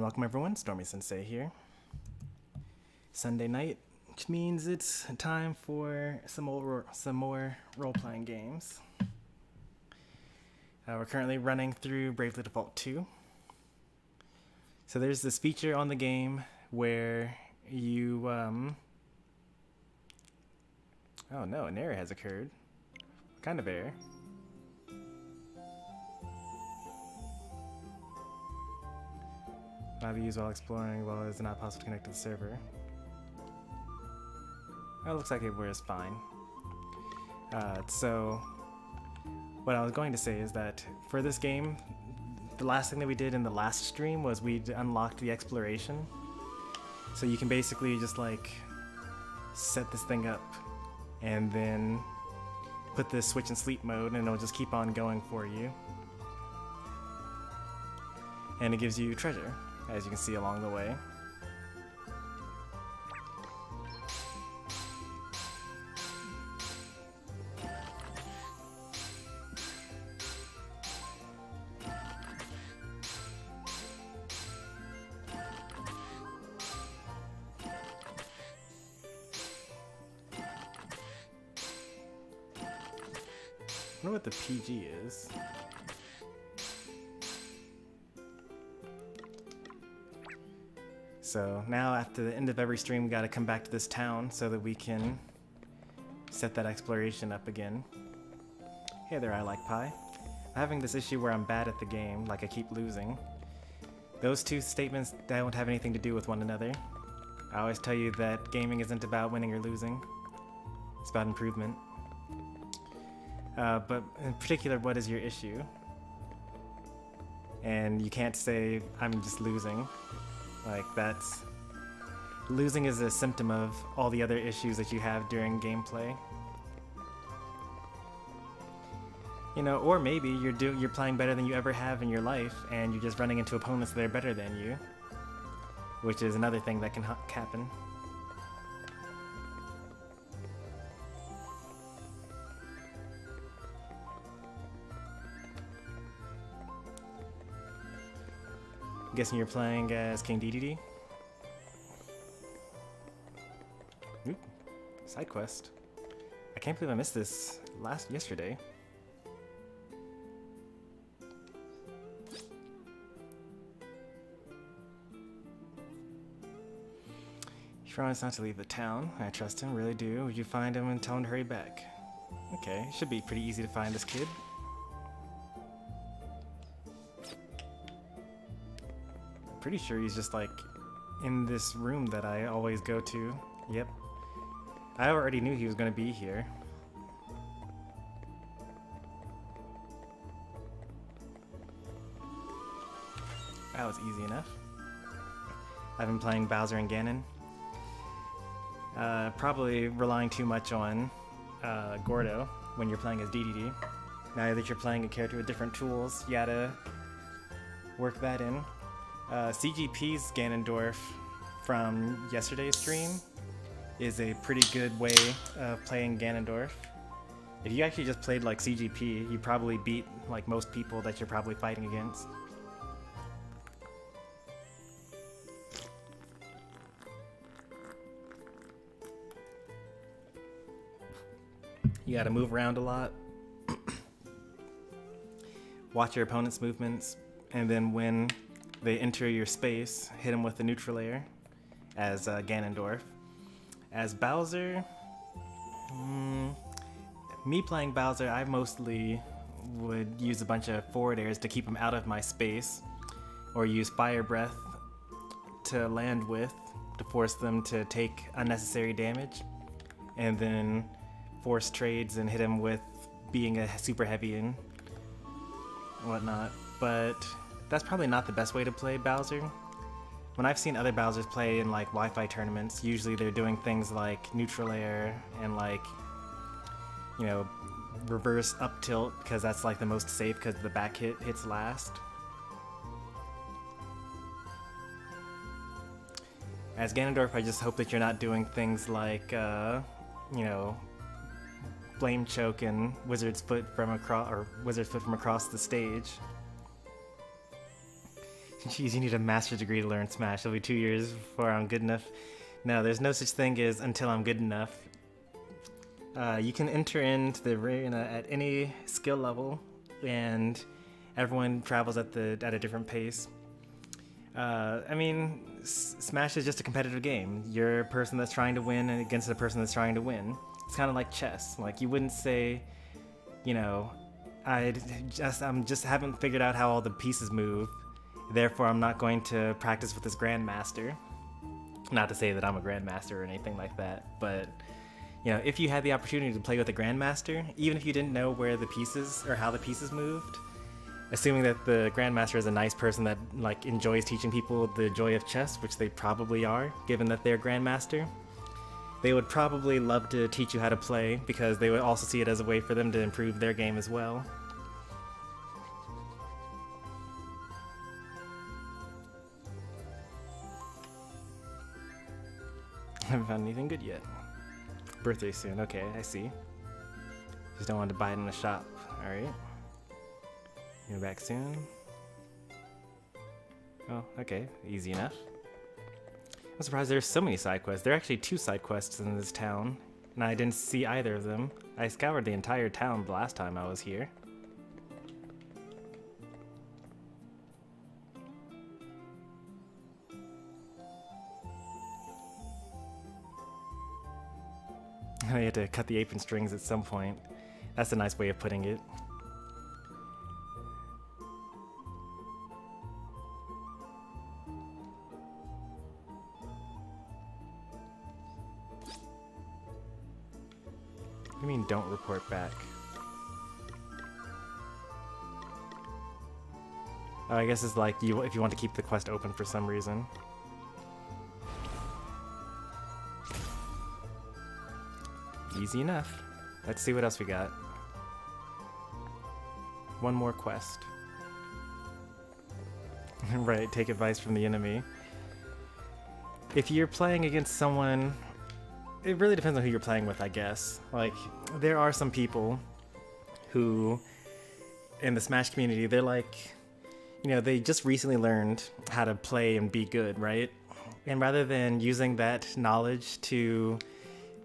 Welcome everyone, Stormy Sensei here. Sunday night, which means it's time for some more role-playing games. We're currently running through Bravely Default 2. So there's this feature on the game where you, oh no, an error has occurred. What kind of error? Not be used while exploring while it's not possible to connect to the server. Well, it looks like it was fine. So what I was going to say is that for this game, the last thing that we did in the last stream was we unlocked the exploration. So you can basically just like set this thing up and then put this switch in sleep mode and it'll just keep on going for you. And it gives you treasure, as you can see along the way. I wonder what the PG is. So now after the end of every stream, we gotta come back to this town so that we can set that exploration up again. Hey there, I like pie. I'm having this issue where I'm bad at the game, like I keep losing. Those two statements don't have anything to do with one another. I always tell you that gaming isn't about winning or losing. It's about improvement. But in particular, what is your issue? And you can't say, I'm just losing. Like, that's... Losing is a symptom of all the other issues that you have during gameplay. You know, or maybe you're playing better than you ever have in your life, and you're just running into opponents that are better than you. Which is another thing that can happen. I'm guessing you're playing as King DDD? Oop, side quest. I can't believe I missed this yesterday. He promised not to leave the town. I trust him, really do. Would you find him and tell him to hurry back? Okay, should be pretty easy to find this kid. Pretty sure he's just like in this room that I always go to. Yep. I already knew he was going to be here. That was easy enough. I've been playing Bowser and Ganon. Probably relying too much on Gordo when you're playing as DDD. Now that you're playing a character with different tools, you gotta work that in. CGP's Ganondorf from yesterday's stream is a pretty good way of playing Ganondorf. If you actually just played like CGP, you probably beat like most people that you're probably fighting against. You gotta move around a lot, watch your opponent's movements, and then when they enter your space, hit them with the neutral air as Ganondorf. As Bowser, me playing Bowser, I mostly would use a bunch of forward airs to keep him out of my space, or use Fire Breath to land with to force them to take unnecessary damage, and then force trades and hit him with being a super heavy and whatnot. But that's probably not the best way to play Bowser. When I've seen other Bowsers play in like Wi-Fi tournaments, usually they're doing things like neutral air and like, you know, reverse up tilt, because that's like the most safe because the back hit hits last. As Ganondorf, I just hope that you're not doing things like, you know, Flame Choke and Wizard's Foot from across the stage. Jeez, you need a master's degree to learn Smash. It'll be 2 years before I'm good enough. No, there's no such thing as until I'm good enough. You can enter into the arena at any skill level, and everyone travels at a different pace. I mean, Smash is just a competitive game. You're a person that's trying to win against a person that's trying to win. It's kind of like chess. Like, you wouldn't say, you know, I'm just haven't figured out how all the pieces move, therefore I'm not going to practice with this grandmaster. Not to say that I'm a grandmaster or anything like that, but you know, if you had the opportunity to play with a grandmaster, even if you didn't know where the pieces or how the pieces moved, assuming that the grandmaster is a nice person that like enjoys teaching people the joy of chess, which they probably are, given that they're grandmaster, they would probably love to teach you how to play because they would also see it as a way for them to improve their game as well. I haven't found anything good yet. Birthday soon. Okay, I see. Just don't want to buy it in the shop. Alright. You're back soon. Oh, okay. Easy enough. I'm surprised there's so many side quests. There are actually 2 side quests in this town, and I didn't see either of them. I scoured the entire town the last time I was here. I had to cut the apron strings at some point. That's a nice way of putting it. What do you mean, don't report back? Oh, I guess it's like if you want to keep the quest open for some reason. Easy enough. Let's see what else we got. One more quest. Right, take advice from the enemy. If you're playing against someone, it really depends on who you're playing with, I guess. Like, there are some people who, in the Smash community, they're like, you know, they just recently learned how to play and be good, right? And rather than using that knowledge to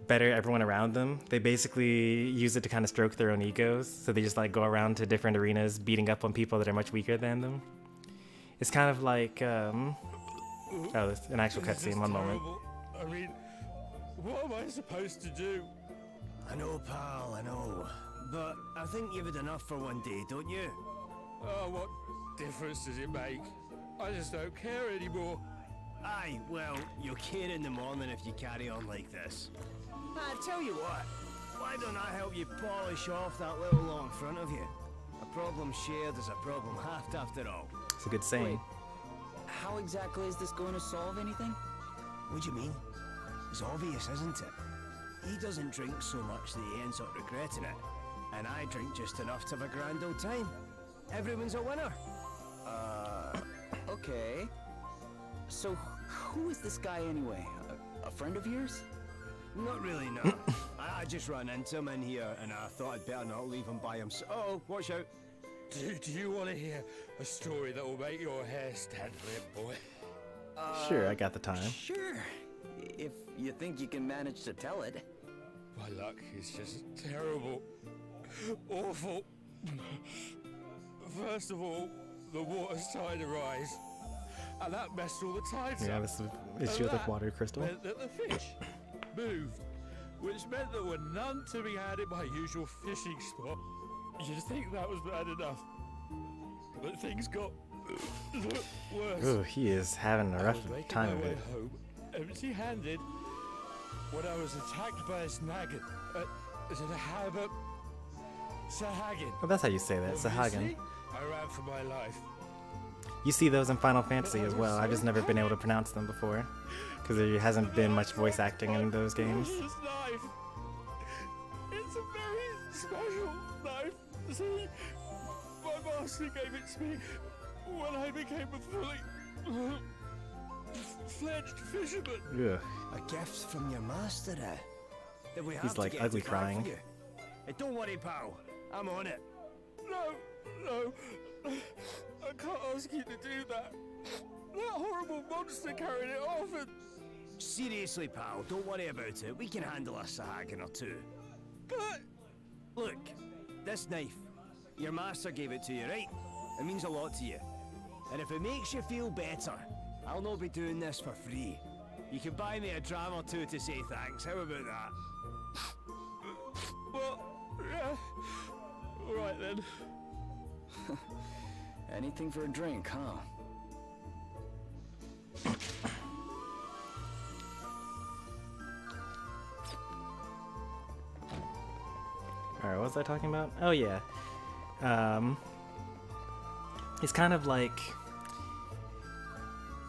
better everyone around them, they basically use it to kind of stroke their own egos. So they just like go around to different arenas beating up on people that are much weaker than them. It's kind of like oh, there's an actual cutscene. One moment. I mean, what am I supposed to do? I know, pal, I know. But I think you've had enough for one day, don't you? Oh, what difference does it make? I just don't care anymore. Aye, well, you'll care in the morning if you carry on like this. I tell you what, why don't I help you polish off that little long front of you? A problem shared is a problem halved after all. It's a good saying. Wait, how exactly is this going to solve anything? What do you mean? It's obvious, isn't it? He doesn't drink so much that he ends up regretting it. And I drink just enough to have a grand old time. Everyone's a winner. Okay. So, who is this guy anyway? A friend of yours? Not really, no. I just ran into him in here, and I thought I'd better not leave him by himself. Oh, watch out. Do you want to hear a story that will make your hair stand limp, boy? Sure, I got the time. Sure. If you think you can manage to tell it. My luck is just terrible. Awful. First of all, the water started to rise. And that messed all the tides up. Yeah, this is an issue with the water crystal. Meant that the fish moved, which meant there were none to be had in my usual fishing spot. You'd think that was bad enough, but things got worse. Ooh, he is having a rough time I of was it. making my way home, empty-handed, when I was attacked by a snag. Is it a habit? Sahagin. Oh, that's how you say that, Sahagin. Obviously, I ran for my life. You see those in Final Fantasy as well. I've just never been able to pronounce them before, because there hasn't been much voice acting in those games. This knife. It's a very special knife. See, my master gave it to me when I became a fully fledged fisherman. Ugh. A gift from your master, eh? That we have He's to like get ugly to cry crying. for you. Hey, don't worry, pal. I'm on it. No, I can't ask you to do that. That horrible monster carried it off and... Seriously, pal, don't worry about it. We can handle a Sahagin or two. But... Look, this knife. Your master gave it to you, right? It means a lot to you. And if it makes you feel better, I'll not be doing this for free. You can buy me a dram or two to say thanks. How about that? Well, yeah. Alright then. Anything for a drink, huh? Alright, what was I talking about? Oh yeah. It's kind of like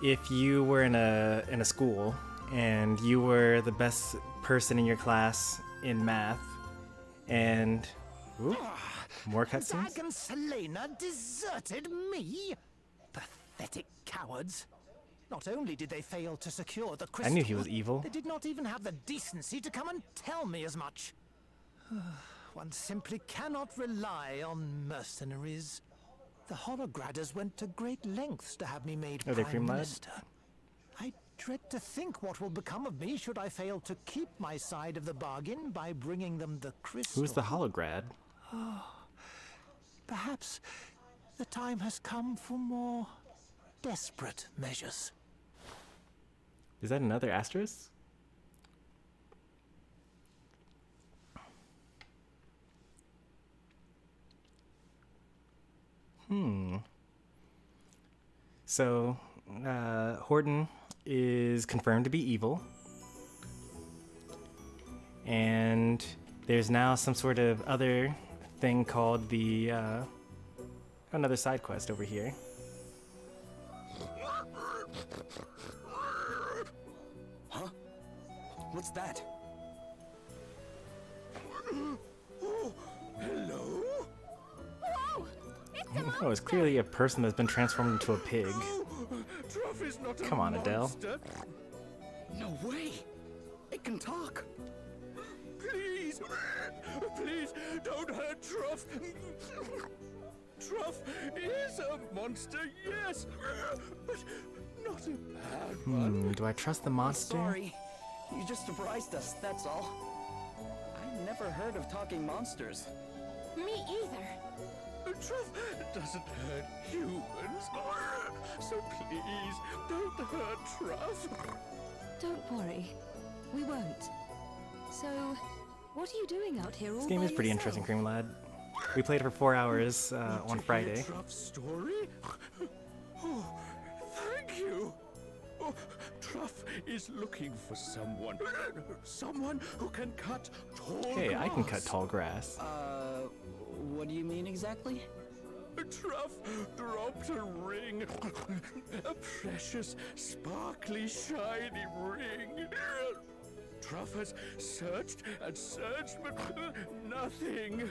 if you were in a school and you were the best person in your class in math, and ooh, more cutscenes. Dag and Selena deserted me? Pathetic cowards. Not only did they fail to secure the crystal, I knew he was evil. they did not even have the decency to come and tell me as much. One simply cannot rely on mercenaries. The Holograders went to great lengths to have me made Are they Prime Streamlabs? Minister. I dread to think what will become of me should I fail to keep my side of the bargain by bringing them the crystal. Who's the Holograd? Perhaps the time has come for more desperate measures. Is that another asterisk? So, Horton is confirmed to be evil. And there's now some sort of other thing called the, another side quest over here. Huh? What's that? Hello? Oh, it's clearly a person that's been transformed into a pig. Truff is not a Come on, Adele. monster. No way! It can talk! Please, please, don't hurt Truff. Truff is a monster, yes, but not a bad one. Do I trust the monster? Sorry. You just surprised us, that's all. I never heard of talking monsters. Me either. Truff doesn't hurt humans, so please don't hurt Truff. Don't worry. We won't. So, what are you doing out here all This game by is pretty yourself? interesting, Cream Lad. We played it for 4 hours on Friday. Truff's story? Oh, thank you. Oh, Truff is looking for someone. Someone who can cut tall Hey, I can cut grass. tall grass. What do you mean exactly? Truff dropped a ring. A precious, sparkly, shiny ring. Truff has searched and searched, but nothing.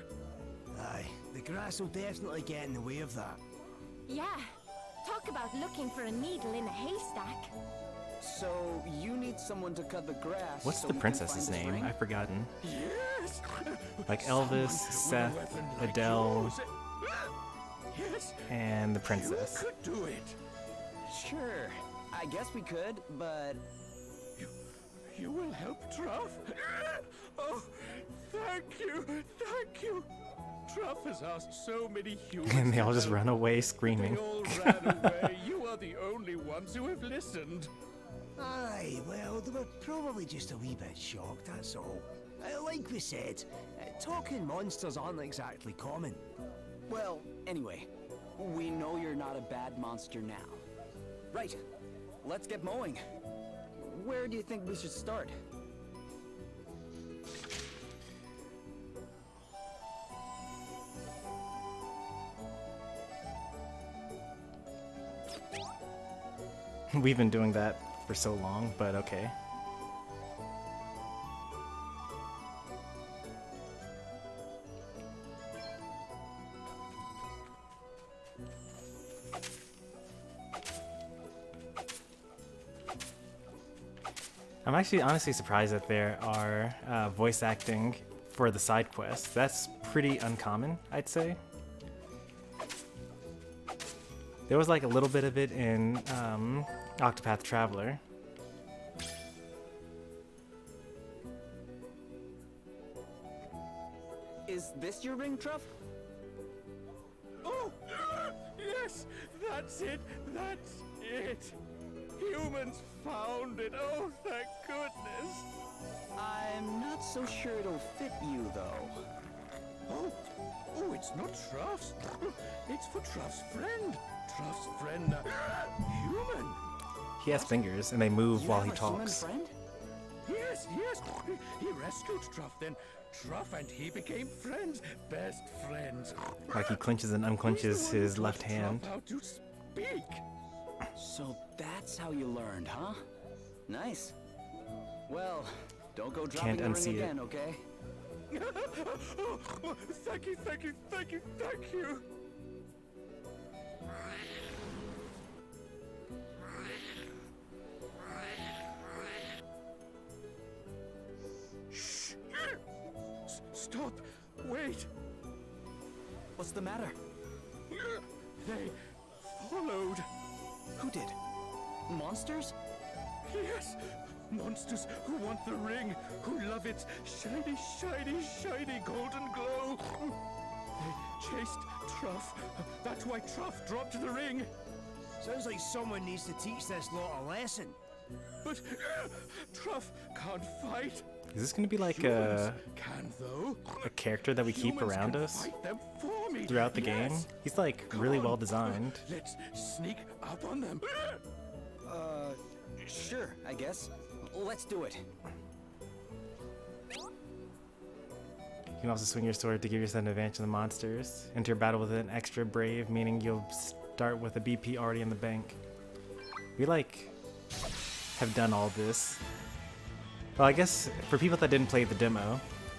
Aye, the grass will definitely get in the way of that. Yeah. Talk about looking for a needle in a haystack. So, you need someone to cut the grass. What's so the we can princess's find this name? ring? I've forgotten. Yes. Like Someone Elvis, with a Seth, weapon like Adele, yours. Yes. and the princess. You could do it. Sure. I guess we could, but... You will help Truff? Oh, thank you, thank you. Truff has asked so many humans. And they all to just help. run away They screaming. all ran away. You are the only ones who have listened. Aye, well, they were probably just a wee bit shocked, that's all. Like we said, talking monsters aren't exactly common. Well, anyway, we know you're not a bad monster now. Right, let's get mowing. Where do you think we should start? We've been doing that for so long, but okay. I'm actually honestly surprised that there are voice acting for the side quests. That's pretty uncommon, I'd say. There was like a little bit of it in Octopath Traveler. Is this your ring, Truff? Oh, yes, that's it, that's it. Humans found it, oh, thank goodness. I'm not so sure it'll fit you, though. Oh, it's not Truff's. It's for Truff's friend. Truff's friend, human. He has fingers, and they move You while have he a human talks. friend? Yes, he rescued Truff, then Truff and he became friends, best friends. Like he clenches and unclenches his left hand. Truff how to speak. So that's how you learned, huh? Nice. Well, don't go dropping Can't the ring unsee it. again, okay? Oh, thank you, thank you, thank you, thank you. Shh! Stop! Wait! What's the matter? They followed. Who did? Monsters? Yes! Monsters who want the ring, who love its shiny, shiny, shiny golden glow. They chased Truff. That's why Truff dropped the ring. Sounds like someone needs to teach this lot a lesson. But Truff can't fight. Is this going to be like Humans can, though. a character that we keep Humans around can us fight them for me. throughout the Yes. game? He's like Come really on. well designed. Let's sneak up on them. Sure, I guess. Let's do it. You can also swing your sword to give yourself an advantage on the monsters. Enter battle with an extra brave, meaning you'll start with a BP already in the bank. We like have done all this. Well, I guess for people that didn't play the demo,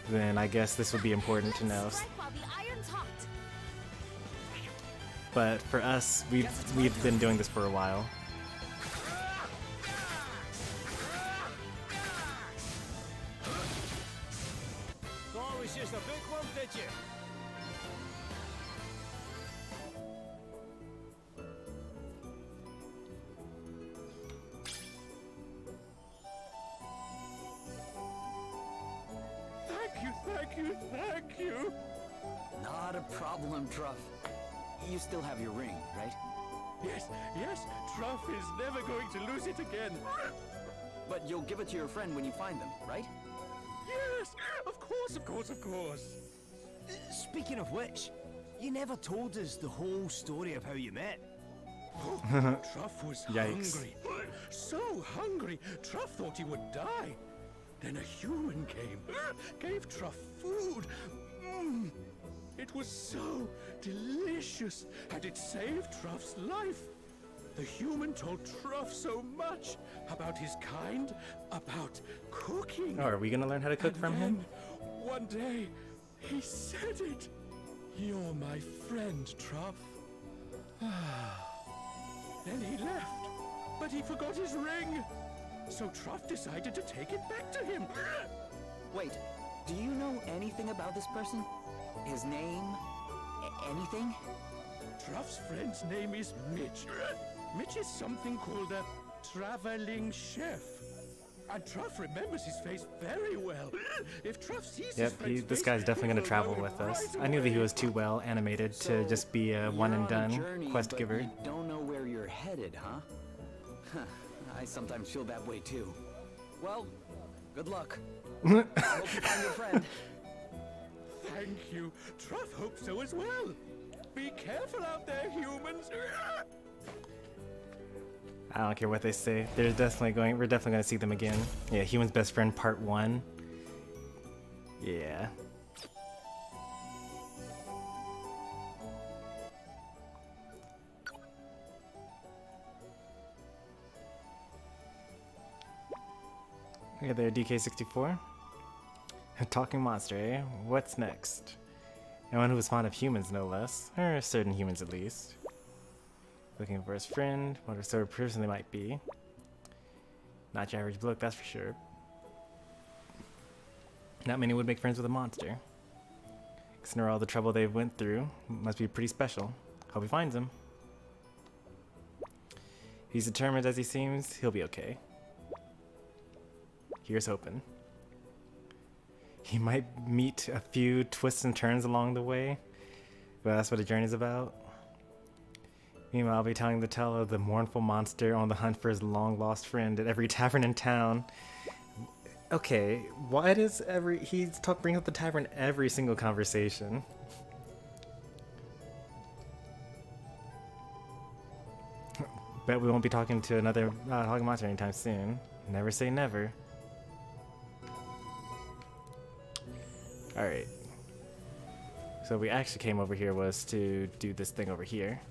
then I guess this would be important to know. Strike while the iron's hot. But for us, we've been doing this for a while. Thought it was just a bookworm, did you? Thank you, thank you, thank you. Not a problem, Truff. You still have your ring, right? Yes, yes, Truff is never going to lose it again. But you'll give it to your friend when you find them, right? Yes, of course, of course, of course. Speaking of which, you never told us the whole story of how you met. Truff was Yikes. hungry. So hungry, Truff thought he would die. Then a human came, gave Truff food. It was so delicious, and it saved Truff's life. The human told Truff so much about his kind, about cooking. Oh, are we gonna learn how to cook And from him? then, one day, he said it. You're my friend, Truff. Then he left, but he forgot his ring. So Truff decided to take it back to him. Wait, do you know anything about this person? His name? Anything? Truff's friend's name is Mitch. Mitch is something called a traveling chef. And Truff remembers his face very well. If Truff sees his Yep, friend's this face, guy's definitely gonna he'll travel know it with us. right I knew that he away. was too well animated to So, just be a one you're and on a done journey, quest but giver. You don't know where you're headed, huh? I sometimes feel that way too. Well, good luck. I hope you find your friend. Thank you. Truff hopes so as well. Be careful out there, humans. I don't care what they say. We're definitely gonna see them again. Yeah, Human's Best Friend Part 1. Yeah. Okay, there, DK64. A talking monster, eh? What's next? Anyone who was fond of humans, no less. Or certain humans, at least. Looking for his friend, what sort of person they might be. Not your average bloke, that's for sure. Not many would make friends with a monster. Consider all the trouble they went through. Must be pretty special. Hope he finds him. He's determined as he seems, he'll be okay. Here's hoping. He might meet a few twists and turns along the way, but that's what a journey's about. Meanwhile, I'll be telling the tale of the mournful monster on the hunt for his long-lost friend at every tavern in town. Okay, why does brings up the tavern every single conversation? Bet we won't be talking to another hog monster anytime soon. Never say never. Alright. So we actually came over here was to do this thing over here.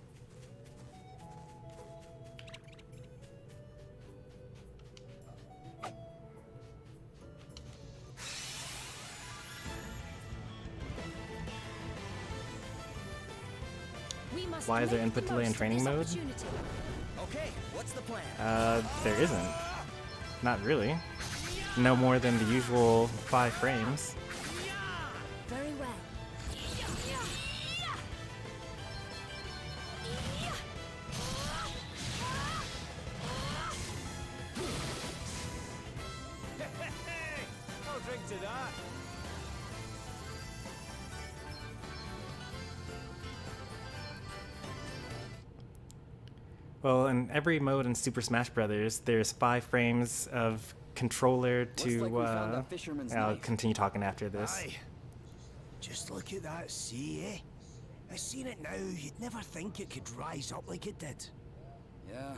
Why is there input delay in training mode? Okay, what's the plan? There isn't. Not really. No more than the usual 5 frames. Very well. I'll drink to that. Well, in every mode in Super Smash Bros., there's 5 frames of controller to, like we found that fisherman's I'll knife. continue talking after this. Aye. Just look at that sea, eh? I seen it now. You'd never think it could rise up like it did. Yeah.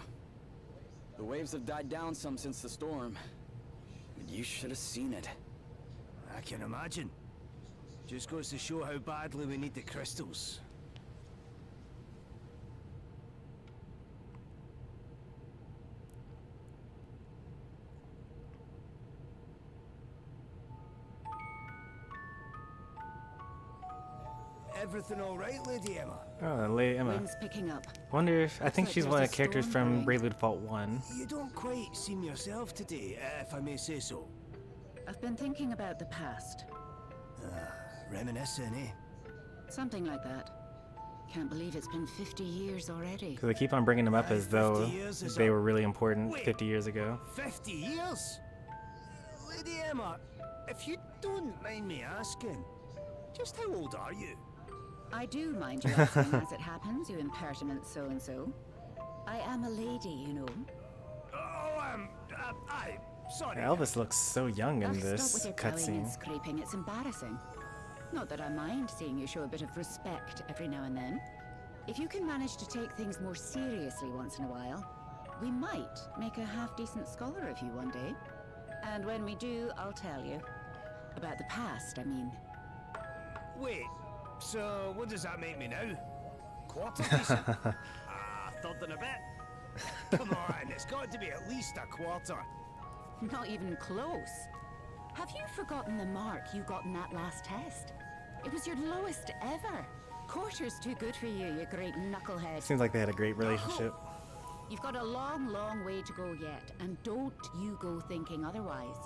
The waves have died down some since the storm. But you should have seen it. I can imagine. Just goes to show how badly we need the crystals. Everything all right, Lady Emma? Oh, Lady Emma. Wind's picking up. Wonder if I think like she's there's one a of the characters storm from brewing. Prelude Fault 1. You don't quite seem yourself today, if I may say so. I've been thinking about the past. Reminiscing, eh? Something like that. Can't believe it's been 50 years already. Because they keep on bringing them up as 50 though years is they a- were really important Wait. 50 years ago. 50 years? Lady Emma, if you don't mind me asking, just how old are you? I do mind you asking as it happens, you impertinent so-and-so. I am a lady, you know. Oh, aye, sorry. Elvis looks so young in Stop with this your bowing and cutscene. scraping, it's embarrassing. Not that I mind seeing you show a bit of respect every now and then. If you can manage to take things more seriously once in a while, we might make a half-decent scholar of you one day. And when we do, I'll tell you. About the past, I mean. Wait, so what does that make me now? Quarter decent? Third and a bit? Come on, it's got to be at least a quarter. Not even close. Have you forgotten the mark you got in that last test? It was your lowest ever. Quarter's too good for you, you great knucklehead. Seems like they had a great relationship. You've got a long, long way to go yet, and don't you go thinking otherwise.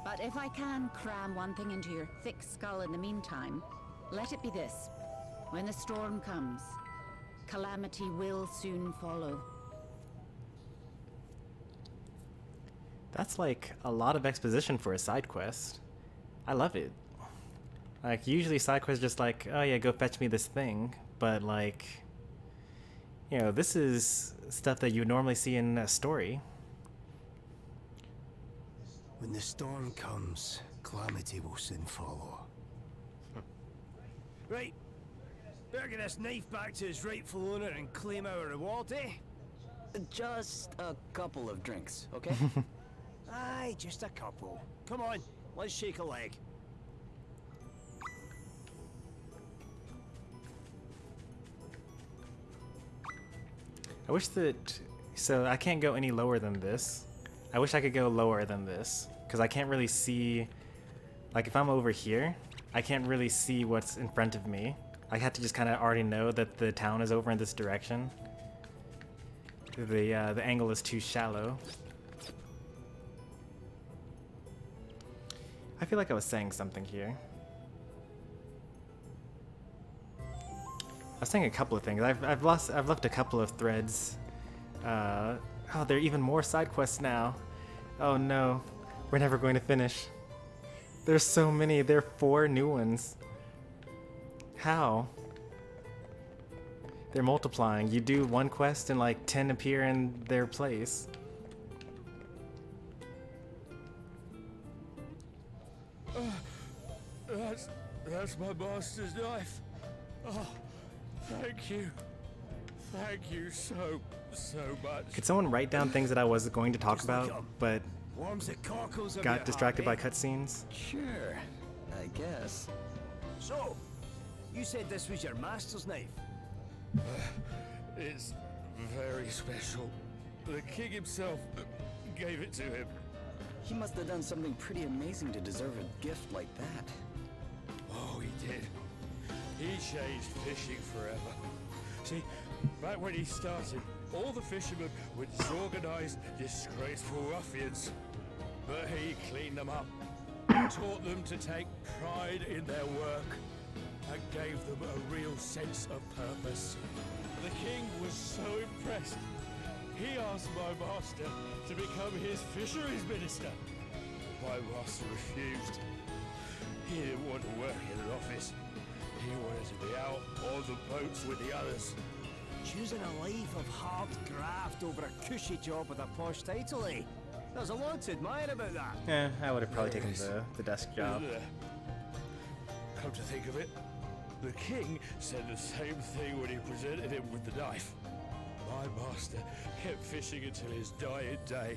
But if I can cram one thing into your thick skull in the meantime, let it be this. When the storm comes, calamity will soon follow. That's like a lot of exposition for a side quest. I love it. Like, usually side quests just like, oh yeah, go fetch me this thing. But like, you know, this is stuff that you would normally see in a story. When the storm comes, calamity will soon follow. Right. Better get this knife back to its rightful owner and claim our reward, eh? Just a couple of drinks, okay? Aye, just a couple. Come on, let's shake a leg. I wish that, so I can't go any lower than this. I wish I could go lower than this, because I can't really see, like if I'm over here, I can't really see what's in front of me. I have to just kind of already know that the town is over in this direction. The angle is too shallow. I feel like I was saying something here. I was saying a couple of things. I've left a couple of threads Oh, there are even more side quests now. Oh no, we're never going to finish. There's so many. There are 4 new ones. How? They're multiplying. You do one quest and like 10 appear in their place. That's my master's knife. Oh, thank you. Thank you so much. Could someone write down things that I was going to talk about, but Warms the cockles of got your distracted by heart, cutscenes? Sure, I guess. So, you said this was your master's knife. It's very special. The king himself gave it to him. He must have done something pretty amazing to deserve a gift like that. Oh, he did. He changed fishing forever. See, back when he started, all the fishermen were disorganized, disgraceful ruffians. But he cleaned them up, taught them to take pride in their work, and gave them a real sense of purpose. The king was so impressed, he asked my master to become his fisheries minister. My master refused. He didn't want to work in an office. He wanted to be out on the boats with the others. Choosing a life of hard graft over a cushy job with a posh title, eh? There's a lot to admire about that. Yeah, I would have probably taken the desk job. Come to think of it, the king said the same thing when he presented him with the knife. My master kept fishing until his dying day.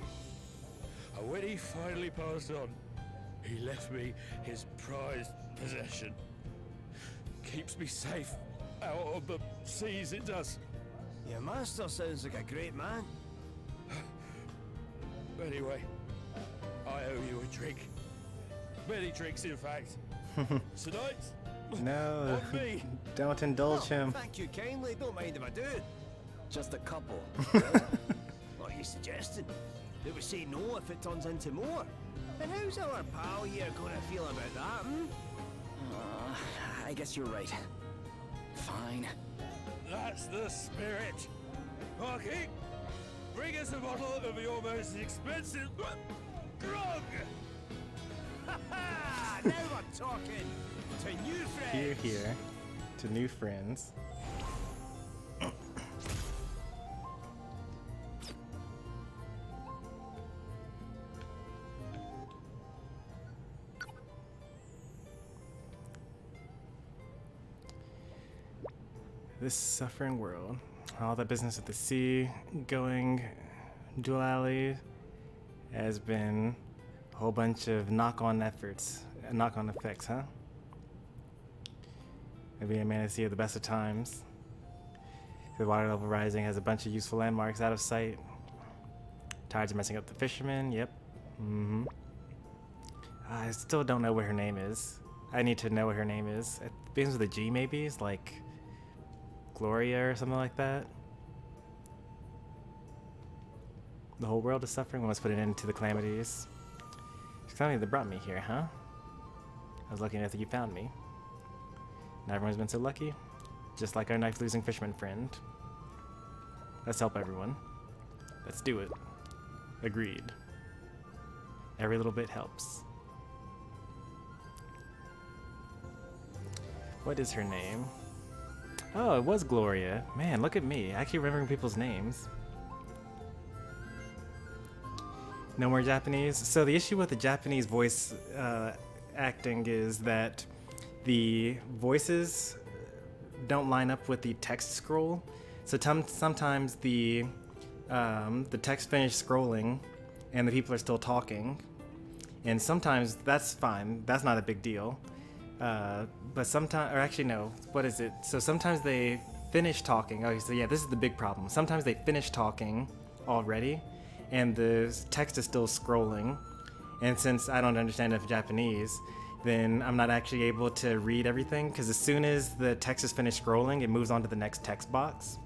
And when he finally passed on, he left me his prized possession. Keeps me safe out on the seas, it does. Your master sounds like a great man. Anyway, I owe you a drink. Many drinks, in fact. Tonight, No, on me. don't indulge him. Thank you kindly. Don't mind if I do. Just a couple. What are you suggesting? That we say no if it turns into more? And how's our pal here going to feel about that, I guess you're right. Fine. That's the spirit. Parky, bring us a bottle of your most expensive grog. Ha! Now we're talking to new friends. Here, to new friends. This suffering world, all the business at the sea, going dual alley, has been a whole bunch of knock-on effects, huh? Maybe a fantasy of the best of times. The water level rising has a bunch of useful landmarks out of sight. Tides are messing up the fishermen, yep. I still don't know what her name is. I need to know what her name is. It begins with a G maybe, it's like Gloria or something like that. The whole world is suffering, we must put an end to the calamities. It's something that brought me here, huh? I was lucky enough that you found me. Not everyone's been so lucky. Just like our knife-losing fisherman friend. Let's help everyone. Let's do it. Agreed. Every little bit helps. What is her name? Oh, it was Gloria. Man, look at me. Actually remembering people's names. No more Japanese. So the issue with the Japanese voice acting is that the voices don't line up with the text scroll. So sometimes the text finishes scrolling and the people are still talking. And sometimes that's fine. That's not a big deal. But sometimes, or actually no, what is it? So sometimes they finish talking. Okay, so yeah, this is the big problem. Sometimes they finish talking already and the text is still scrolling. And since I don't understand enough Japanese, then I'm not actually able to read everything because as soon as the text is finished scrolling, it moves on to the next text box.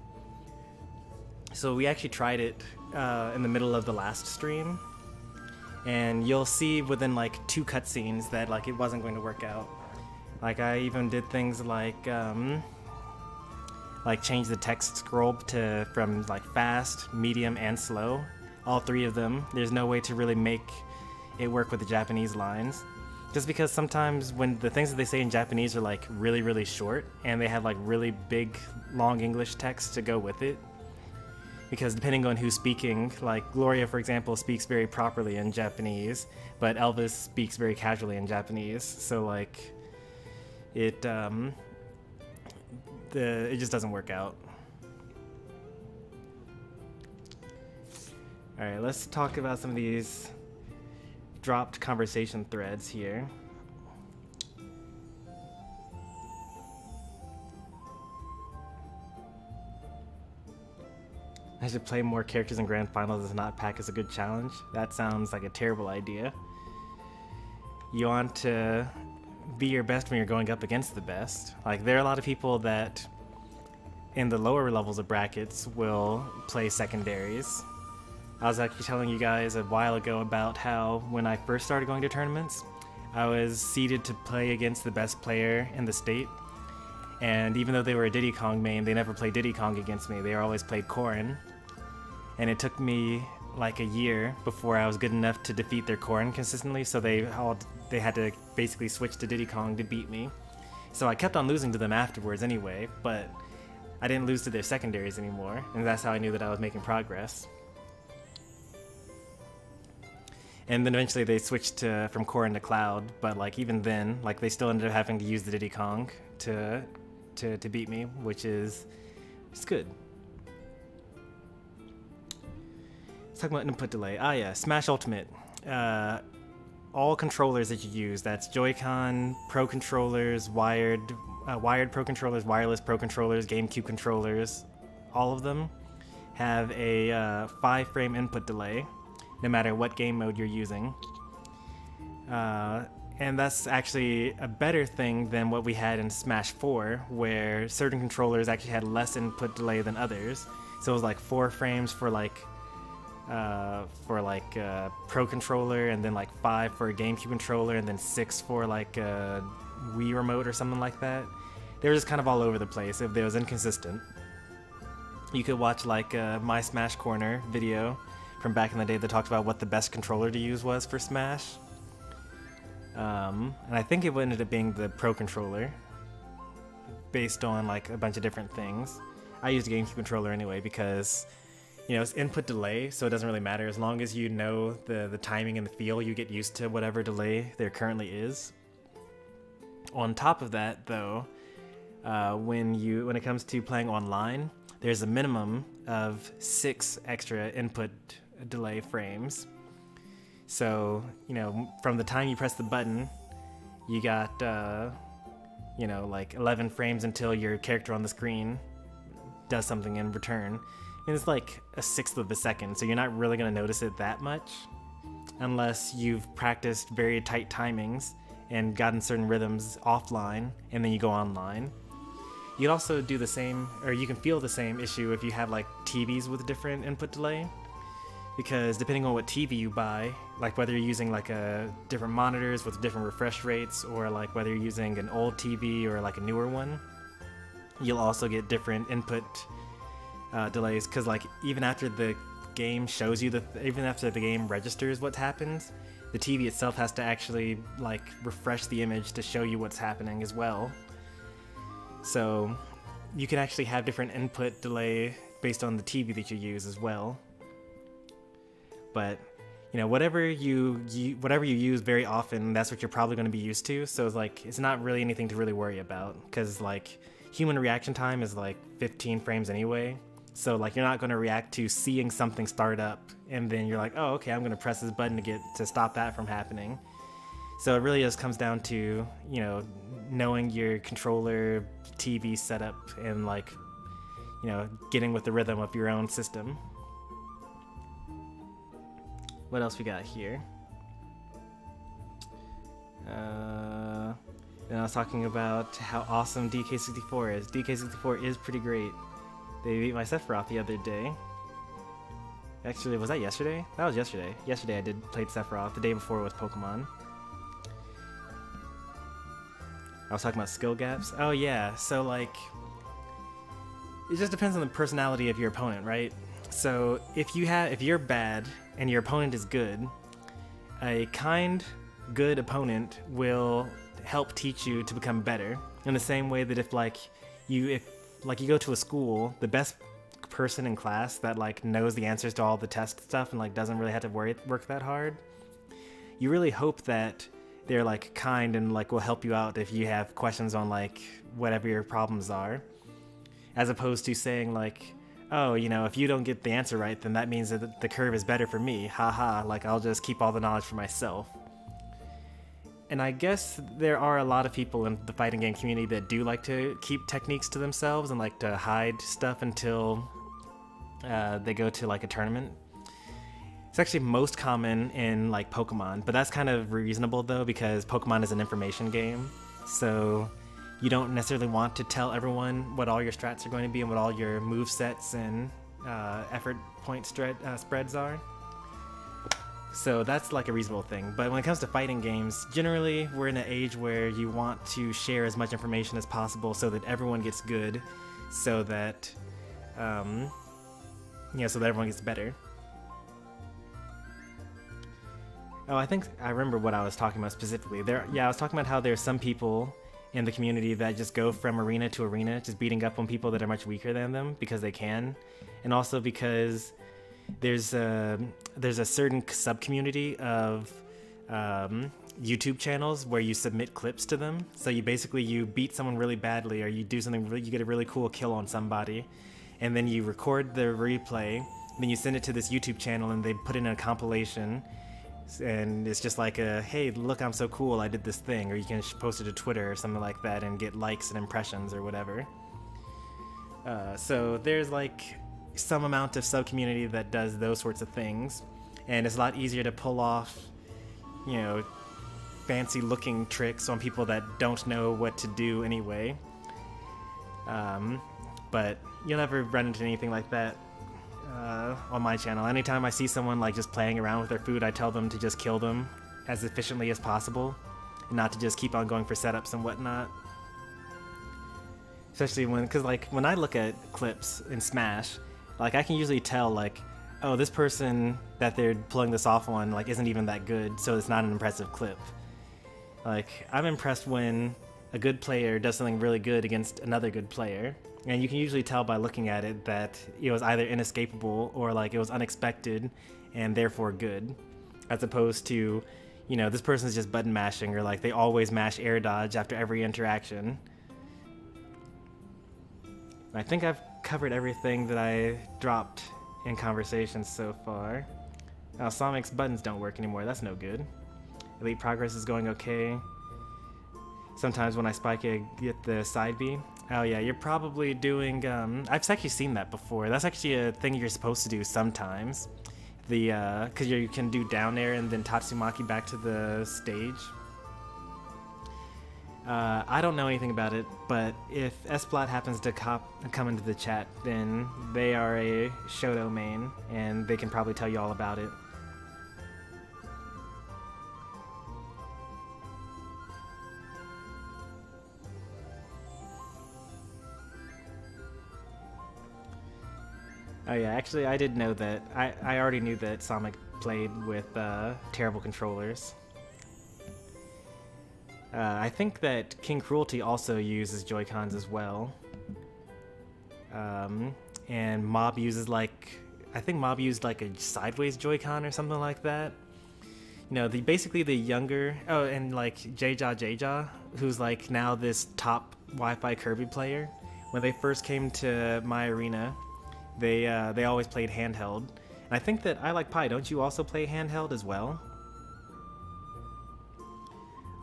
So we actually tried it in the middle of the last stream, and you'll see within like 2 cutscenes that like it wasn't going to work out. Like I even did things like change the text scroll from like fast, medium, and slow, all 3 of them. There's no way to really make it work with the Japanese lines. Just because sometimes when the things that they say in Japanese are like really, really short, and they have like really big, long English text to go with it. Because depending on who's speaking, like Gloria, for example, speaks very properly in Japanese, but Elvis speaks very casually in Japanese. So like, it just doesn't work out. All right, let's talk about some of these dropped conversation threads here. I should play more characters in Grand Finals as not pack is a good challenge. That sounds like a terrible idea. You want to be your best when you're going up against the best. Like, there are a lot of people that in the lower levels of brackets will play secondaries. I was actually telling you guys a while ago about how when I first started going to tournaments, I was seeded to play against the best player in the state. And even though they were a Diddy Kong main, they never played Diddy Kong against me. They always played Corrin. And it took me like a year before I was good enough to defeat their Corrin consistently, so they had to basically switch to Diddy Kong to beat me. So I kept on losing to them afterwards anyway, but I didn't lose to their secondaries anymore, and that's how I knew that I was making progress. And then eventually they switched from Corrin to Cloud, but like even then, like they still ended up having to use the Diddy Kong to beat me, which is good. Let's talk about input delay. Ah yeah, Smash Ultimate. All controllers that you use, that's Joy-Con, Pro controllers, wired Pro controllers, wireless Pro controllers, GameCube controllers, all of them have a 5-frame input delay, no matter what game mode you're using. And that's actually a better thing than what we had in Smash 4, where certain controllers actually had less input delay than others. So it was like 4 frames for Pro controller, and then like 5 for a GameCube controller, and then 6 for like a Wii remote or something like that. They were just kind of all over the place. If they was inconsistent. You could watch like My Smash Corner video from back in the day that talked about what the best controller to use was for Smash. And I think it ended up being the Pro controller, based on like a bunch of different things. I used a GameCube controller anyway because, you know, it's input delay, so it doesn't really matter. As long as you know the timing and the feel, you get used to whatever delay there currently is. On top of that, though, when it comes to playing online, there's a minimum of 6 extra input delay frames. So, you know, from the time you press the button, you got, you know, like 11 frames until your character on the screen does something in return. And it's like a 1/6 of a second, so you're not really going to notice it that much unless you've practiced very tight timings and gotten certain rhythms offline, and then you go online. You can also do the same, or you can feel the same issue if you have like TVs with different input delay, because depending on what TV you buy, like whether you're using like different monitors with different refresh rates, or like whether you're using an old TV or like a newer one, you'll also get different input delays, because like even after the game shows you even after the game registers what happens, the TV itself has to actually like refresh the image to show you what's happening as well. So you can actually have different input delay based on the TV that you use as well. But you know, whatever you use very often, that's what you're probably going to be used to. So it's like, it's not really anything to really worry about, because like human reaction time is like 15 frames anyway. So like, you're not going to react to seeing something start up and then you're like, oh, okay, I'm going to press this button to stop that from happening. So it really just comes down to, you know, knowing your controller, TV setup, and like, you know, getting with the rhythm of your own system. What else we got here? Then I was talking about how awesome DK64 is. DK64 is pretty great. They beat my Sephiroth the other day. Actually, was that yesterday? That was yesterday. Yesterday I did play Sephiroth. The day before was Pokemon. I was talking about skill gaps. Oh yeah, so like, it just depends on the personality of your opponent, right? So if you're bad and your opponent is good, a kind, good opponent will help teach you to become better. In the same way that if you go to a school, the best person in class that like knows the answers to all the test stuff and like doesn't really have to work that hard, you really hope that they're like kind and like will help you out if you have questions on like whatever your problems are, as opposed to saying like, oh, you know, if you don't get the answer right, then that means that the curve is better for me. Haha, like I'll just keep all the knowledge for myself. And I guess there are a lot of people in the fighting game community that do like to keep techniques to themselves and like to hide stuff until they go to like a tournament. It's actually most common in like Pokemon, but that's kind of reasonable though, because Pokemon is an information game. So you don't necessarily want to tell everyone what all your strats are going to be and what all your move sets and effort point spreads are. So that's like a reasonable thing. But when it comes to fighting games, generally we're in an age where you want to share as much information as possible so that everyone gets good, so that so that everyone gets better. Oh, I think I remember what I was talking about specifically. I was talking about how there's some people in the community that just go from arena to arena, just beating up on people that are much weaker than them because they can, and also because there's a certain sub-community of YouTube channels where you submit clips to them. So you beat someone really badly, or you do something you get a really cool kill on somebody, and then you record the replay, then you send it to this YouTube channel and they put in a compilation, and it's just like hey, look, I'm so cool, I did this thing. Or you can post it to Twitter or something like that and get likes and impressions or whatever. So there's like some amount of sub-community that does those sorts of things, and it's a lot easier to pull off, you know, fancy looking tricks on people that don't know what to do anyway. But you'll never run into anything like that on my channel. Anytime I see someone like just playing around with their food, I tell them to just kill them as efficiently as possible and not to just keep on going for setups and whatnot. Especially because like when I look at clips in Smash, like I can usually tell like, oh, this person that they're pulling this off on like isn't even that good, so it's not an impressive clip. Like I'm impressed when a good player does something really good against another good player, and you can usually tell by looking at it that it was either inescapable or like it was unexpected and therefore good, as opposed to, you know, this person's just button mashing, or like they always mash air dodge after every interaction. I think I've covered everything that I dropped in conversations so far. Now Sonic's buttons don't work anymore, that's no good. Elite progress is going okay. Sometimes when I spike it, I get the side B. Oh yeah, you're probably doing, I've actually seen that before. That's actually a thing you're supposed to do sometimes. Cause you can do down air and then Tatsumaki back to the stage. I don't know anything about it, but if Esplat happens to come into the chat, then they are a Shoto main, and they can probably tell you all about it. Oh yeah, actually I did know that. I already knew that Sonic played with terrible controllers. I think that King Cruelty also uses Joy-Cons as well. And Mob uses I think Mob used like a sideways Joy-Con or something like that. You know, basically the younger, and like Jaja, who's like now this top Wi-Fi Kirby player. When they first came to my arena, they always played handheld. And I think that I Like Pie, don't you also play handheld as well?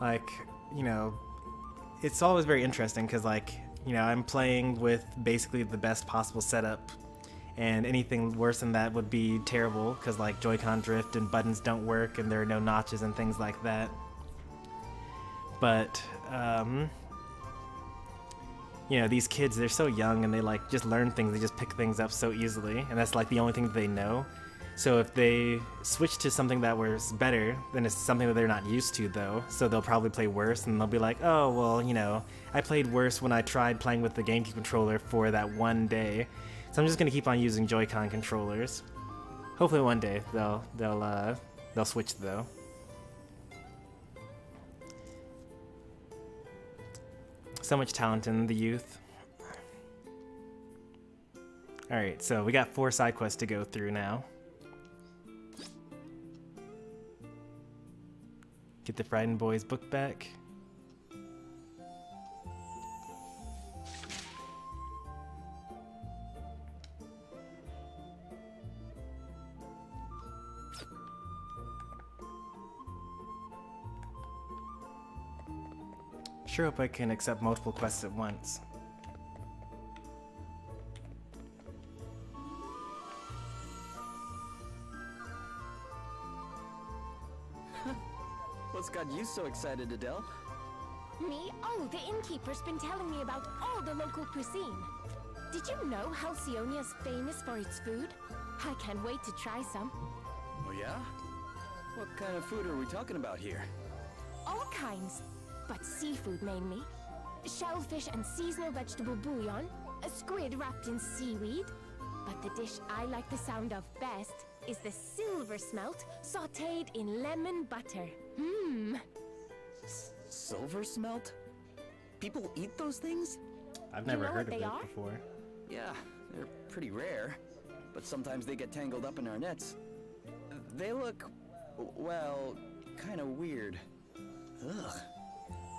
Like, you know, it's always very interesting because, like, you know, I'm playing with basically the best possible setup, and anything worse than that would be terrible because, like, Joy-Con drift and buttons don't work and there are no notches and things like that. But, you know, these kids, they're so young and they, like, just learn things, they just pick things up so easily, and that's, like, the only thing that they know. So if they switch to something that was better, then it's something that they're not used to, though. So they'll probably play worse, and they'll be like, oh, well, you know, I played worse when I tried playing with the GameCube controller for that one day. So I'm just gonna keep on using Joy-Con controllers. Hopefully one day they'll switch though. So much talent in the youth. Alright, so we got 4 side quests to go through now. Get the Frightened Boys book back. Sure hope I can accept multiple quests at once. What's got you so excited, Adele? Me? Oh, the innkeeper's been telling me about all the local cuisine. Did you know Halcyonia's famous for its food? I can't wait to try some. Oh yeah? What kind of food are we talking about here? All kinds, but seafood mainly. Shellfish and seasonal vegetable bouillon, a squid wrapped in seaweed. But the dish I like the sound of best is the silver smelt sautéed in lemon butter. Mmm. Silver smelt? People eat those things? I've never know heard what of they it are? before. Yeah, they're pretty rare. But sometimes they get tangled up in our nets. They look, well, kind of weird. Ugh.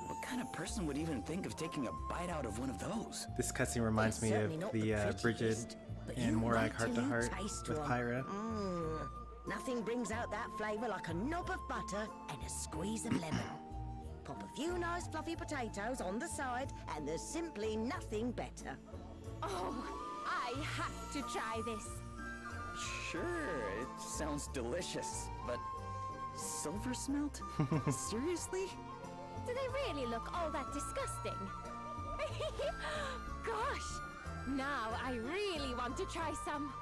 What kind of person would even think of taking a bite out of one of those? This cutscene reminds me Certainly of not the prettiest, Bridget but and you Morag wait till you heart-to-heart taste with one. Pyra. Nothing brings out that flavour like a knob of butter and a squeeze of lemon. Pop a few nice fluffy potatoes on the side, and there's simply nothing better. Oh, I have to try this. Sure, it sounds delicious, but silver smelt? Seriously? Do they really look all that disgusting? Gosh, now I really want to try some.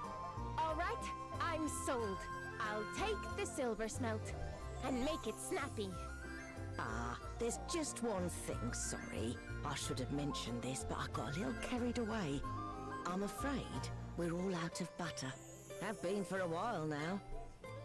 All right, I'm sold. I'll take the silver smelt and make it snappy. Ah, there's just one thing, sorry. I should have mentioned this, but I got a little carried away. I'm afraid we're all out of butter. Have been for a while now.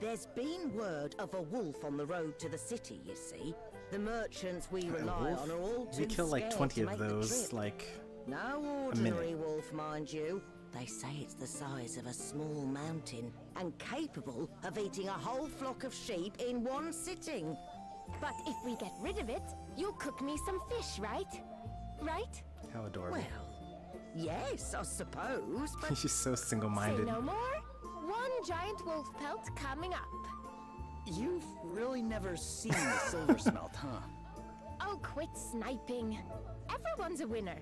There's been word of a wolf on the road to the city, you see. The merchants we rely on are all too We kill like scared 20 to of make the those, trip. like, No ordinary wolf, mind you. They say it's the size of a small mountain and capable of eating a whole flock of sheep in one sitting. But if we get rid of it, you'll cook me some fish, right? Right? how adorable. Well, yes, I suppose, but She's so Say single-minded. no more. One giant wolf pelt coming up. You've really never seen the silver smelt, huh? Oh, quit sniping. Everyone's a winner.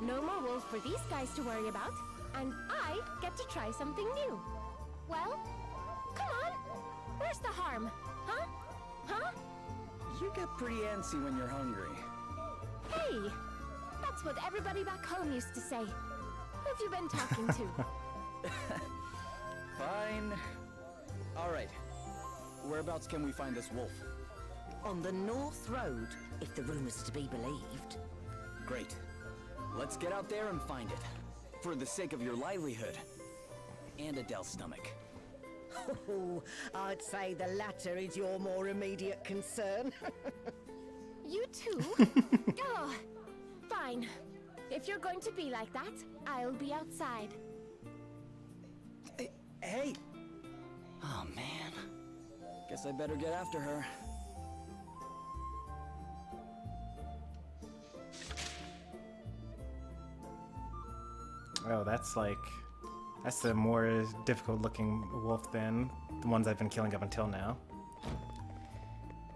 No more wolf for these guys to worry about, and I get to try something new. Well, come on. Where's the harm? Huh? Huh? You get pretty antsy when you're hungry. Hey, that's what everybody back home used to say. Who've you been talking to? Fine. All right. Whereabouts can we find this wolf? on the North Road, if the rumor's to be believed. Great. Let's get out there and find it. For the sake of your livelihood. And Adele's stomach. Oh, I'd say the latter is your more immediate concern. You too? Oh, fine. If you're going to be like that, I'll be outside. Hey! Oh, man. Guess I better get after her. Oh, that's the more difficult looking wolf than the ones I've been killing up until now.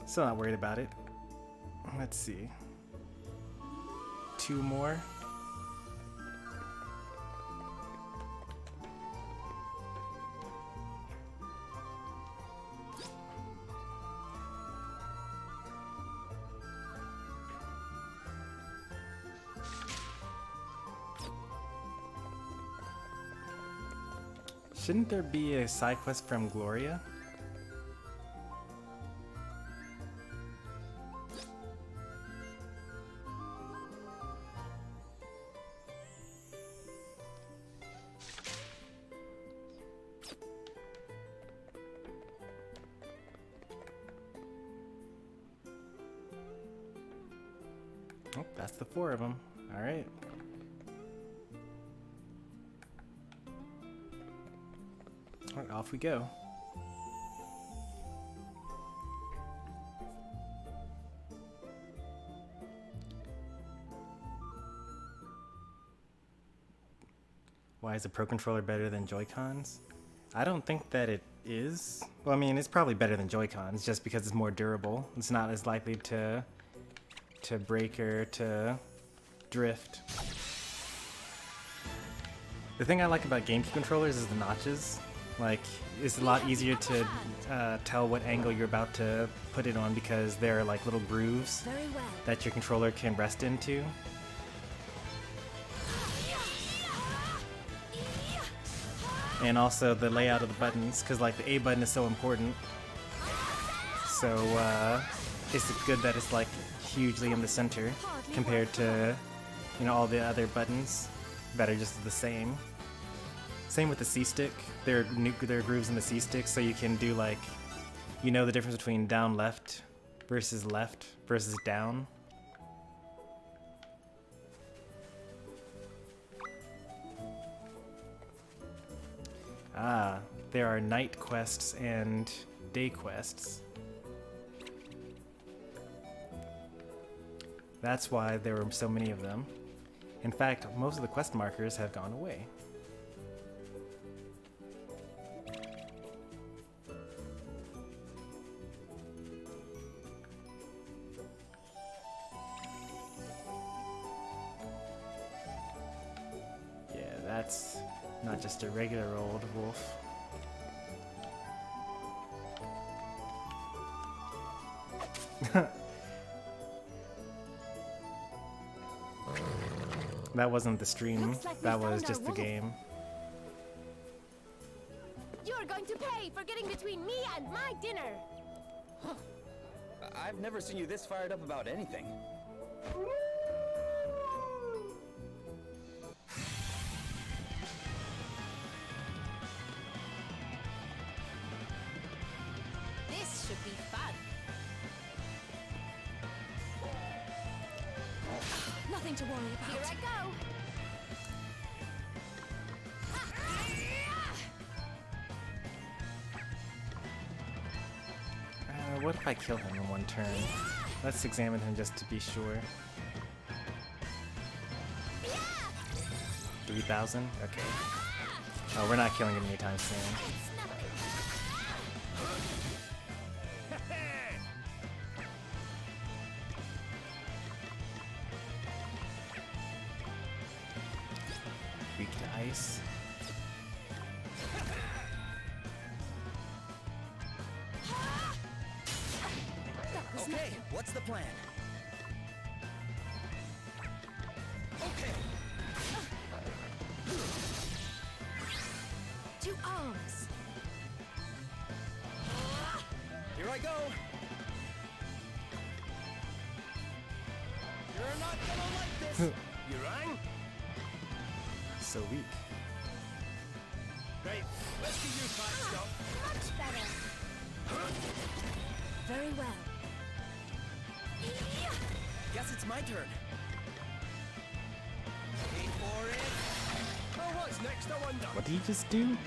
Still not worried about it. Let's see. 2 more. Shouldn't there be a side quest from Gloria? Oh, that's the 4 of them. All right. All right, off we go. Why is a Pro Controller better than Joy-Cons? I don't think that it is. Well, I mean, it's probably better than Joy-Cons just because it's more durable. It's not as likely to break or to drift. The thing I like about GameCube controllers is the notches. Like, it's a lot easier to tell what angle you're about to put it on because there are like little grooves that your controller can rest into. And also the layout of the buttons, because like the A button is so important. So it's good that it's like hugely in the center compared to, you know, all the other buttons that are just the same. Same with the C-stick. There are grooves in the C-stick, so you can do like, you know, the difference between down left versus down. Ah, there are night quests and day quests. That's why there were so many of them. In fact, most of the quest markers have gone away. Yeah, that's not just a regular old wolf. That wasn't the stream, Like that we was found just our the wolf. game. You're going to pay for getting between me and my dinner. I've never seen you this fired up about anything. This should be fun. Nothing to worry about. Here I go. What if I kill him in one turn? Let's examine him just to be sure. 3,000? Okay. Oh, we're not killing him anytime soon. Weak to ice. Okay, what's the plan? Okay. To arms. Here I go. You're not gonna like this. You rang? So weak. Right, let's get you patched up. Much better. Very well. Guess it's my turn. Wait for it. Oh, what's next, I wonder? What did he just do?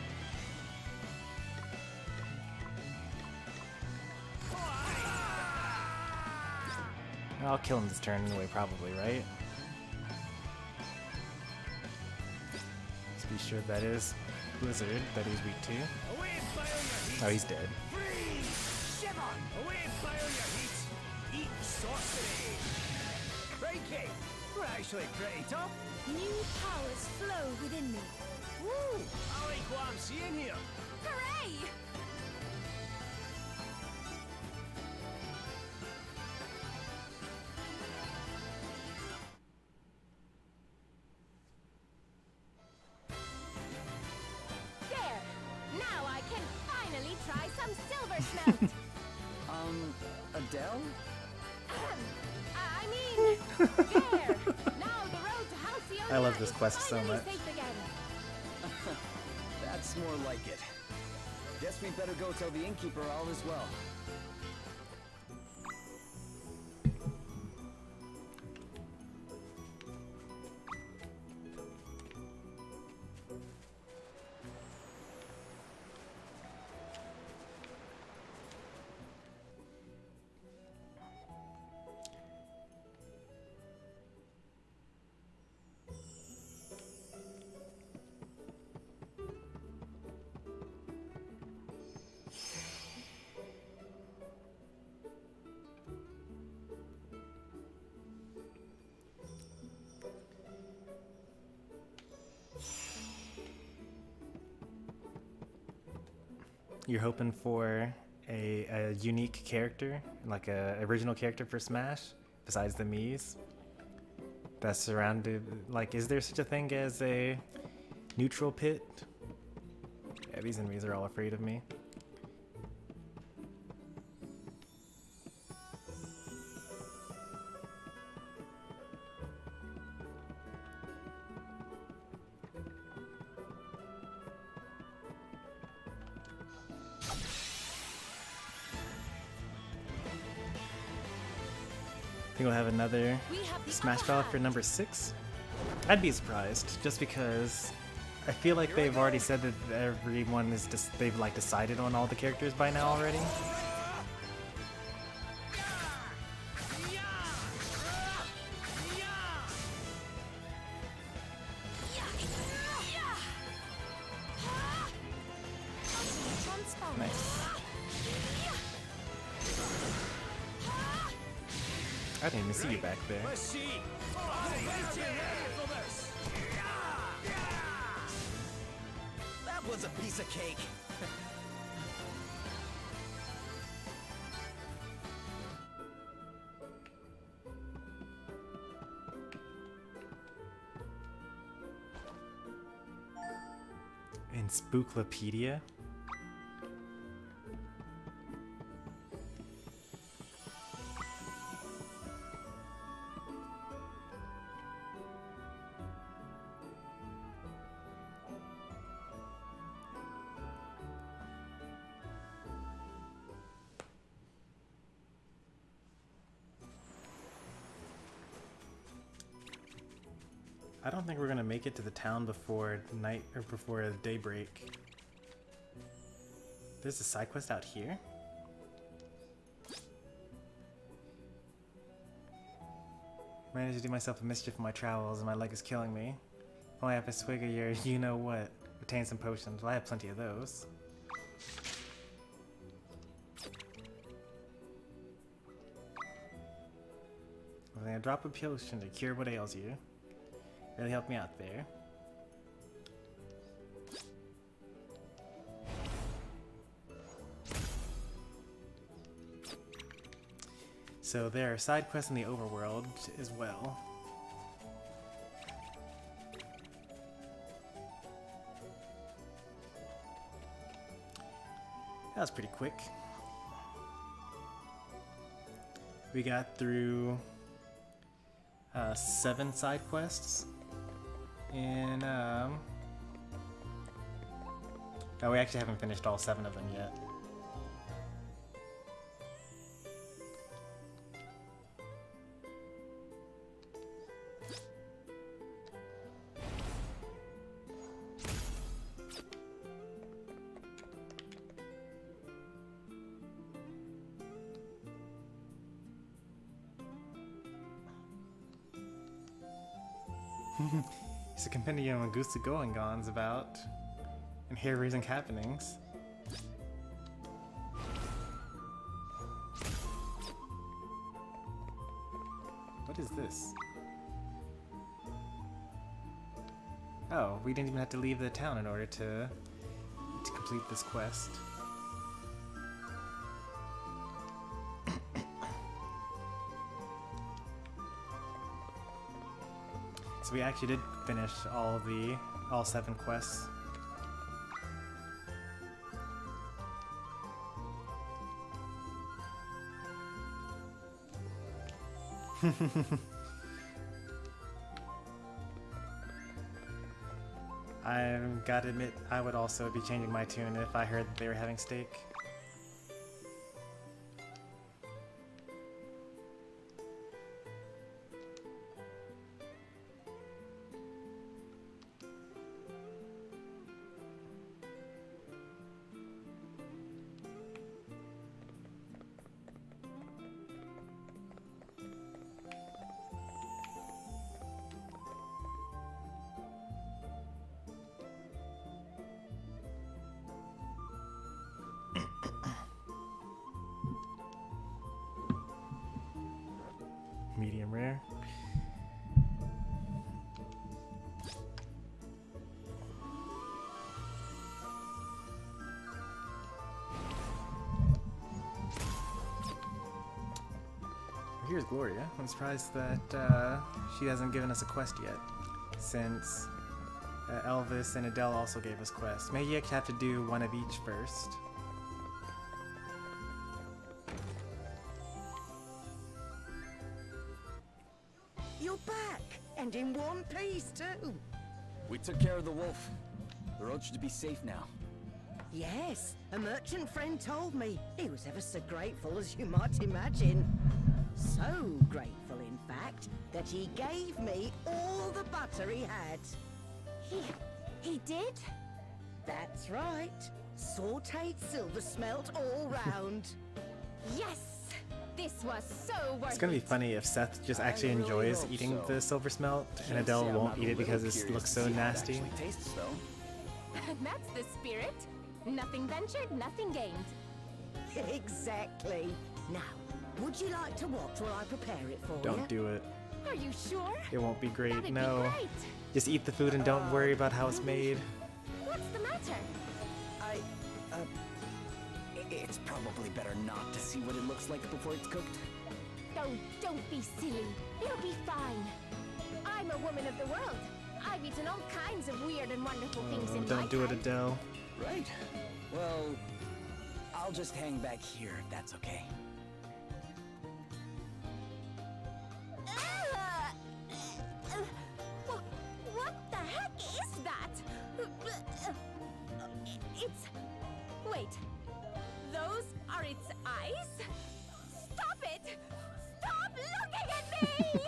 I'll kill him this turn anyway, probably, right? Let's be sure that is Blizzard that he's weak to. Away, fire your heat. Oh, he's dead. Freeze! Shiver! Away, fire your heat. Eat sorcery. Crikey! We're actually pretty tough. New powers flow within me. Woo! I like what I'm seeing here. Hooray! There! Now I can finally try some silver smelt. Adele? I mean, there! Now the road to Halcyon I love this is quest so finally much. safe again. That's more like it. Guess we better go tell the innkeeper all is well. you're hoping for a unique character, like a original character for Smash, besides the Mii's. That's surrounded, like, is there such a thing as a neutral pit? Yeah, these enemies are all afraid of me. I think we'll have another Smash Battle for number 6. I'd be surprised, just because I feel like they've already said that everyone is just they've like decided on all the characters by now already. Nice. I didn't even see you back there. Let's see. That was a piece of cake. In Spooklopedia? I don't think we're gonna make it to the town before night or before daybreak. There's a side quest out here? Managed to do myself a mischief in my travels and my leg is killing me. If only I have a swig of your you-know-what. Obtain some potions. Well, I have plenty of those. I'm gonna drop a potion to cure what ails you. Really helped me out there. So there are side quests in the overworld as well. That was pretty quick. We got through 7 side quests. And oh, we actually haven't finished all 7 of them yet. It's a compendium of Gusta Goingons about and hair-raising happenings. What is this? Oh, we didn't even have to leave the town in order to complete this quest. So we actually did finish all 7 quests. I gotta admit, I would also be changing my tune if I heard that they were having steak. here's Gloria. I'm surprised that she hasn't given us a quest yet, since Elvis and Adele also gave us quests. Maybe you have to do one of each first. You're back, and in one piece too. We took care of the wolf. The road should be safe now. Yes, a merchant friend told me. He was ever so grateful, as you might imagine. So grateful, in fact, that he gave me all the butter he had. He did? That's right. Sautéed silver smelt all round. Yes! This was so worth It's gonna be funny if Seth just actually really enjoys hope eating so. the silver smelt, and Can't Adele say I'm won't not eat a it because little it curious looks to so see how it nasty. actually tastes, though. That's the spirit. Nothing ventured, nothing gained. Exactly. Now, would you like to watch while I prepare it for you? Don't do it. Are you sure? It won't be great. That'd No. be great. Just eat the food and don't worry about how it's made. What's the matter? It's probably better not to see what it looks like before it's cooked. Oh, don't be silly. It'll be fine. I'm a woman of the world. I've eaten all kinds of weird and wonderful things in my Don't do it, time. Adele. Right. Well, I'll just hang back here if that's okay. What the heck is that? It's... Wait. Those are its eyes? Stop it! Stop looking at me!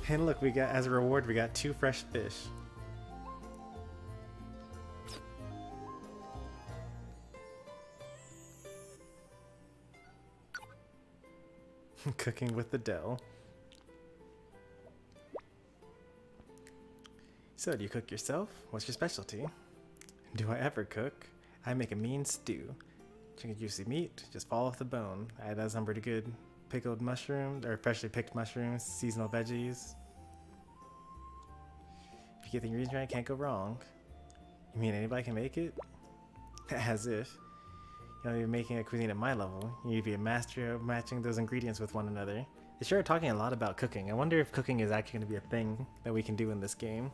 And look, we got, as a reward, we got 2 fresh fish. Cooking with Adele. So, do you cook yourself? What's your specialty? Do I ever cook? I make a mean stew. Chicken juicy meat, just fall off the bone. I add some pretty good pickled mushrooms, or freshly picked mushrooms, seasonal veggies. If you get the ingredients right, can't go wrong. You mean anybody can make it? As if. You know, you're making a cuisine at my level. You need to be a master of matching those ingredients with one another. They sure are talking a lot about cooking. I wonder if cooking is actually going to be a thing that we can do in this game.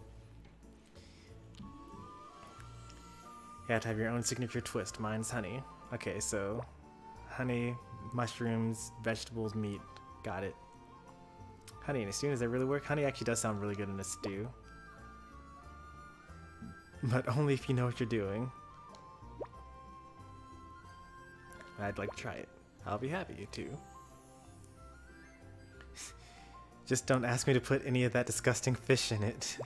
You have to have your own signature twist. Mine's honey. Okay, so honey, mushrooms, vegetables, meat. Got it. Honey in a stew, does that really work? Honey actually does sound really good in a stew. But only if you know what you're doing. I'd like to try it. I'll be happy to. Just don't ask me to put any of that disgusting fish in it.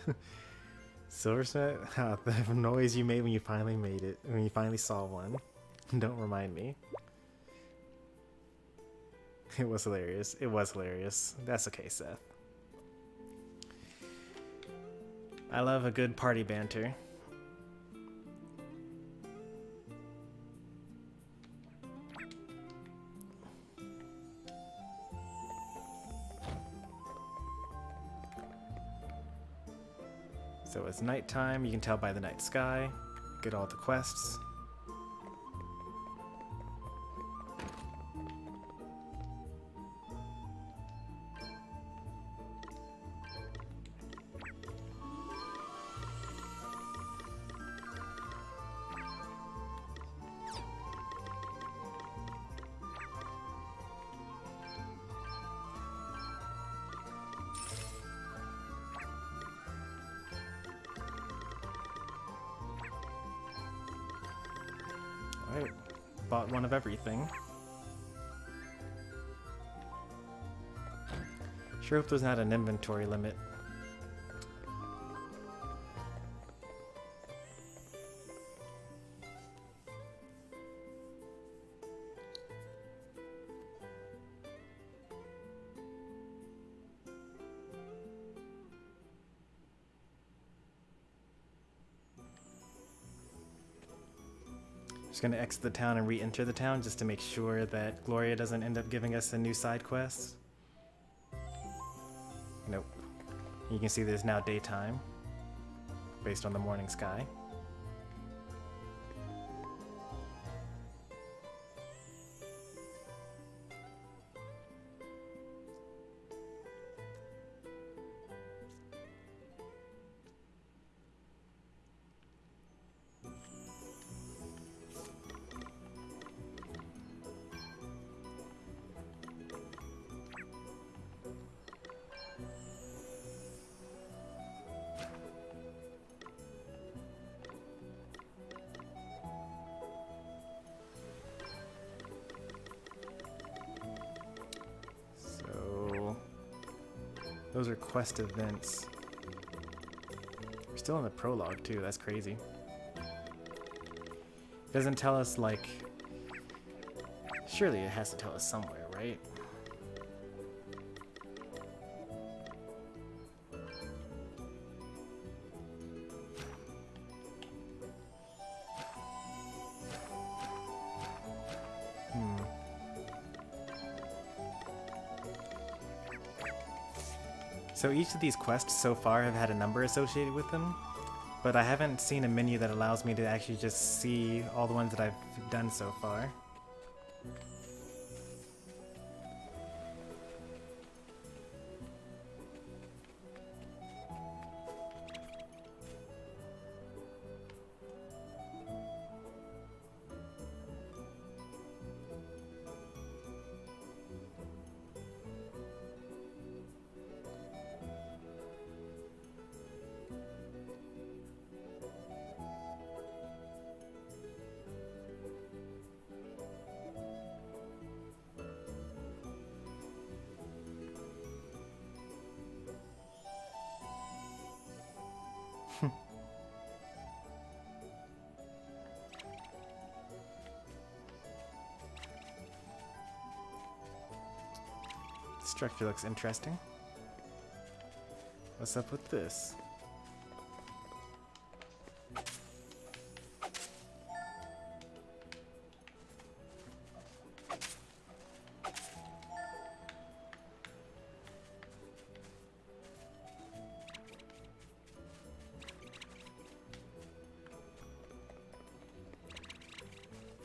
Silversmith? The noise you made when you finally made it. When you finally saw one. Don't remind me. It was hilarious. It was hilarious. That's okay, Seth. I love a good party banter. So it's nighttime, you can tell by the night sky. Get all the quests. Alright, bought one of everything. Sure hope there's not an inventory limit. Just gonna exit the town and re-enter the town just to make sure that Gloria doesn't end up giving us a new side quest. Nope. You can see there's now daytime based on the morning sky. Those are quest events. We're still in the prologue too, that's crazy. It doesn't tell us, like... Surely it has to tell us somewhere, right? So each of these quests so far have had a number associated with them, but I haven't seen a menu that allows me to actually just see all the ones that I've done so far. Structure looks interesting. What's up with this?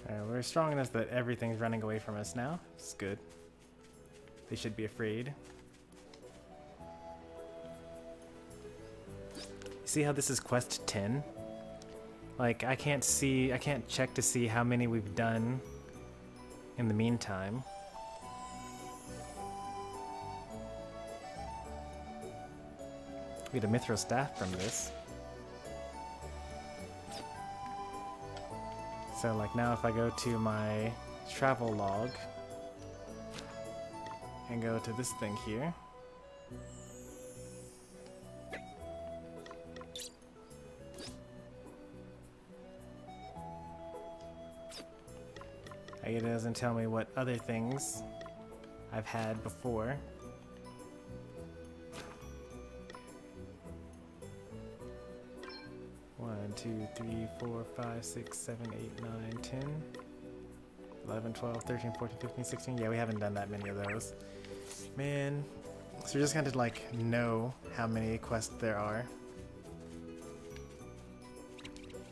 Alright, we're strong enough that everything's running away from us now. It's good. They should be afraid. See how this is quest 10? Like, I can't check to see how many we've done in the meantime. We get a mithril staff from this. So like now if I go to my travel log and go to this thing here. It doesn't tell me what other things I've had before. One, 2, 3, 4, 5, 6, 7, 8, 9, 10, 11, 12, 13, 14, 15, 16. Yeah, we haven't done that many of those. Man, so we're just going to like know how many quests there are.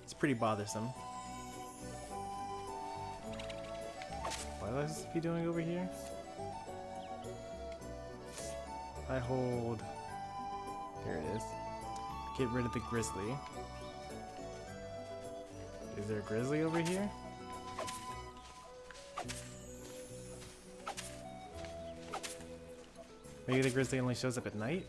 It's pretty bothersome. What else is he doing over here? I hold... Here it is. Get rid of the grizzly. Is there a grizzly over here? Maybe the grizzly only shows up at night?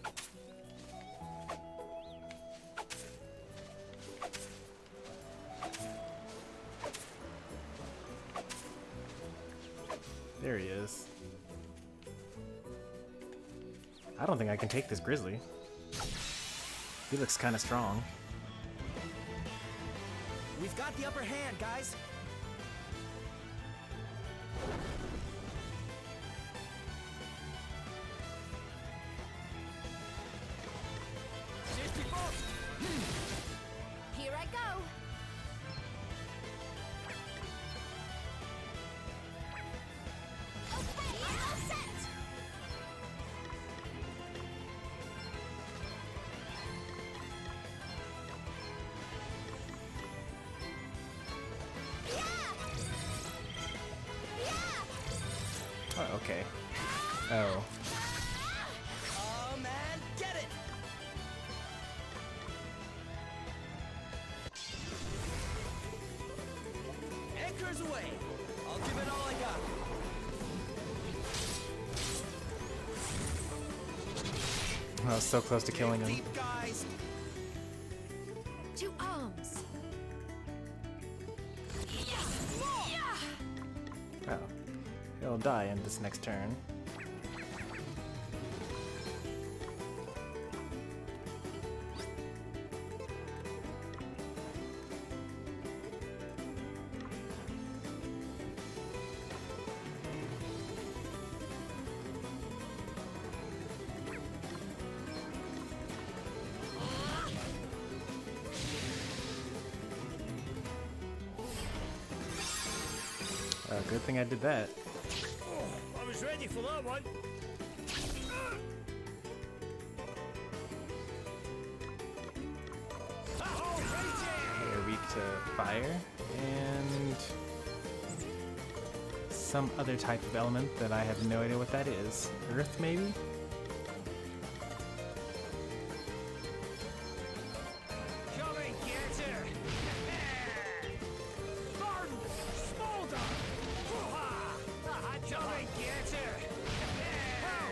There he is. I don't think I can take this grizzly. He looks kind of strong. We've got the upper hand, guys. Here I go. Okay, all set. Oh, okay. Oh. Oh man, get it! Anchors away. I'll give it all I got. I was so close to killing him. Deep, guys. To arms. Oh. He'll die in this next turn. Oh, good thing I did that. Oh, I was ready for that one. They're weak to fire and some other type of element that I have no idea what that is. Earth, maybe? Come and get her! Burn! Smolder! Hoo-ha! Come and get her! Ow!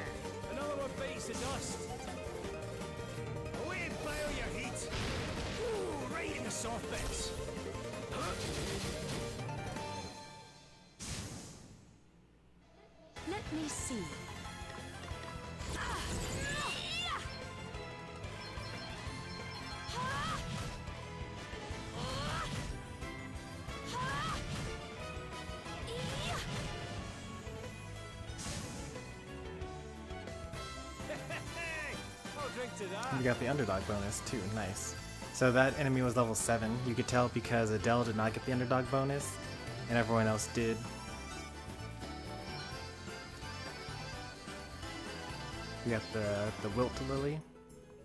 Another one bites the dust. Away and pile your heat! Ooh, right in the soft bits. Let me see. I'll drink to that. You got the underdog bonus too, nice. So that enemy was level 7. You could tell because Adele did not get the underdog bonus, and everyone else did. We got the Wilt Lily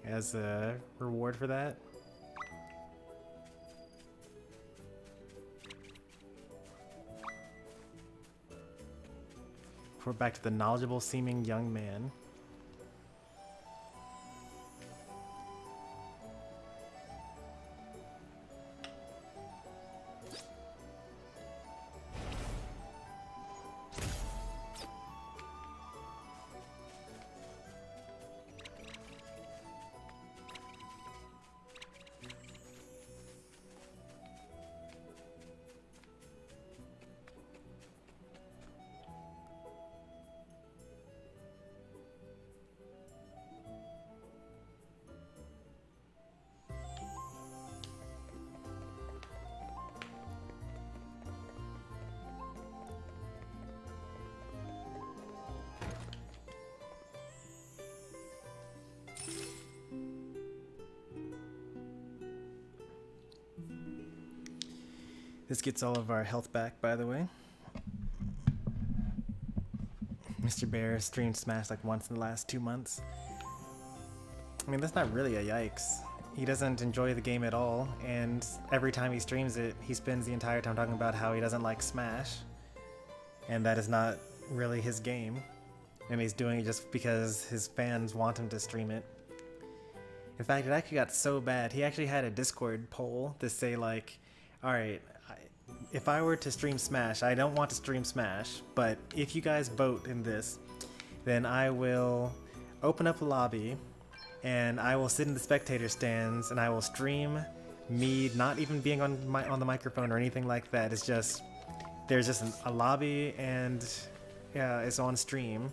as a reward for that. We're back to the knowledgeable seeming young man. This gets all of our health back, by the way. Mr. Bear streamed Smash like once in the last 2 months. I mean, that's not really a yikes. He doesn't enjoy the game at all, and every time he streams it, he spends the entire time talking about how he doesn't like Smash. And that is not really his game. And he's doing it just because his fans want him to stream it. In fact, it actually got so bad, he actually had a Discord poll to say like, alright, if I were to stream Smash, I don't want to stream Smash, but if you guys vote in this, then I will open up a lobby and I will sit in the spectator stands and I will stream me not even being on the microphone or anything like that. It's just, there's just a lobby and it's on stream.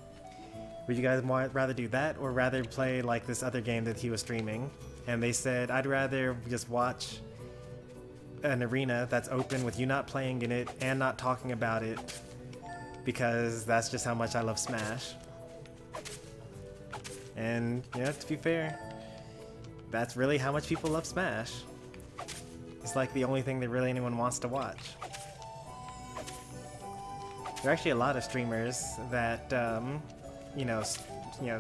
Would you guys rather do that or rather play like this other game that he was streaming? And they said, I'd rather just watch an arena that's open with you not playing in it and not talking about it, because that's just how much I love Smash. And, you know, to be fair, that's really how much people love Smash. It's like the only thing that really anyone wants to watch. There are actually a lot of streamers that, you know,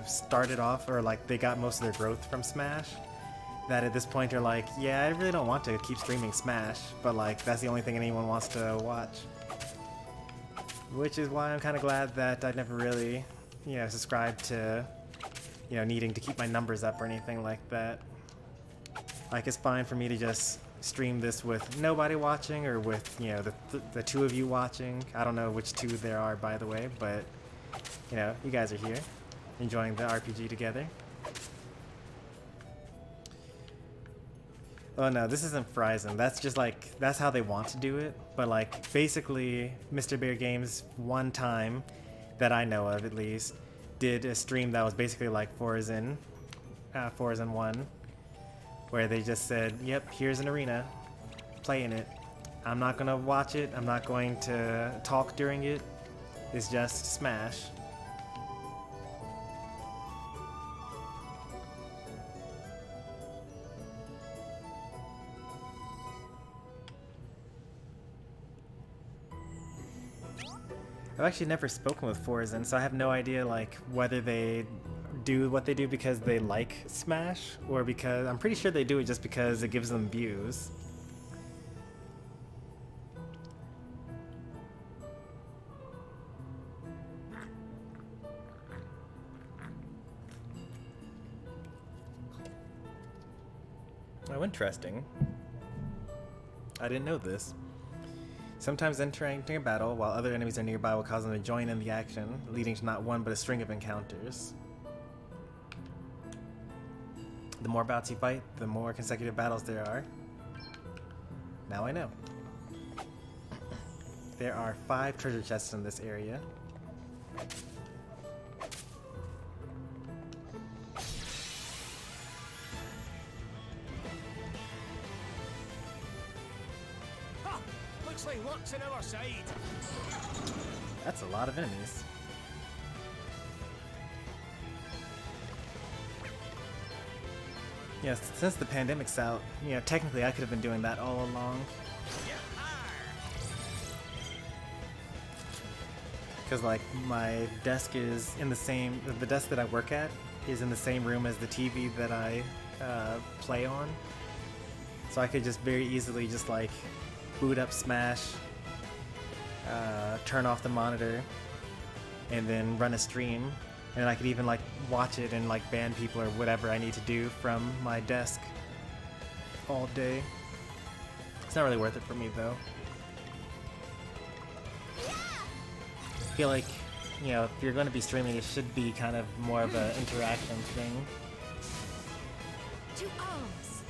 started off, or like they got most of their growth from Smash, that at this point are like, yeah, I really don't want to keep streaming Smash, but like that's the only thing anyone wants to watch. Which is why I'm kind of glad that I never really, you know, subscribed to, you know, needing to keep my numbers up or anything like that. Like, it's fine for me to just stream this with nobody watching, or with, you know, the two of you watching. I don't know which two there are, by the way, but, you know, you guys are here, enjoying the RPG together. Oh no, this isn't Verizon. That's just like, that's how they want to do it. But like, basically, Mr. Bear Games one time, that I know of at least, did a stream that was basically like Forza 1, where they just said, yep, here's an arena, play in it. I'm not gonna watch it, I'm not going to talk during it, it's just Smash. I've actually never spoken with Forzen, so I have no idea like whether they do what they do because they like Smash, or because I'm pretty sure they do it just because it gives them views. Oh, interesting. I didn't know this. Sometimes entering a battle while other enemies are nearby will cause them to join in the action, leading to not one but a string of encounters. The more bouts you fight, the more consecutive battles there are. Now I know. There are 5 treasure chests in this area. Looks like luck's on our side. That's a lot of enemies. Yeah, since the pandemic's out, you know, technically I could have been doing that all along. Because, like, my desk is in the same... The desk that I work at is in the same room as the TV that I play on. So I could just very easily just, like, boot up Smash, turn off the monitor, and then run a stream. And I could even like watch it and like ban people or whatever I need to do from my desk all day. It's not really worth it for me though. I feel like, you know, if you're going to be streaming, it should be kind of more of an interaction thing. To arms.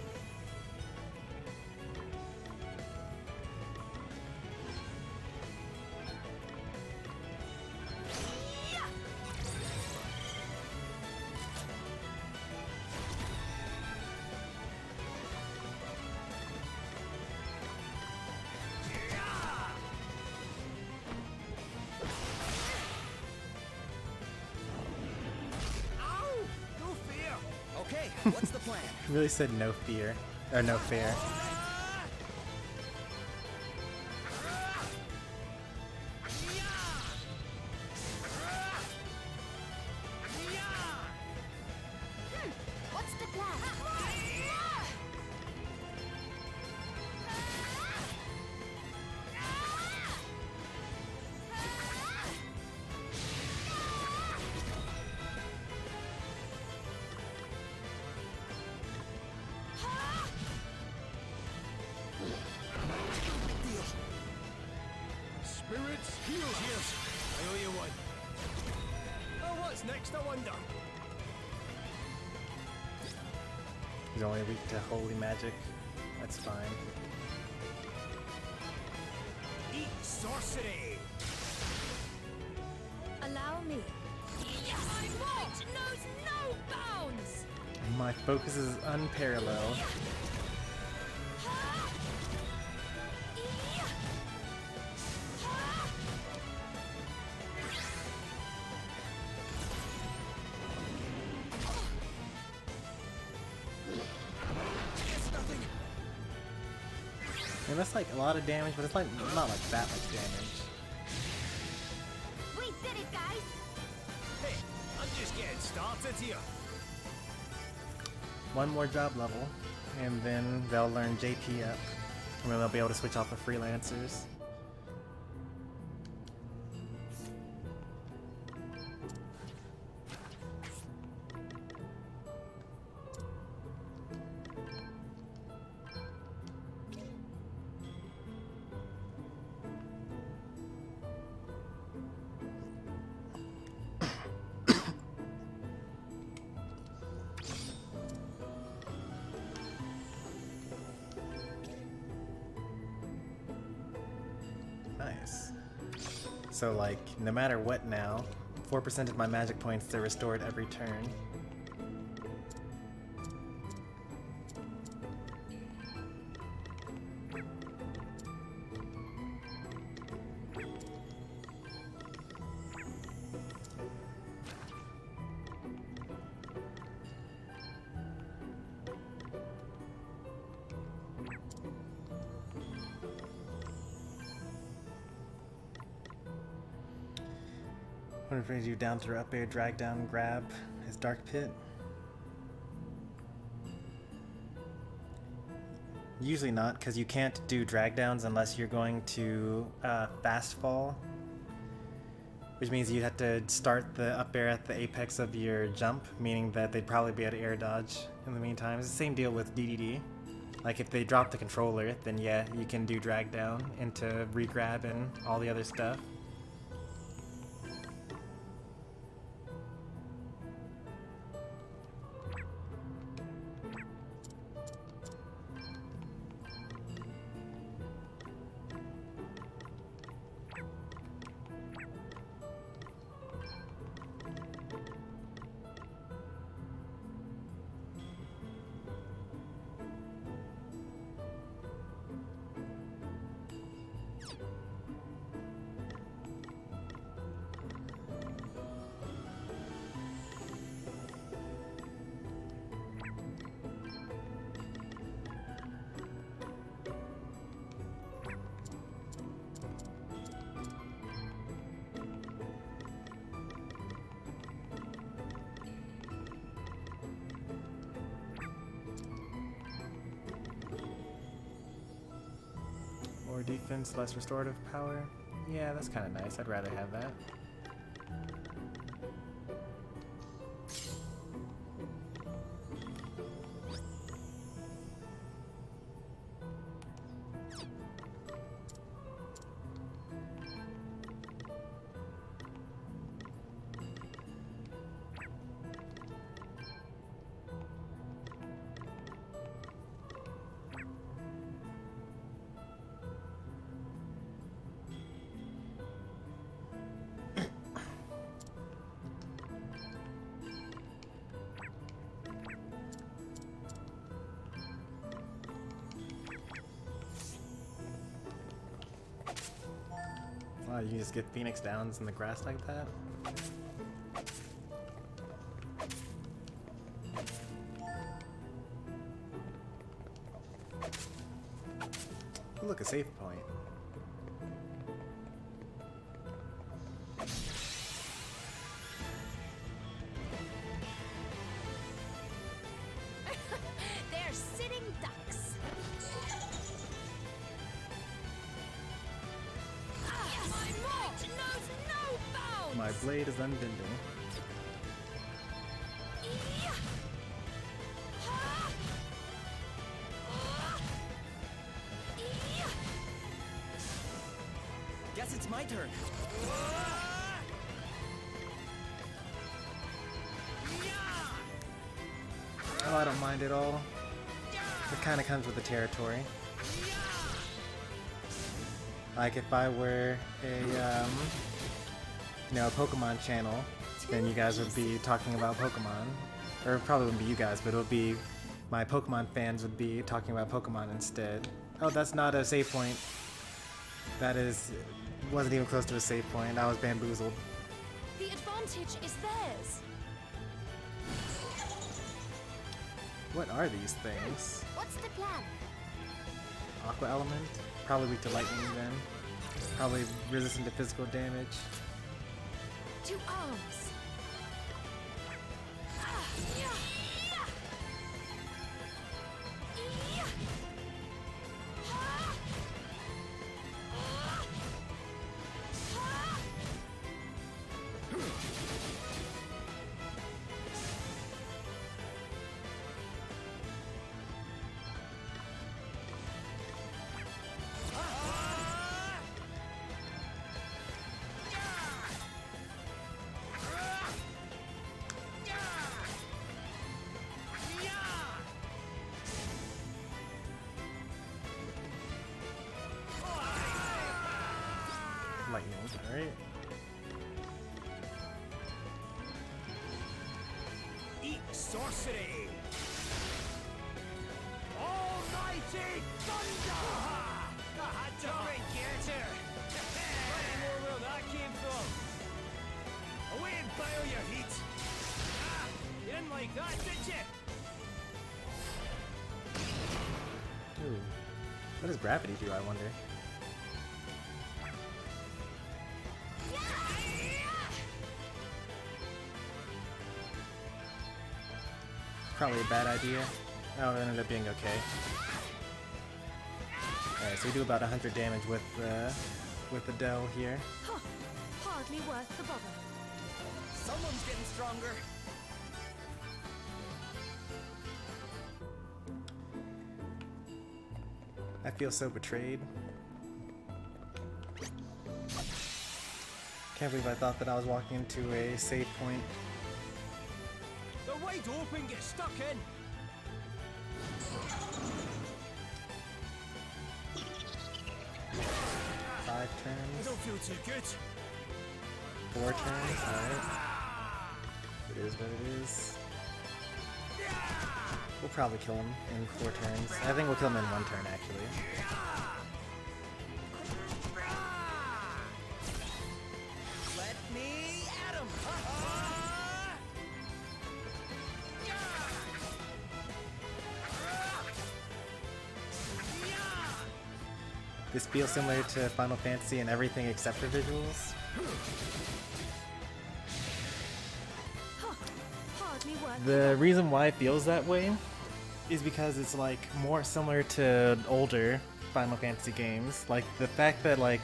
Okay, what's the plan? Really said no fear, or no fair. What's the plan? Spirits, heals, yes. I owe you one. Oh, what's next, I wonder? He's only weak to holy magic. That's fine. Eat sorcery! Allow me. My might knows no bounds. My focus is unparalleled. And that's like a lot of damage, but it's like not like that much damage. We did it, guys. Hey, I'm just getting started here. One more job level, and then they'll learn JP up, and then they'll be able to switch off the freelancers. Nice. So like, no matter what now, 4% of my magic points are restored every turn. When it brings you down through up air, drag down, grab his dark pit. Usually not, because you can't do drag downs unless you're going to fast fall, which means you'd have to start the up air at the apex of your jump, meaning that they'd probably be able to air dodge in the meantime. It's the same deal with DDD. Like if they drop the controller, then yeah, you can do drag down into regrab and all the other stuff. More defense, less restorative power. Yeah, that's kind of nice. I'd rather have that. Wow, you can just get Phoenix Downs in the grass like that? Ooh, look, a save point. They're sitting ducks. My might knows no bounds. My blade is unbending. Guess it's my turn. Oh, I don't mind at all. It kind of comes with the territory. Like if I were a, a Pokemon channel, then you guys would be talking about Pokemon. Or it probably wouldn't be you guys, but it would be my Pokemon fans would be talking about Pokemon instead. Oh, that's not a save point. That wasn't even close to a save point. I was bamboozled. The advantage is theirs. What are these things? What's the plan? Aqua element? Probably weak to lightning then. Probably resistant to physical damage. To arms. Lightning, alright. Eat sorcery! Almighty thunder! I had to get her! Plenty more where that came from! Away and boil your heat! Ah, you didn't like that, did you? Ooh. What does gravity do, I wonder? probably a bad idea. Oh, it ended up being okay. Alright, so we do about 100 damage with the Dell here. Huh. Hardly worth the bother. Someone's getting stronger. I feel so betrayed. Can't believe I thought that I was walking into a save point. They're wide open, get stuck in. 5 I turns, don't feel too good. 4 turns, alright. It is what it is. We'll probably kill him in 4 turns. I think we'll kill him in 1 turn, actually. Let me at him. This feels similar to Final Fantasy and everything except for visuals. Huh. Hardly worth The reason why it feels that way is because it's like more similar to older Final Fantasy games. Like the fact that like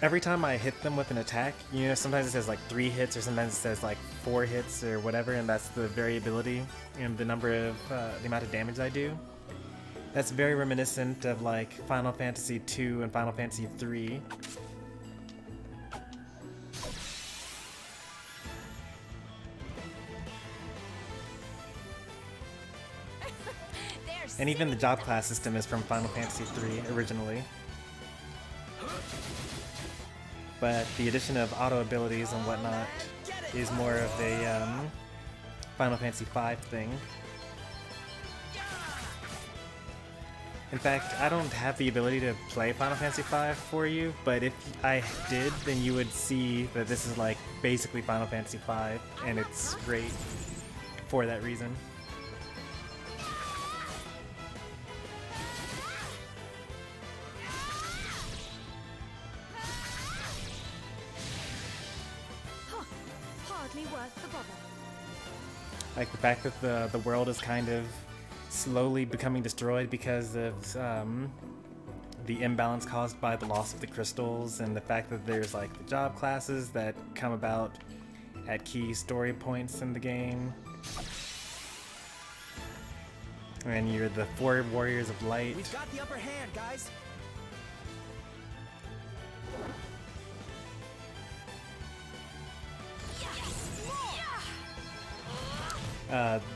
every time I hit them with an attack, you know, sometimes it says like 3 hits or sometimes it says like 4 hits or whatever, and that's the variability in the number of the amount of damage I do. That's very reminiscent of like Final Fantasy 2 and Final Fantasy 3. And even the job class system is from Final Fantasy 3 originally. But the addition of auto abilities and whatnot is more of a Final Fantasy 5 thing. In fact, I don't have the ability to play Final Fantasy 5 for you, but if I did, then you would see that this is like basically Final Fantasy 5, and it's great for that reason. Huh. Hardly worth the bother. Like the fact that the world is kind of slowly becoming destroyed because of the imbalance caused by the loss of the crystals, and the fact that there's like the job classes that come about at key story points in the game. And you're the 4 warriors of light. We've got the upper hand, guys.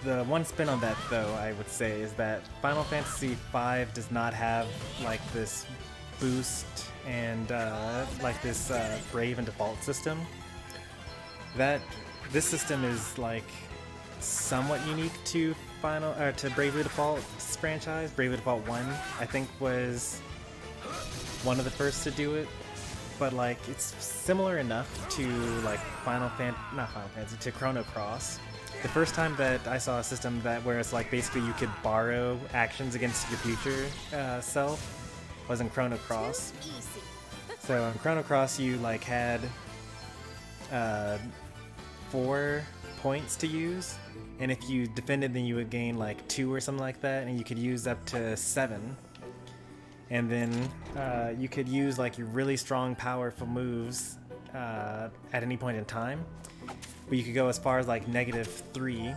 The one spin on that, though, I would say, is that Final Fantasy V does not have like this boost and like this Brave and Default system. This system is like somewhat unique to Bravely Default's franchise. Bravely Default 1, I think, was one of the first to do it. But like it's similar enough to like to Chrono Cross. The first time that I saw a system where it's like basically you could borrow actions against your future self was in Chrono Cross. So in Chrono Cross you like had 4 points to use, and if you defended then you would gain like 2 or something like that, and you could use up to 7. And then you could use like your really strong, powerful moves at any point in time. But you could go as far as like -3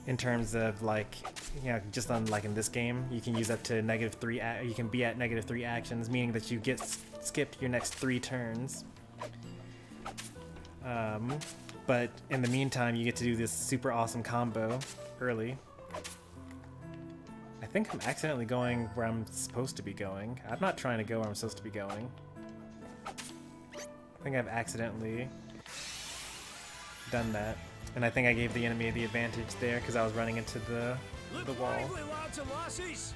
in terms of like, you know, just on like in this game, you can use up to -3. You can be at -3 actions, meaning that you get skipped your next 3 turns. But in the meantime, you get to do this super awesome combo early. I think I'm accidentally going where I'm supposed to be going. I'm not trying to go where I'm supposed to be going. I think I've accidentally done that. And I think I gave the enemy the advantage there because I was running into the wall. Lively, lads and lassies.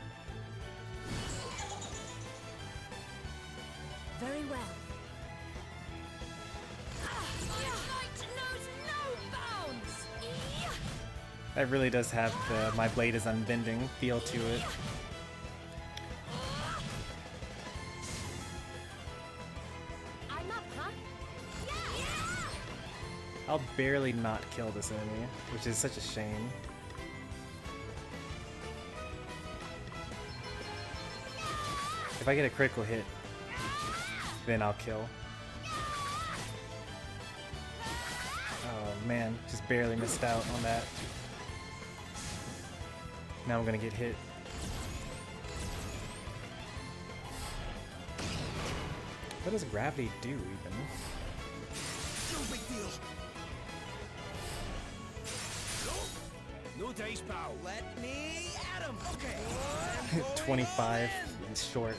Very well. Light knows no bounds. That really does have the my blade is unbending feel to it. I'm up, huh? Yeah. I'll barely not kill this enemy, which is such a shame. If I get a critical hit, then I'll kill. Oh man, just barely missed out on that. Now I'm gonna get hit. What does gravity do even? No big deal. No dice, pal. Let me at him. Okay. 25 is short.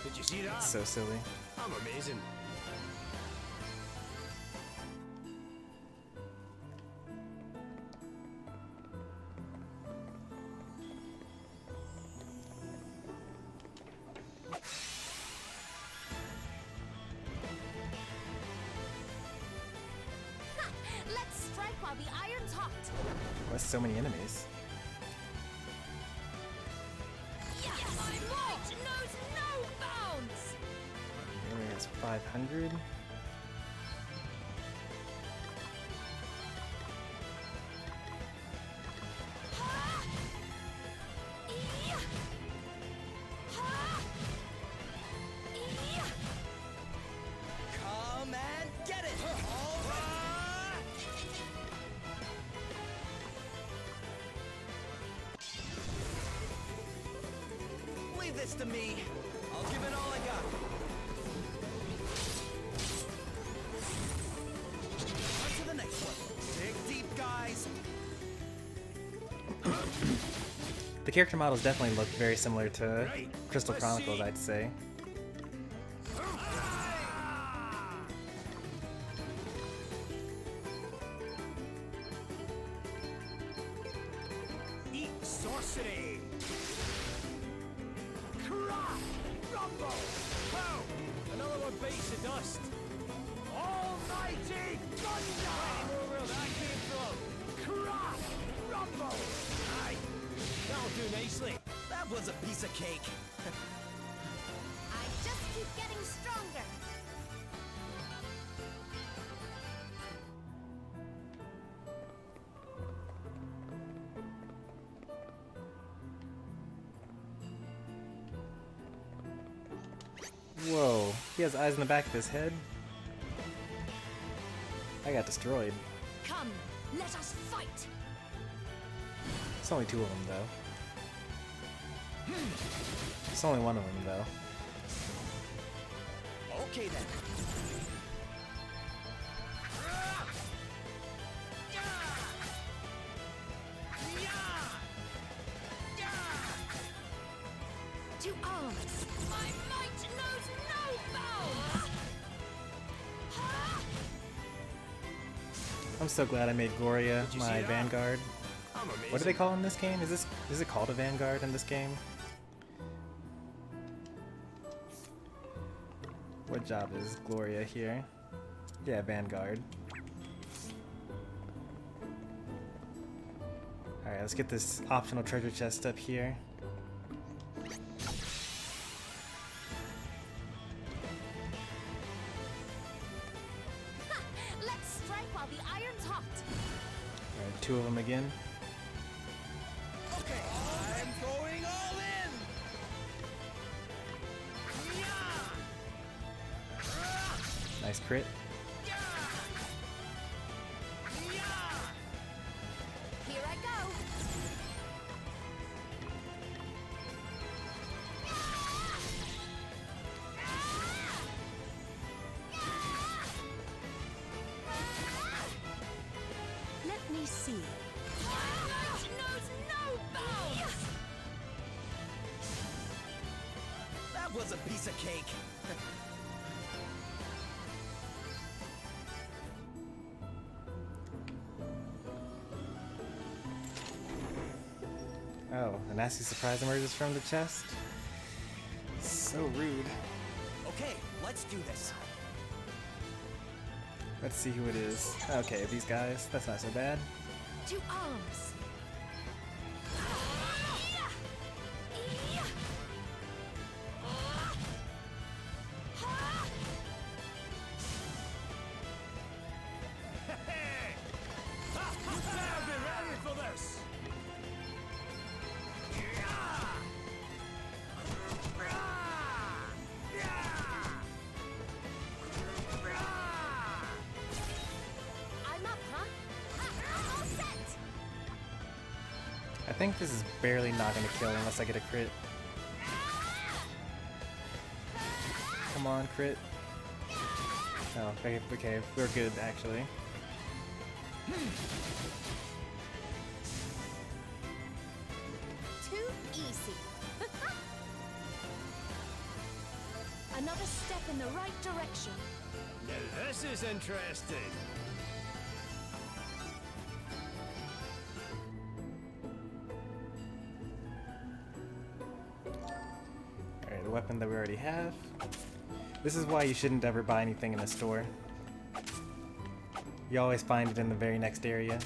Did you see that? So silly. I'm amazing. Let's strike while the iron's hot. Why so many enemies? Yes, my might knows no bounds. Enemy has 500. Come and get it! All right! Leave this to me. I'll give it all I got. On to the next one. Dig deep, guys. The character models definitely look very similar to Crystal Chronicles, I'd say. Eat sorcery. Crack! Rumble! Pow! Another one bites the dust. Almighty thunder! Any more where that came from? Crack! Rumble! Aye, that'll do nicely. That was a piece of cake. I just keep getting stronger. Whoa, he has eyes in the back of his head. I got destroyed. Come, let us fight. It's only 2 of them though. It's only 1 of them though. Okay then. To arms. My might knows no bounds. I'm so glad I made Gloria Did you see my that? Vanguard. I'm amazing. What do they call it in this game? Is it called a Vanguard in this game? What job is Gloria here? Yeah, Vanguard. Alright, let's get this optional treasure chest up here. Let's strike while the iron's hot. Alright, 2 of them again. Okay, I'm going all in. Nice crit. Here I go. Let me see. My might knows no bounds. That was a piece of cake. Oh, a nasty surprise emerges from the chest. So rude. Okay, let's do this. Let's see who it is. Okay, these guys. That's not so bad. To arms. I think this is barely not gonna kill unless I get a crit. Come on, crit. Oh, okay, we're good actually. Too easy. Another step in the right direction. Now this is interesting. Alright, a weapon that we already have. This is why you shouldn't ever buy anything in a store. You always find it in the very next area.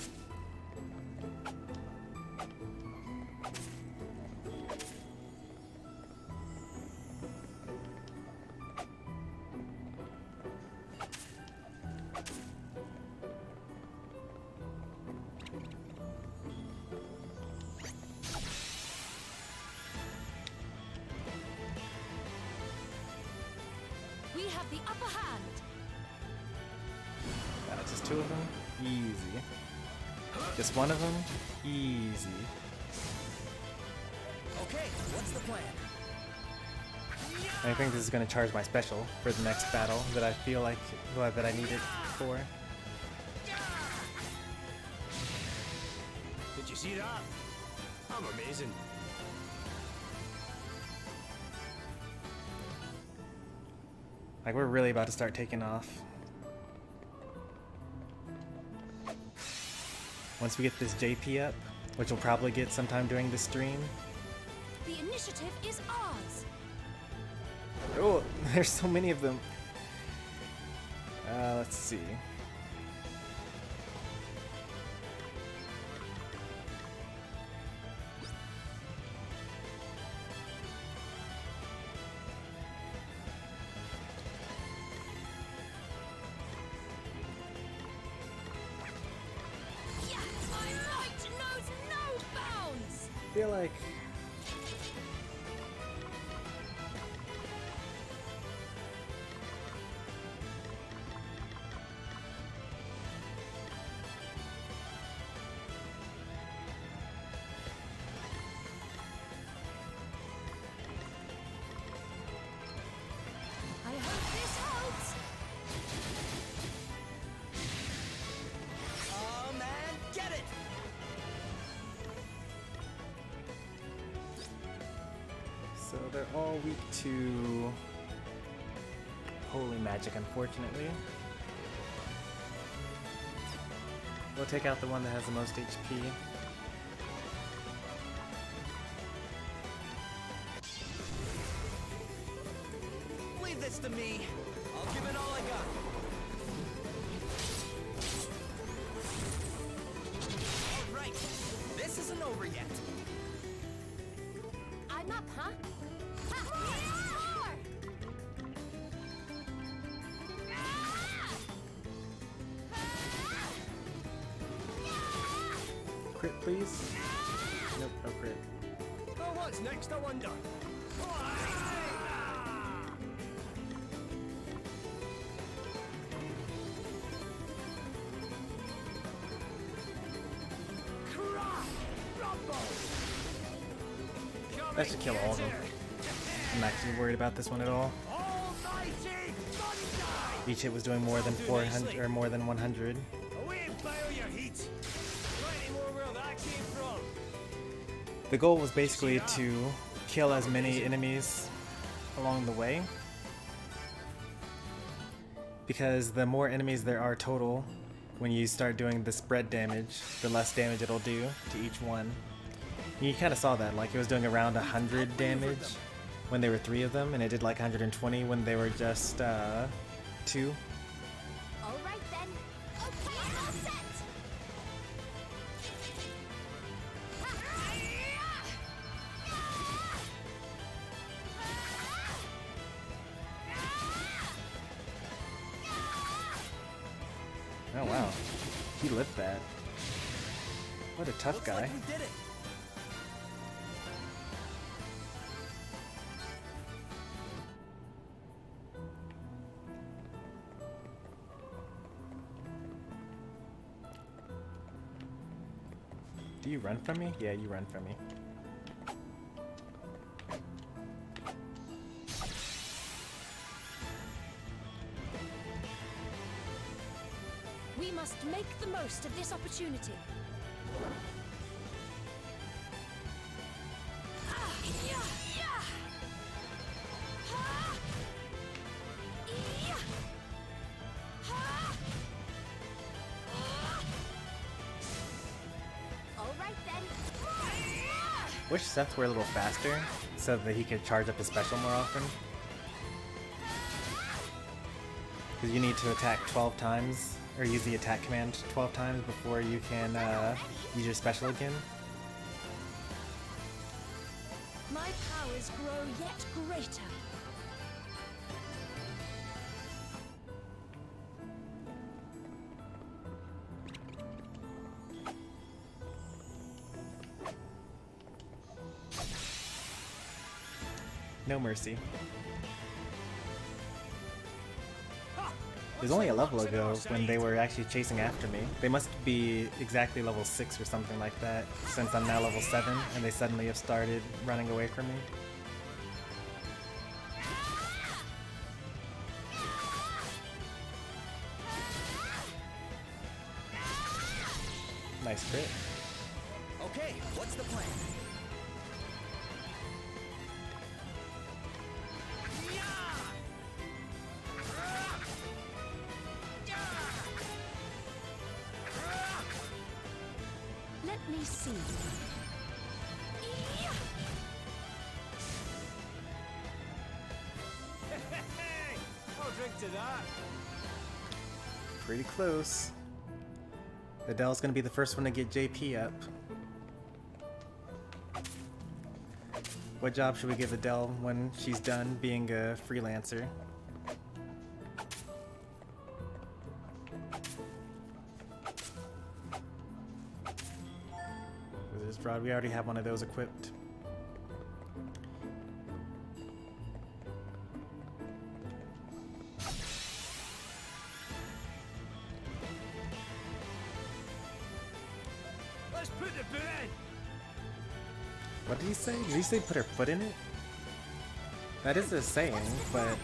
We have the upper hand. Just two of them? Easy. Just one of them? Easy. Okay, what's the plan? I think this is going to charge my special for the next battle that I feel like that I need it for. Did you see that? I'm amazing. Like, we're really about to start taking off. Once we get this JP up, which we'll probably get sometime during this stream. The initiative is ours. Oh, there's so many of them. Let's see. Yeah, my might knows no bounds. I feel like I hope this helps. Oh man, get it! so they're all weak to holy magic, unfortunately. We'll take out the one that has the most HP. Leave this to me. I'll give it all I got. All right, this isn't over yet. I'm up, huh? Crit, please. Nope, no crit. Oh, what's next? I wonder. That should kill all of them. I'm not actually worried about this one at all. Each hit was doing more than 400 or more than 100. Away and fire your heat. Plenty more where that came from. The goal was basically to kill as many enemies along the way, because the more enemies there are total, when you start doing the spread damage, the less damage it'll do to each one. You kind of saw that, like it was doing around 100 damage when there were 3 of them, and it did like 120 when they were just 2. All right then. Okay, all set. Oh wow, he lived that. What a tough guy. Like we did it. Do you run from me? Yeah, you run from me. We must make the most of this opportunity. Wish Seth were a little faster so that he could charge up his special more often. Because you need to attack 12 times, or use the attack command 12 times before you can use your special again. My powers grow yet greater. No mercy. It was only a level ago when they were actually chasing after me. They must be exactly level 6 or something like that, since I'm now level 7 and they suddenly have started running away from me. Nice crit. Okay, what's the plan? Let me see. Hey, I'll drink to that. Pretty close. Adele's gonna be the first one to get JP up. What job should we give Adele when she's done being a freelancer? Wizard's Rod, we already have one of those equipped. Let's put the boot in. What did he say? Did he say put her foot in it? That is a saying, but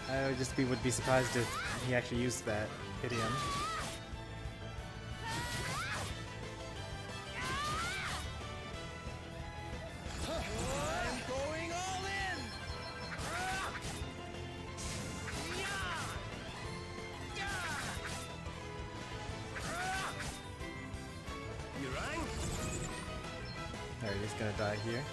I would be surprised if he actually used that idiom. I'm going all in! You rang? Alright, he's gonna die here.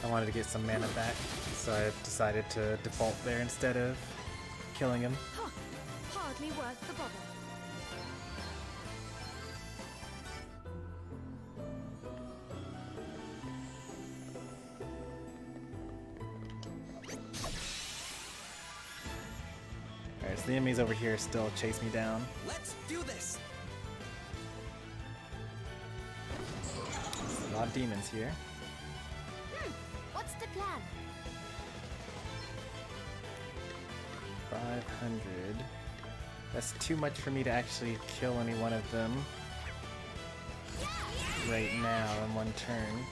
I wanted to get some mana back, so I decided to default there instead of killing him. Huh. Hardly worth the bother. Alright, so the enemies over here still chase me down. Let's do this! There's a lot of demons here. What's the plan? 500. That's too much for me to actually kill any one of them right now in one turn.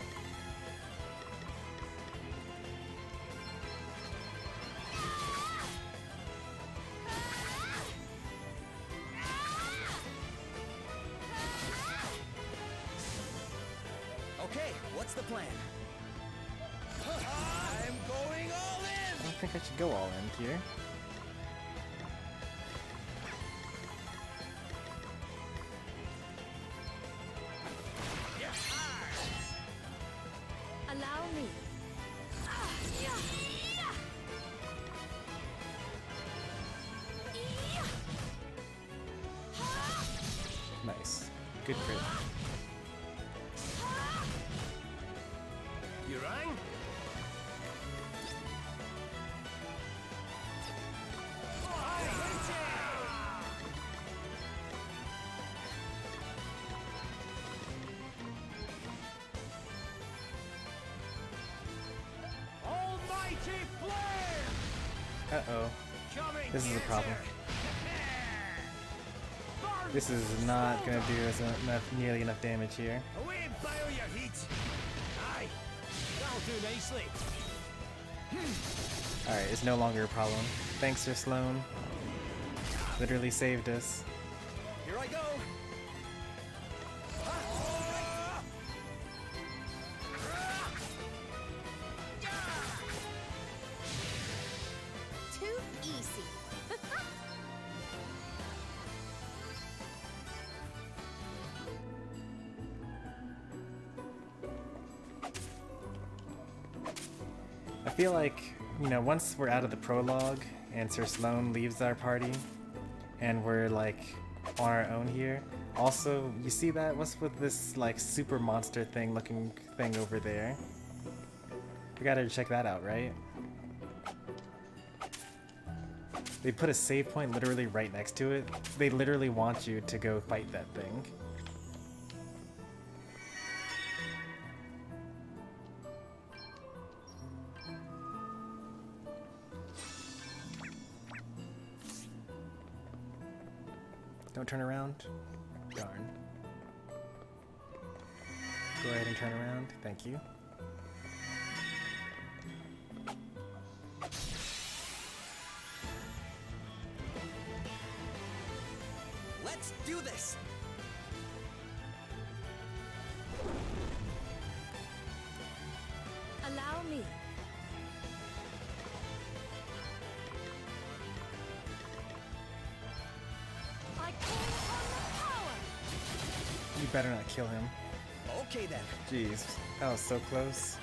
Okay, what's the plan? I'm going all I in! don't think I should go all in here. Allow me. Nice. Good crit. You rang? Almighty flame! Uh-oh. Coming, This is a get problem. her. This is not gonna do nearly enough damage here. Away and bio your heat. Aye, that'll do nicely. Alright, it's no longer a problem. Thanks, Sir Sloan. Literally saved us. Here I go. Too easy. I feel like, you know, once we're out of the prologue and Sir Sloan leaves our party and we're like on our own here. Also, you see that? What's with this like super monster thing looking thing over there? We gotta check that out, right? They put a save point literally right next to it. They literally want you to go fight that thing. Don't turn around. Darn. Go ahead and turn around. Thank you. Let's do this. Allow me. I call upon the power. You better not kill him. Okay then. Jeez, that was so close.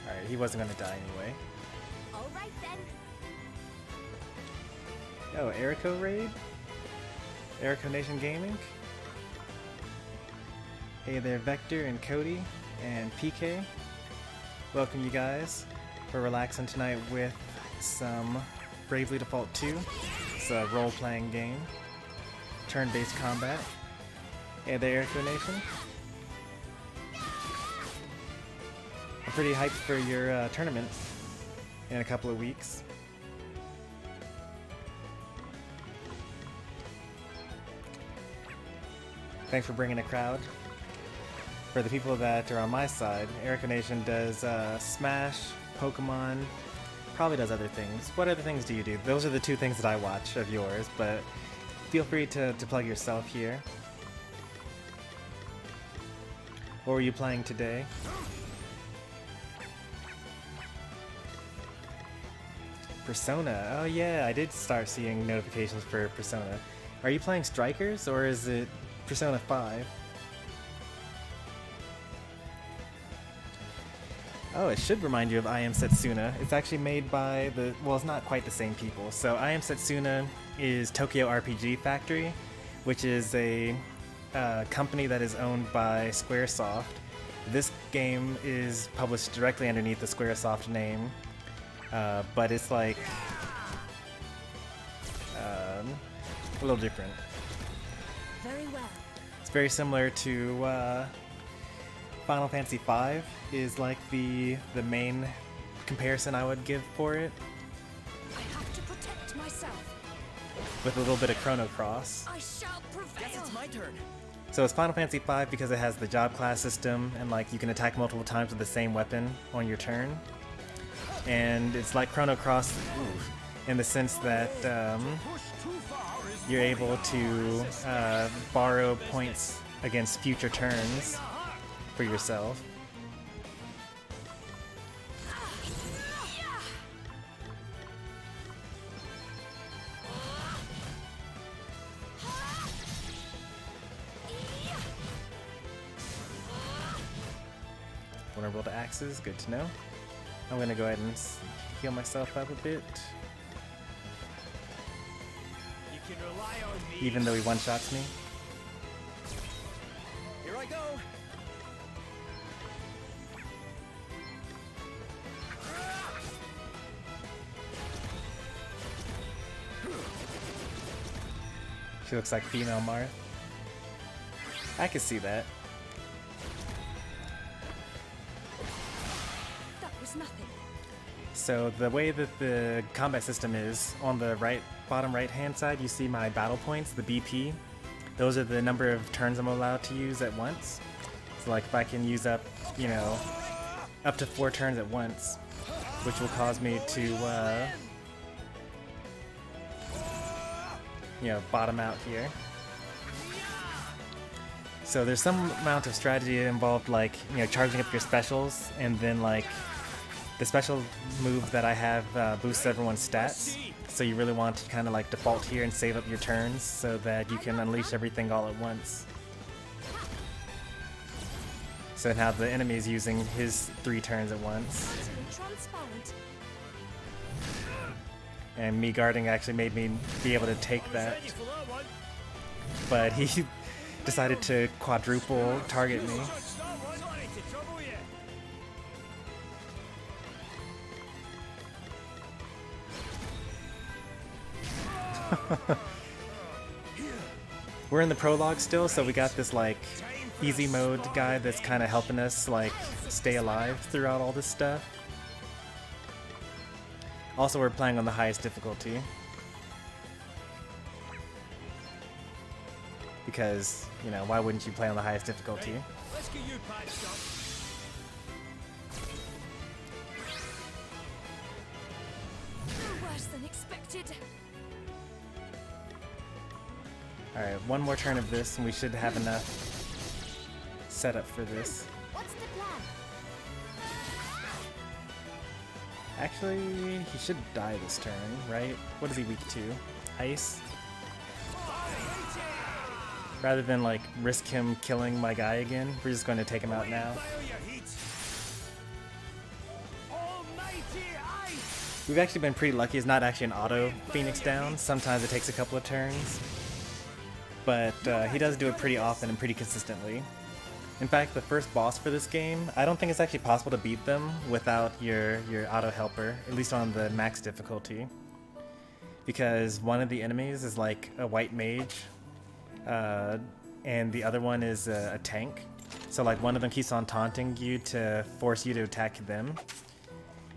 Alright, he wasn't gonna die anyway. All right then. Oh, Erico raid? Erico Nation Gaming? Hey there, Vector and Cody and PK. Welcome you guys. We're relaxing tonight with some Bravely Default 2. It's a role-playing game. Turn-based combat. Hey there, Erico Nation. I'm pretty hyped for your tournament in a couple of weeks. Thanks for bringing a crowd. For the people that are on my side, Erico Nation does Smash, Pokemon, probably does other things. What other things do you do? Those are the two things that I watch of yours, but feel free to plug yourself here. What were you playing today? Persona. Oh yeah, I did start seeing notifications for Persona. Are you playing Strikers or is it Persona 5? Oh, it should remind you of I Am Setsuna. It's actually made by the, well, it's not quite the same people. So I Am Setsuna is Tokyo RPG Factory, which is a company that is owned by Squaresoft. This game is published directly underneath the Squaresoft name, but it's like a little different. Very well. It's very similar to Final Fantasy V is like the main comparison I would give for it, I have to protect myself. with a little bit of Chrono Cross. I shall prevail. Guess it's my turn. So it's Final Fantasy V because it has the job class system and like you can attack multiple times with the same weapon on your turn. And it's like Chrono Cross in the sense that you're able to borrow points against future turns for yourself. Vulnerable to axes, good to know. I'm gonna go ahead and heal myself up a bit, You can rely on me. even though he one-shots me. Here I go. She looks like female Marth. I can see that. That was nothing. So the way that the combat system is, on the bottom right hand side, you see my battle points, the BP. Those are the number of turns I'm allowed to use at once. So like if I can use up, you know, up to 4 turns at once, which will cause me to, you know, bottom out here. So there's some amount of strategy involved, like, you know, charging up your specials, and then like the special move that I have boosts everyone's stats. So you really want to kind of like default here and save up your turns so that you can unleash everything all at once. So now the enemy is using his 3 turns at once. And me guarding actually made me be able to take that. But he decided to quadruple target me. We're in the prologue still, so we got this like easy mode guy that's kind of helping us like stay alive throughout all this stuff. Also, we're playing on the highest difficulty because, you know, why wouldn't you play on the highest difficulty? Let's get you patched up. Worse than expected. Alright, one more turn of this and we should have enough set up for this. What's the plan? Actually, he should die this turn, right? What is he weak to? Ice? Rather than like risk him killing my guy again, we're just going to take him out now. We've actually been pretty lucky. It's not actually an auto Phoenix down. Sometimes it takes a couple of turns. But he does do it pretty often and pretty consistently. In fact, the first boss for this game, I don't think it's actually possible to beat them without your auto helper, at least on the max difficulty. Because one of the enemies is like a white mage, and the other one is a tank. So like one of them keeps on taunting you to force you to attack them.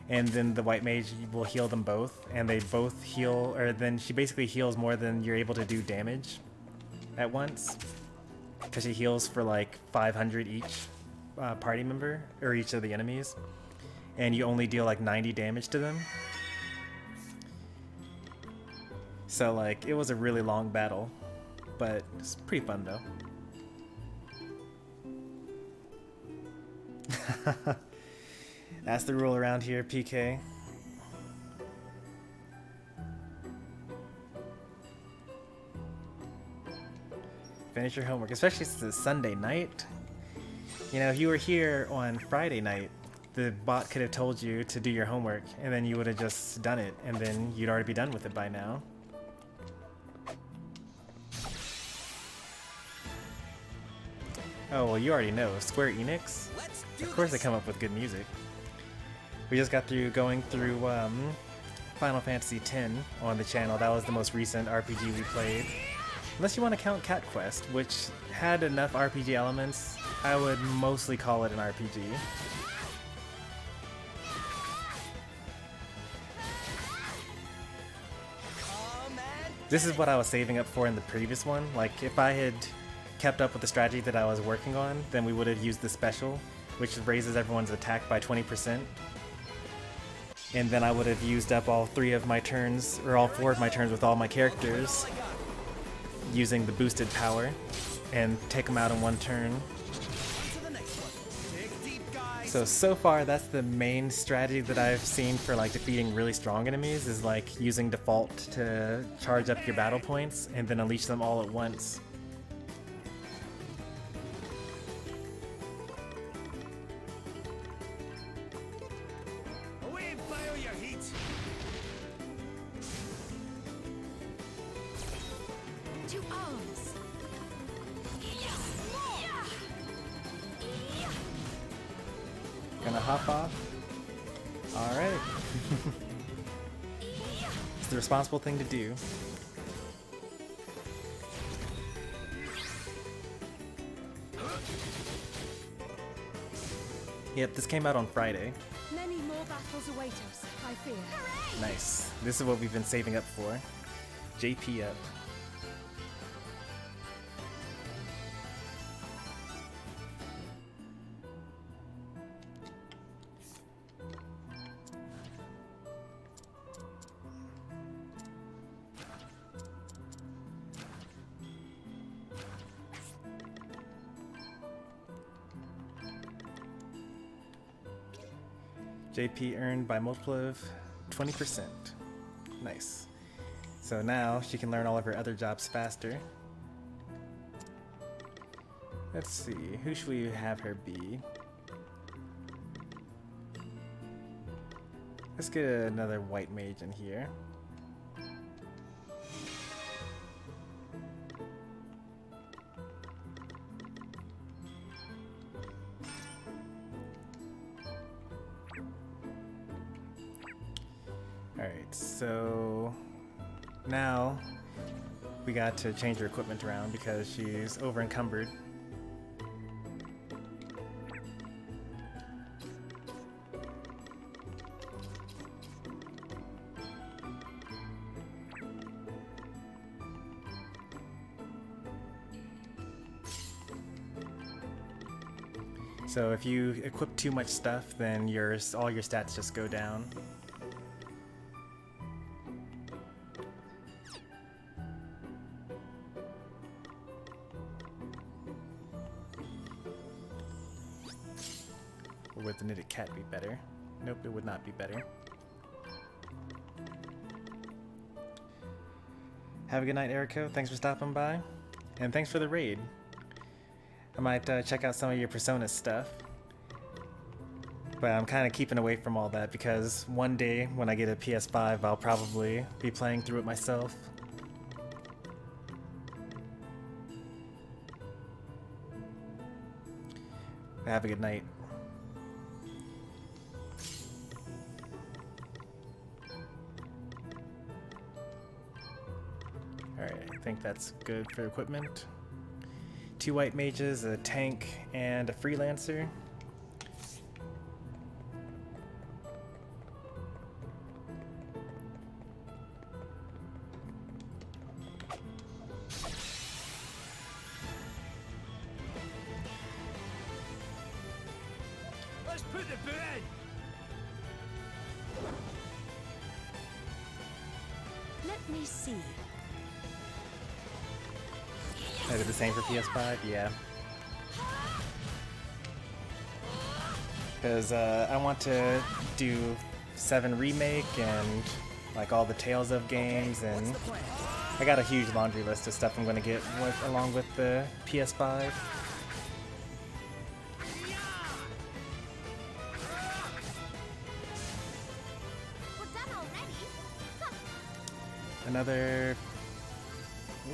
And then the white mage will heal them both, and they both heal, or then she basically heals more than you're able to do damage at once. Because she heals for like 500 each party member, or each of the enemies. And you only deal like 90 damage to them. So like, it was a really long battle. But it's pretty fun though. That's the rule around here, PK. Finish your homework, especially since it's Sunday night. You know, if you were here on Friday night, the bot could have told you to do your homework, and then you would have just done it, and then you'd already be done with it by now. Oh, well, you already know. Square Enix? Of course they come up with good music. We just got through going through Final Fantasy X on the channel. That was the most recent RPG we played. Unless you want to count Cat Quest, which had enough RPG elements, I would mostly call it an RPG. This is what I was saving up for in the previous one. Like, if I had kept up with the strategy that I was working on, then we would have used the special, which raises everyone's attack by 20%. And then I would have used up all 3 of my turns, or all 4 of my turns with all my characters, using the boosted power, and take them out in 1 turn. So far that's the main strategy that I've seen for like defeating really strong enemies, is like using default to charge up your battle points and then unleash them all at once. Gonna hop off. Alright. It's the responsible thing to do. Yep, this came out on Friday. Many more battles await us, I fear. Nice. This is what we've been saving up for. JP up. JP earned by multiple of 20%. Nice. So now she can learn all of her other jobs faster. Let's see, who should we have her be? Let's get another white mage in here. Alright, so now we got to change her equipment around because she's over encumbered. So if you equip too much stuff, then all your stats just go down. Or would the knitted cat be better? Nope, it would not be better. Have a good night, Erico. Thanks for stopping by. And thanks for the raid. I might check out some of your Persona stuff. But I'm kind of keeping away from all that because one day when I get a PS5, I'll probably be playing through it myself. Have a good night. Alright, I think that's good for equipment. 2 white mages, a tank, and a freelancer. Let's put the boot in. Let me see. Is it the same for PS5? Yeah. Because I want to do 7 Remake and like all the Tales of games, and I got a huge laundry list of stuff I'm going to get along with the PS5. We're done already? Another...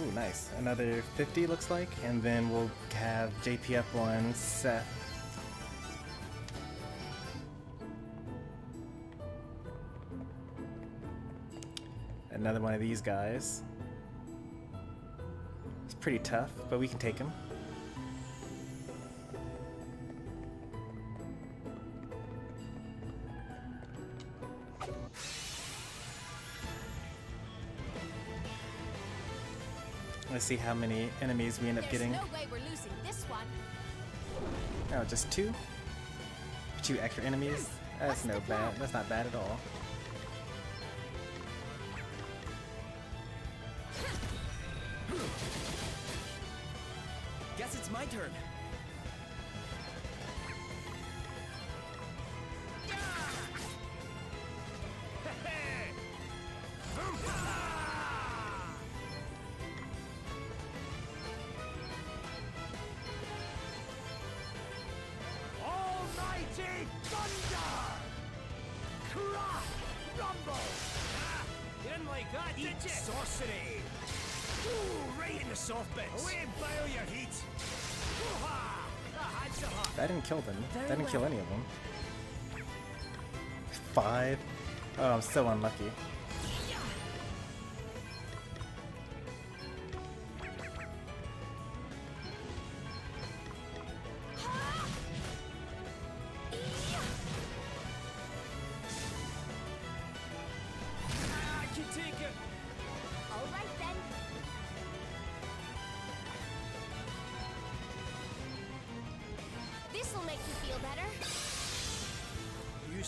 Ooh, nice. Another 50 looks like, and then we'll have JP up one set. Another one of these guys. It's pretty tough, but we can take him. Let's see how many enemies we end up getting. There's no way we're losing this one. Oh, just 2? 2 extra enemies? That's no bad. That's not bad at all. Guess it's my turn. Almighty thunder! Crash! Rumble! Ah, you didn't like that, did you? Sorcery! Ooh, right in the soft bits. Away and boil your heat. Hoo-ha! That had to hurt. That didn't kill them. That didn't kill any of them. 5? Oh, I'm so unlucky.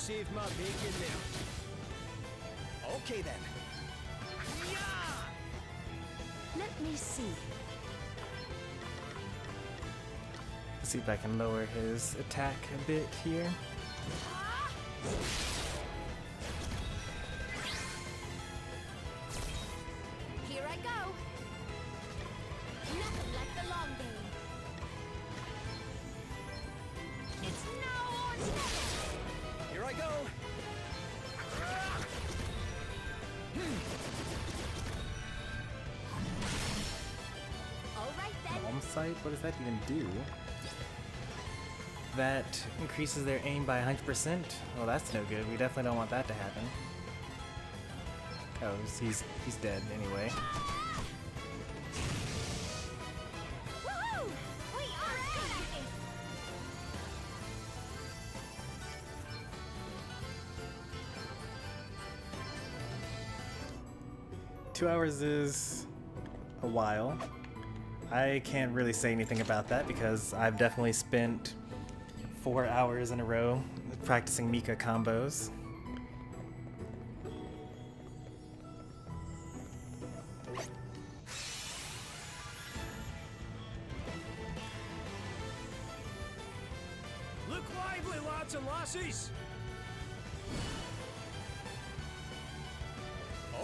saved my bacon there. Okay then. Let me see. Let's see if I can lower his attack a bit here. Here I go. Nothing like the long game. It's now or never. Here I go. All right then. Bomb sight? What does that even do? That increases their aim by 100%? Well, that's no good. We definitely don't want that to happen. Oh, he's dead anyway. Woohoo! We are good at this. 2 hours is a while. I can't really say anything about that because I've definitely spent 4 hours in a row practicing Mika combos. Look lively, lads and lassies.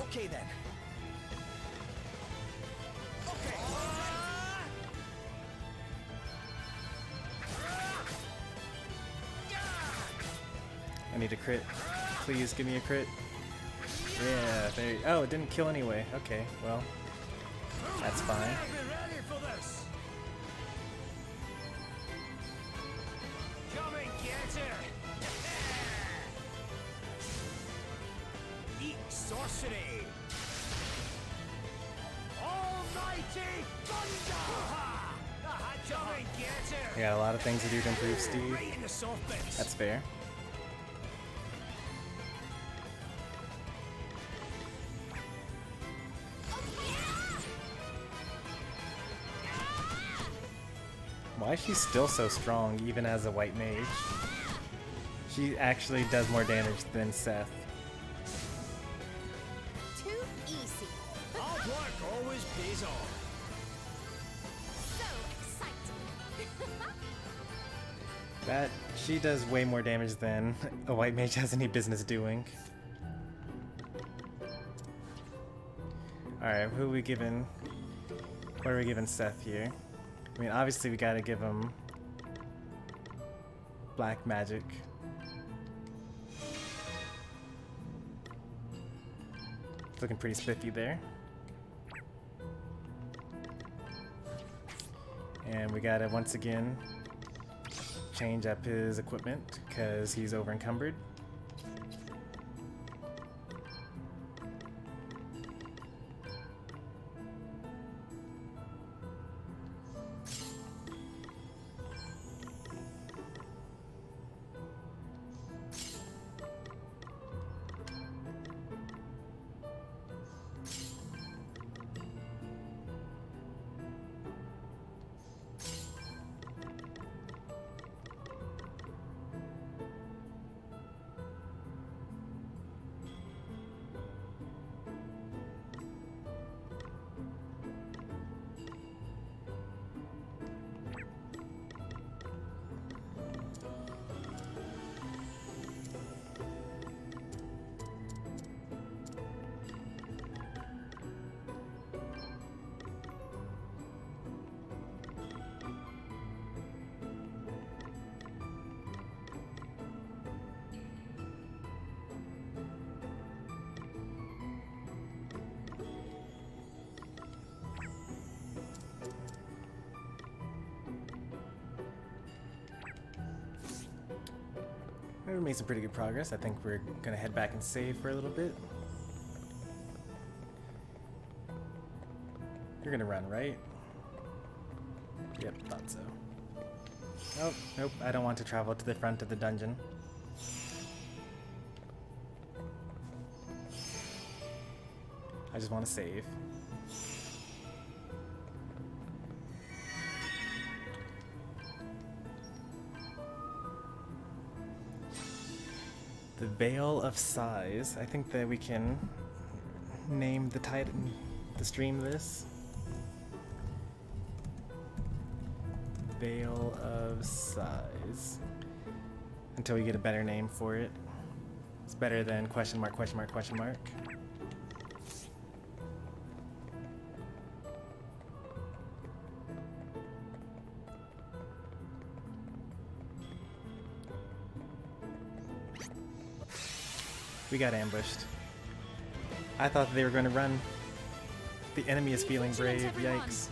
Okay then. Okay. I need a crit. Please give me a crit. Yeah, there you, oh, it didn't kill anyway. Okay, well, that's fine. Be ready for this. Come and get her. Eat sorcery. Almighty thunder. Come and get her. I got a lot of things to do to improve Steve. Right in the soft bits. That's fair. Why is she still so strong, even as a white mage? She actually does more damage than Seth. Too easy. Hard work always pays off. So exciting. That she does way more damage than a white mage has any business doing. Alright, who are we giving? What are we giving Seth here? I mean, obviously we gotta give him black magic. Looking pretty spiffy there. And we gotta once again change up his equipment because he's over encumbered. We made some pretty good progress. I think we're gonna head back and save for a little bit. You're gonna run, right? Yep, thought so. Oh, nope, I don't want to travel to the front of the dungeon. I just want to save. Veil of Size. I think that we can name the title, the stream this. Veil of Size. Until we get a better name for it. It's better than question mark, question mark, question mark. We got ambushed. I thought they were going to run. The enemy is feeling brave. Yikes.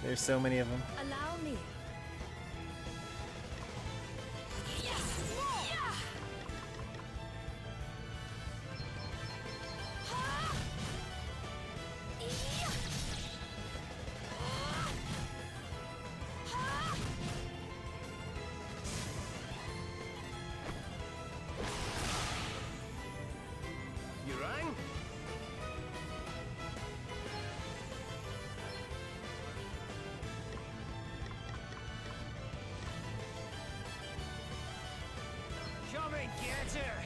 There's so many of them. Allow me. You rang? Come and get her!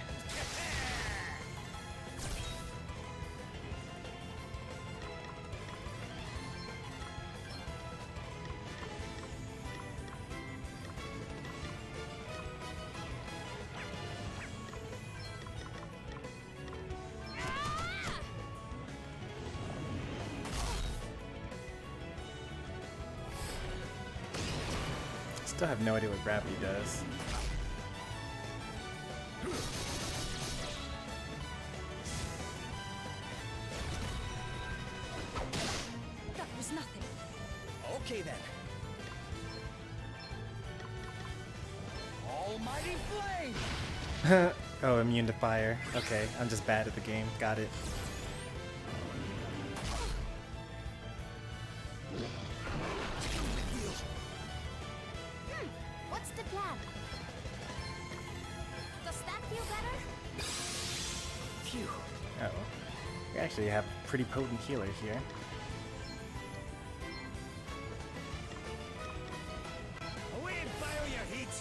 Still have no idea what gravity does. That was nothing. Okay then. Almighty flame! Oh, immune to fire. Okay, I'm just bad at the game. Got it. What's the plan? Does that feel better? Phew. Oh. We actually have a pretty potent healer here. Away and fire your heat!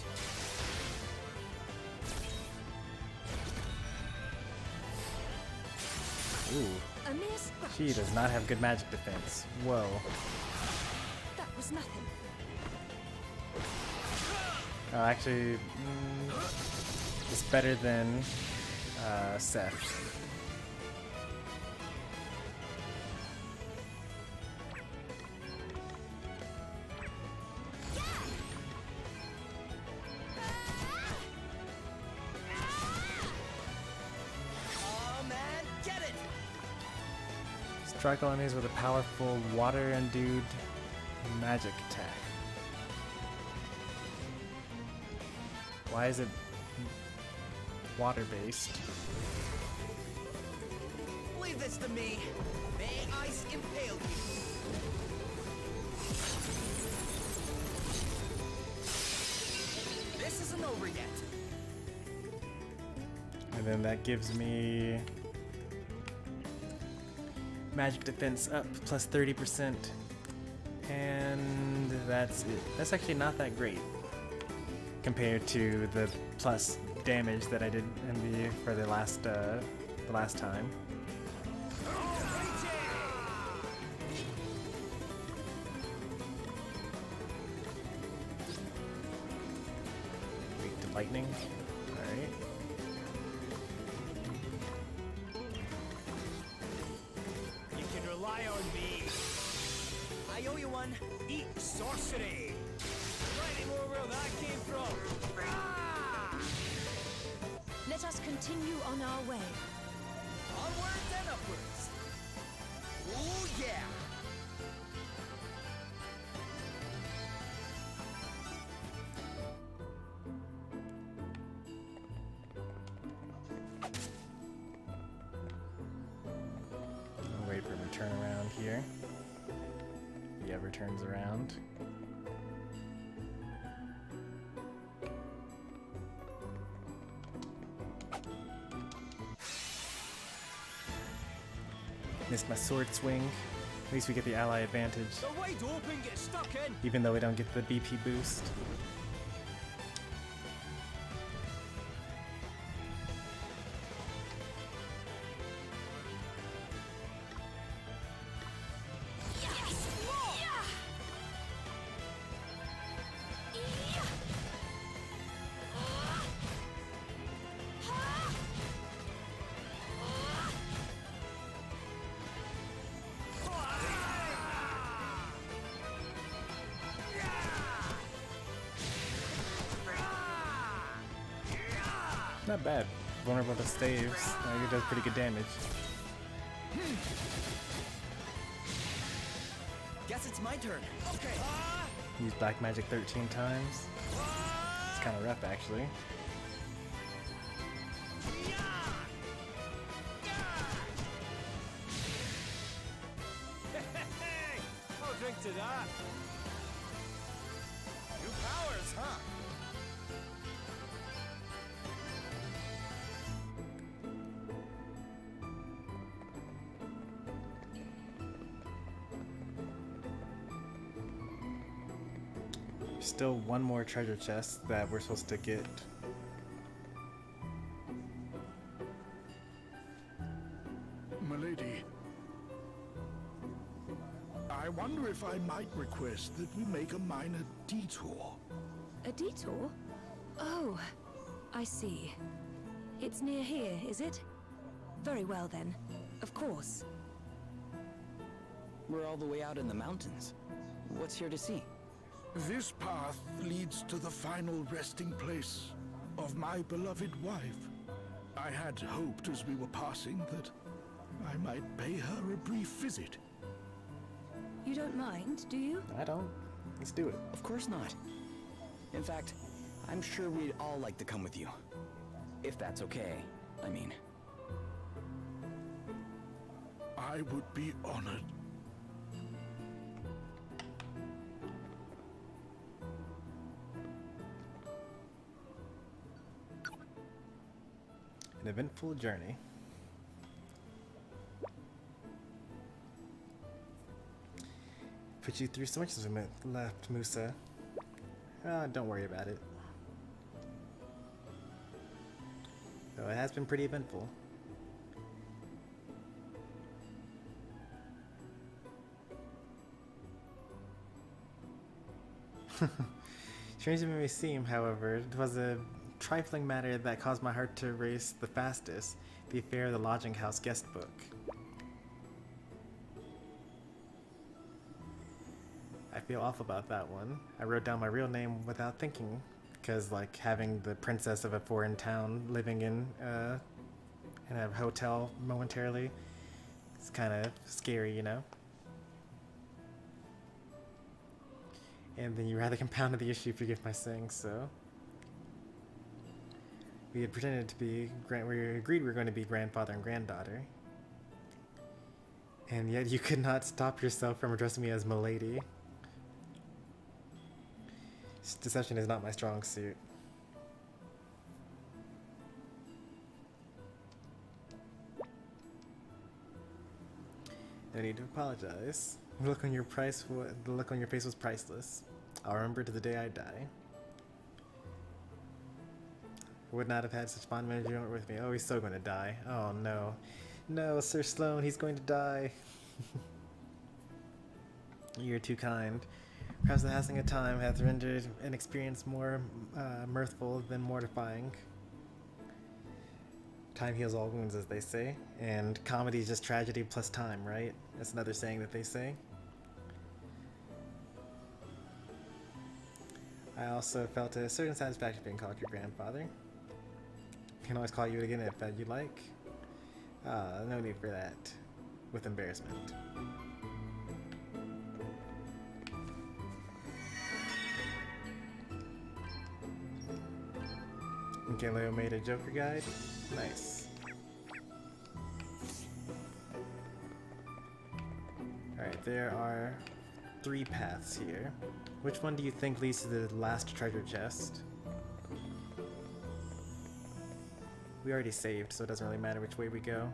Ooh. A mere scratch. She does not have good magic defense. Whoa. That was nothing. Oh, actually, it's better than Seth. Oh man, get it! Strike enemies with a powerful water-endued magic attack. Why is it water-based? Leave this to me. May ice impale you. This isn't over yet. And then that gives me magic defense up plus 30%. And that's it. That's actually not that great compared to the plus damage that I did in for the last time. Weak to lightning. All right. You can rely on me. I owe you one. Eat sorcery. Right anymore where that came from. Ah! Let us continue on our way. Onwards and upwards. Oh yeah. I'll wait for him to turn around here. If he ever turns around. Missed my sword swing. At least we get the ally advantage, The wide open, get stuck in. even though we don't get the BP boost. Not bad. Vulnerable to staves. Like, it does pretty good damage. Guess it's my turn. Okay. Use black magic 13 times. It's kind of rough, actually. Hey! I'll drink to that. New powers, huh? Still one more treasure chest that we're supposed to get. Milady, I wonder if I might request that we make a minor detour. A detour? Oh, I see. It's near here, is it? Very well then. Of course. We're all the way out in the mountains. What's here to see? This path leads to the final resting place of my beloved wife. I had hoped as we were passing that I might pay her a brief visit. You don't mind, do you? I don't. Let's do it. Of course not. In fact, I'm sure we'd all like to come with you. If that's okay, I mean. I would be honored. An eventful journey. Put you through so much as we left, Musa. Don't worry about it. Though it has been pretty eventful. Strange as it may seem, however, it was a trifling matter that caused my heart to race the fastest, the affair of the lodging house guest book. I feel awful about that one. I wrote down my real name without thinking, because like having the princess of a foreign town living in a hotel momentarily, it's kind of scary, you know? And then you rather compounded the issue, forgive my saying so. We had pretended to be, we agreed we were going to be grandfather and granddaughter. And yet you could not stop yourself from addressing me as milady. Deception is not my strong suit. No need to apologize. The look on your face was priceless. I'll remember to the day I die. I would not have had such fond memories with me. Oh, he's so going to die. Oh no. No, Sir Sloane, he's going to die. You're too kind. Perhaps the passing of time hath rendered an experience more mirthful than mortifying. Time heals all wounds, as they say. And comedy is just tragedy plus time, right? That's another saying that they say. I also felt a certain satisfaction being called your grandfather. Can always call you again if you'd like. No need for that. With embarrassment. Okay, Leo made a Joker guide. Nice. Alright, there are 3 paths here. Which one do you think leads to the last treasure chest? We already saved, so it doesn't really matter which way we go.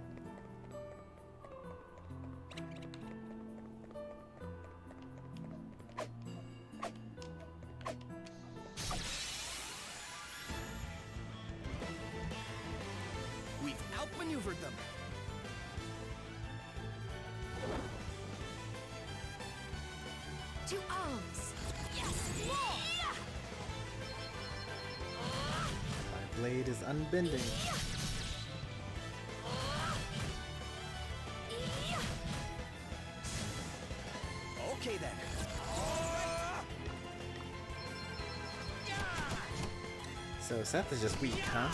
We've outmaneuvered them. To arms! Yes! My blade is unbending. Okay then. So Seth is just weak, huh?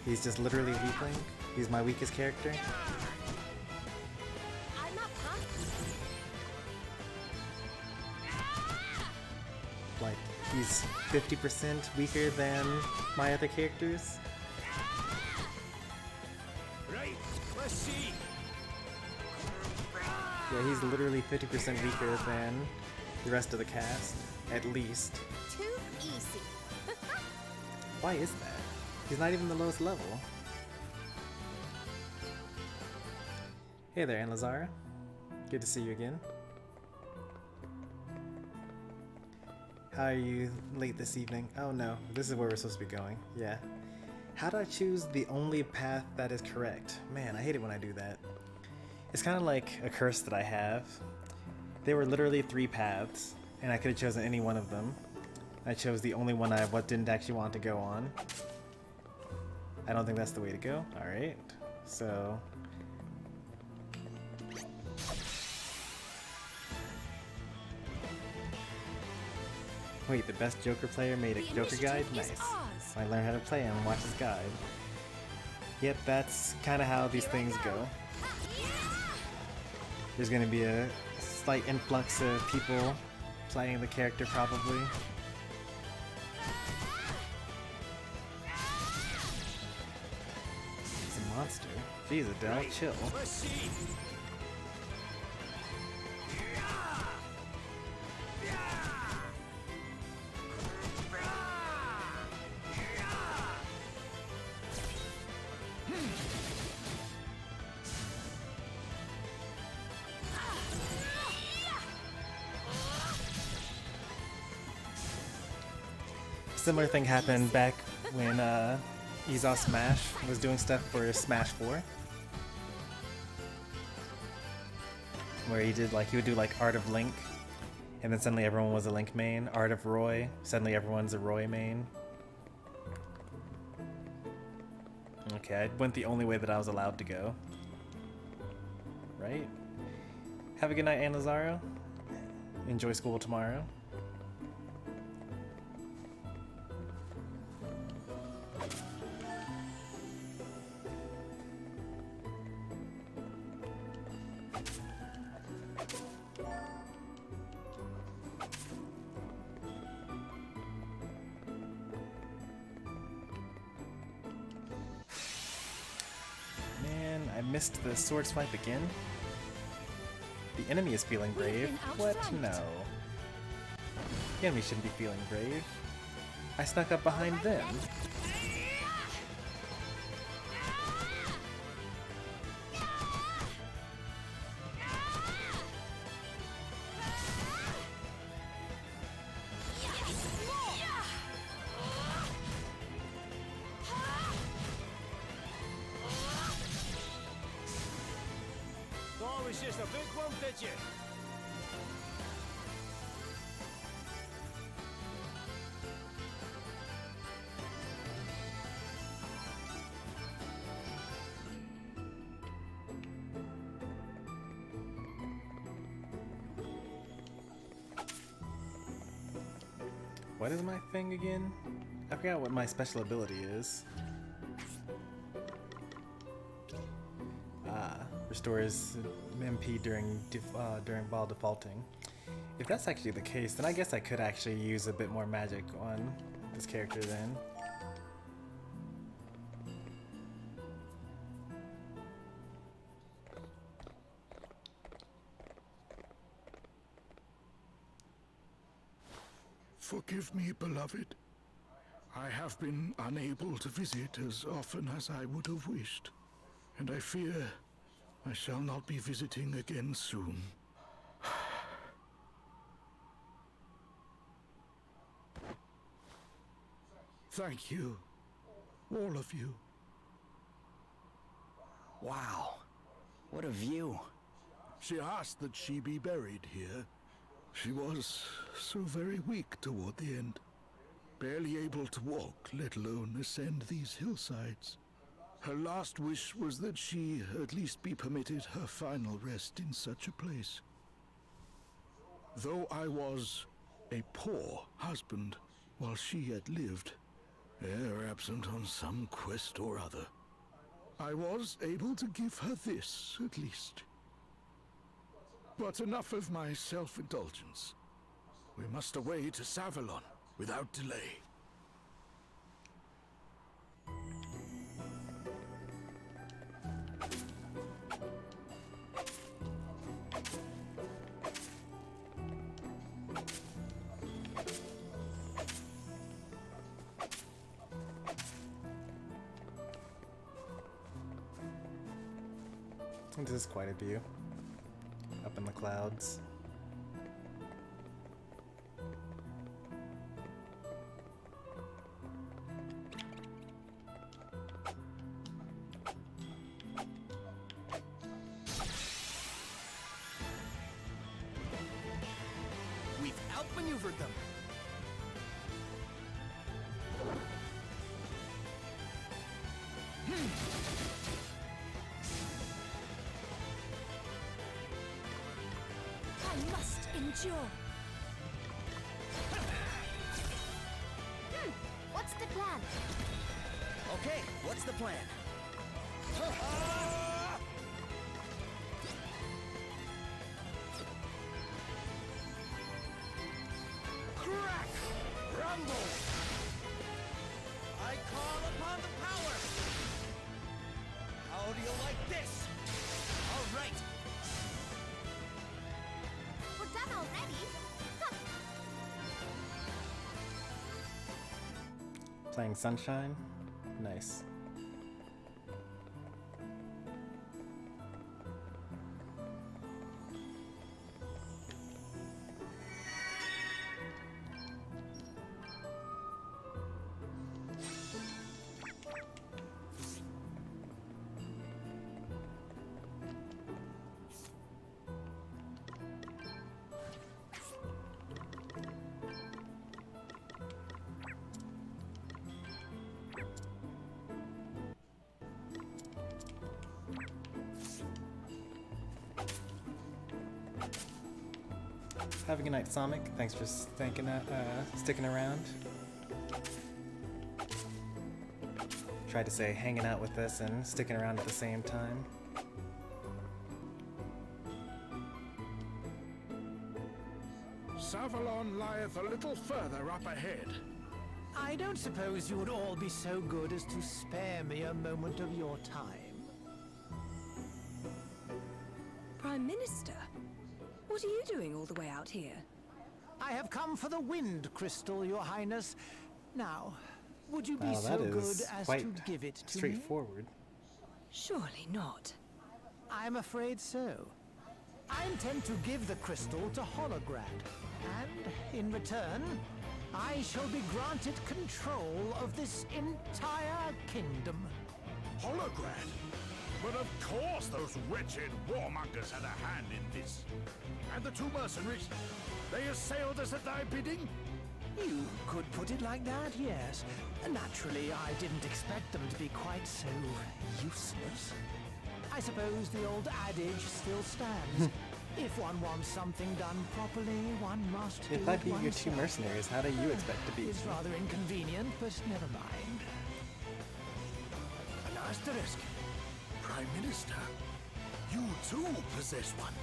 He's just literally a weakling. He's my weakest character. I'm up, huh? Like, he's 50% weaker than my other characters. Right, let's see. Yeah, he's literally 50% weaker than the rest of the cast, at least. Too easy. Why is that? He's not even the lowest level. Hey there, Anlazara. Good to see you again. How are you late this evening? Oh no, this is where we're supposed to be going. Yeah. How do I choose the only path that is correct? Man, I hate it when I do that. It's kind of like a curse that I have. There were literally 3 paths, and I could have chosen any one of them. I chose the only one I didn't actually want to go on. I don't think that's the way to go. Alright, so... Wait, the best Joker player made a Joker guide? Nice. I learned how to play and watch his guide. Yep, that's kind of how these things go. There's going to be a slight influx of people playing the character, probably. He's a monster. Jeez, Adele, chill. Let's see. Similar thing happened back when Ezo Smash was doing stuff for Smash 4. Where he would do like Art of Link, and then suddenly everyone was a Link main. Art of Roy, suddenly everyone's a Roy main. Okay, I went the only way that I was allowed to go. Right? Have a good night, Anazaro. Enjoy school tomorrow. Missed the sword swipe again? The enemy is feeling brave. What? No. The enemy shouldn't be feeling brave. I snuck up behind them. It's just a big one, did you? What is my thing again? I forgot what my special ability is. Restores MP during while defaulting. If that's actually the case, then I guess I could actually use a bit more magic on this character then. Forgive me, beloved. I have been unable to visit as often as I would have wished, and I fear I shall not be visiting again soon. Thank you, all of you. Wow, what a view. She asked that she be buried here. She was so very weak toward the end, barely able to walk, let alone ascend these hillsides. Her last wish was that she at least be permitted her final rest in such a place. Though I was a poor husband while she had lived, her absent on some quest or other. I was able to give her this, at least. But enough of my self-indulgence. We must away to Savalon without delay. This is quite a view. Up in the clouds. We've outmaneuvered them. I must endure. What's the plan? Okay, what's the plan? Crack! Rumble! I call upon the power! How do you like this? All right. We're done already? Playing Sunshine. Nice. Have a good night, Sonic. Thanks for sticking around. Tried to say hanging out with us and sticking around at the same time. Savalon lieth a little further up ahead. I don't suppose you would all be so good as to spare me a moment of your time. Prime Minister? What are you doing all the way out here? I have come for the wind crystal, Your Highness. Now, would you be Wow, so that good is as quite to give it to me? straightforward. Surely not. I'm afraid so. I intend to give the crystal to Holograd, and in return, I shall be granted control of this entire kingdom. Holograd? But of course those wretched warmongers had a hand in this. And the two mercenaries, they assailed us at thy bidding? You could put it like that, yes. Naturally, I didn't expect them to be quite so useless. I suppose the old adage still stands. If one wants something done properly, one must do If I it beat your two oneself. mercenaries, how do you expect to beat It's me? rather inconvenient, but never mind. An asterisk. Prime Minister, you too possess one.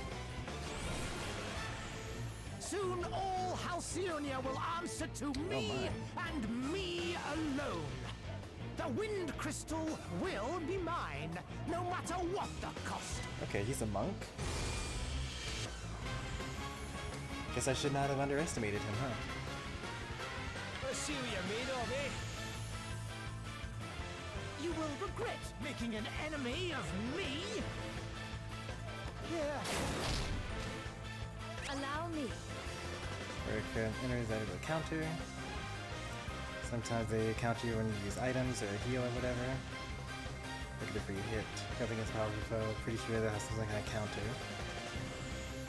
Soon all Halcyonia will answer to me and me alone. The wind crystal will be mine, no matter what the cost. Okay, he's a monk? Guess I should not have underestimated him, huh? Let's see what you're made of, eh? You will regret making an enemy of me. Here. Allow me. Where it can enter is either a counter. Sometimes they counter you when you use items or heal or whatever. Look at it for you hit. Go against a powerful foe. Pretty sure that has some kind of counter.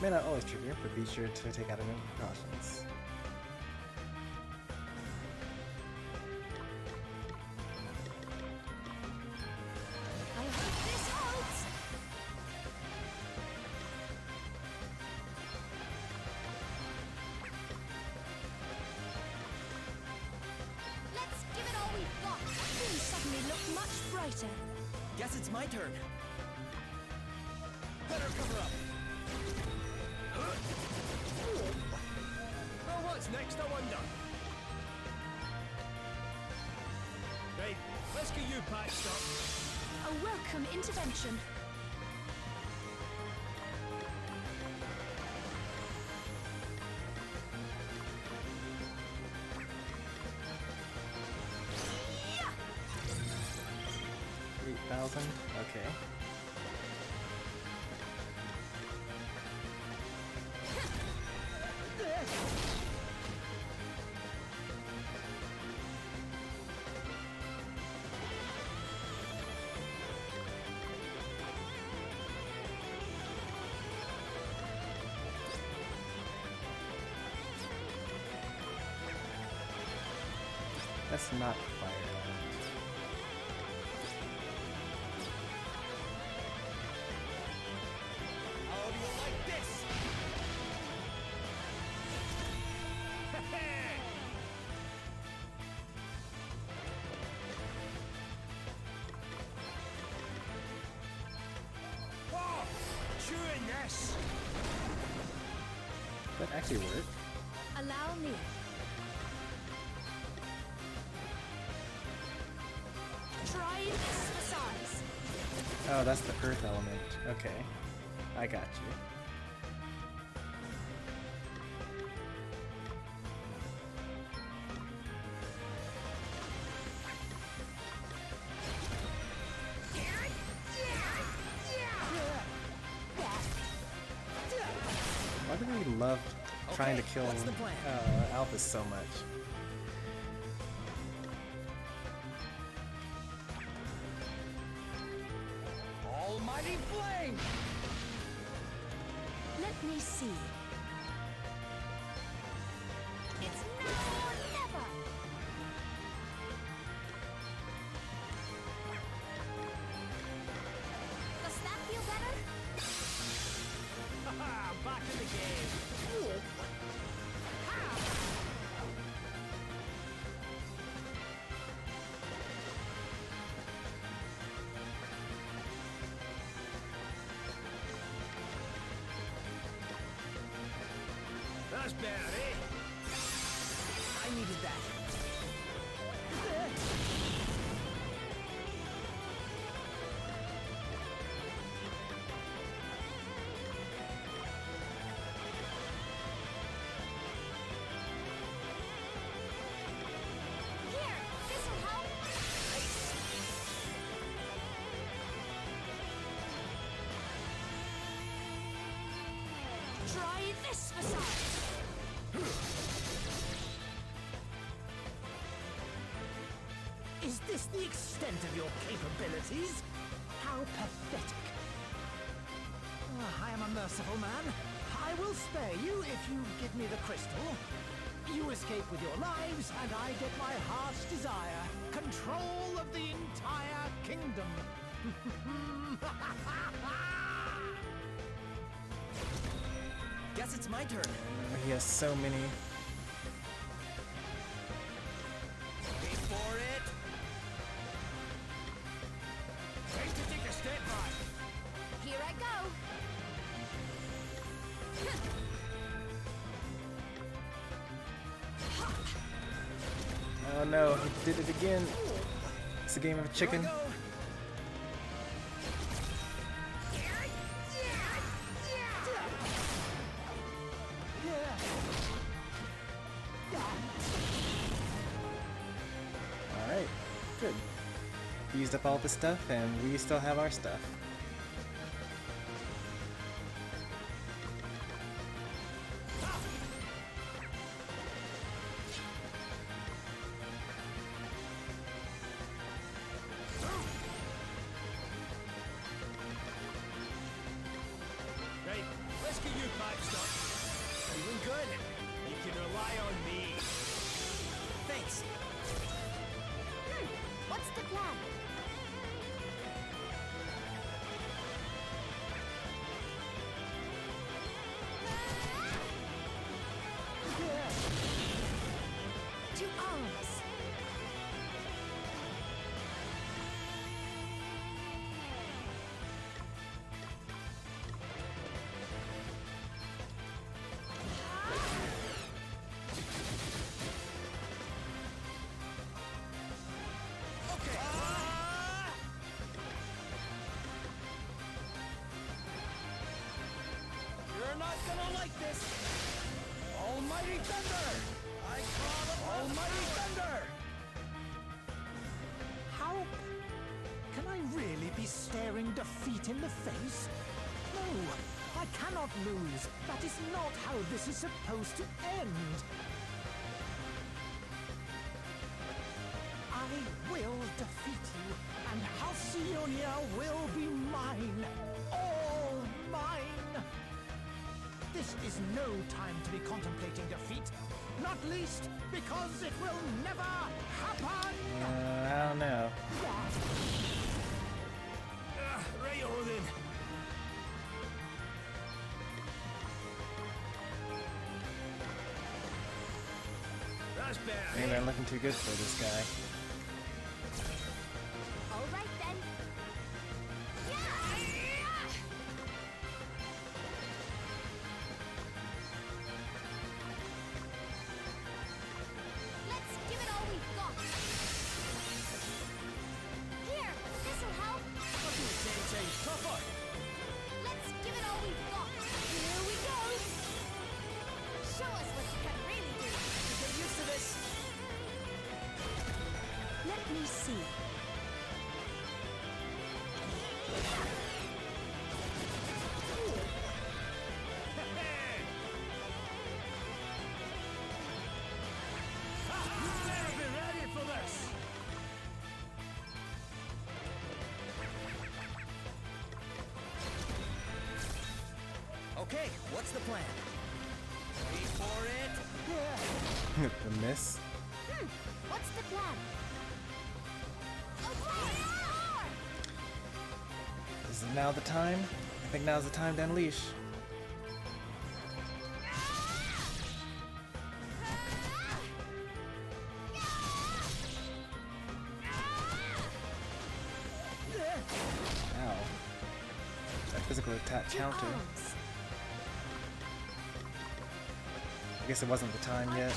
May not always trigger, but be sure to take out any precautions. I hope this holds. Let's give it all we've got. brighter. Guess it's my turn. Better cover up. Well, what's next, I wonder? Right, let's get you patched up. A welcome intervention. Yeah! 8,000. Okay. That's not fire. How do you like this? Whoa! Chewing this! That actually worked. Allow me. Try this for size. Oh, that's the earth element. Okay. I got you. Why do they love trying to kill what's the plan? Alphas so much? Almighty flame! Let me see. It's now or never. Does that feel better? Haha, I'm back in the game. That's better, eh? I needed that. Here, this'll help. Try this for size. Is this the extent of your capabilities? How pathetic. I am a merciful man. I will spare you if you give me the crystal. You escape with your lives, and I get my heart's desire. Control of the entire kingdom. Guess it's my turn. He has so many. Wait for it. Time to take a step back. Here I go. Oh no, he did it again. It's a game of chicken. Here I go. Alright, good. Used up all the stuff, and we still have our stuff. Right, let's get you patched up. Doing good. You can rely on me. Thanks. What's the plan? To arms. not gonna like this! Almighty Thunder! I call Almighty Thunder! How can I really be staring defeat in the face? No, I cannot lose. That is not how this is supposed to end. I will defeat you, and Halcyonia will be mine. All mine. This is no time to be contemplating defeat. Not least because it will never happen. I don't know. Right on then. That's better. Maybe I'm looking too good for this guy. All right then. Let's give it all we've got. Here, this'll help. Fucking Sensei, tougher. Let's give it all we've got. Here we go. Show us what you can really do. Get used to this. Let me see. You better be ready for this. Okay, what's the plan? Wait for it. The miss. What's the plan? Okay. Is it now the time? I think now's the time to unleash. Ow. That physical attack counter. I guess it wasn't the time yet.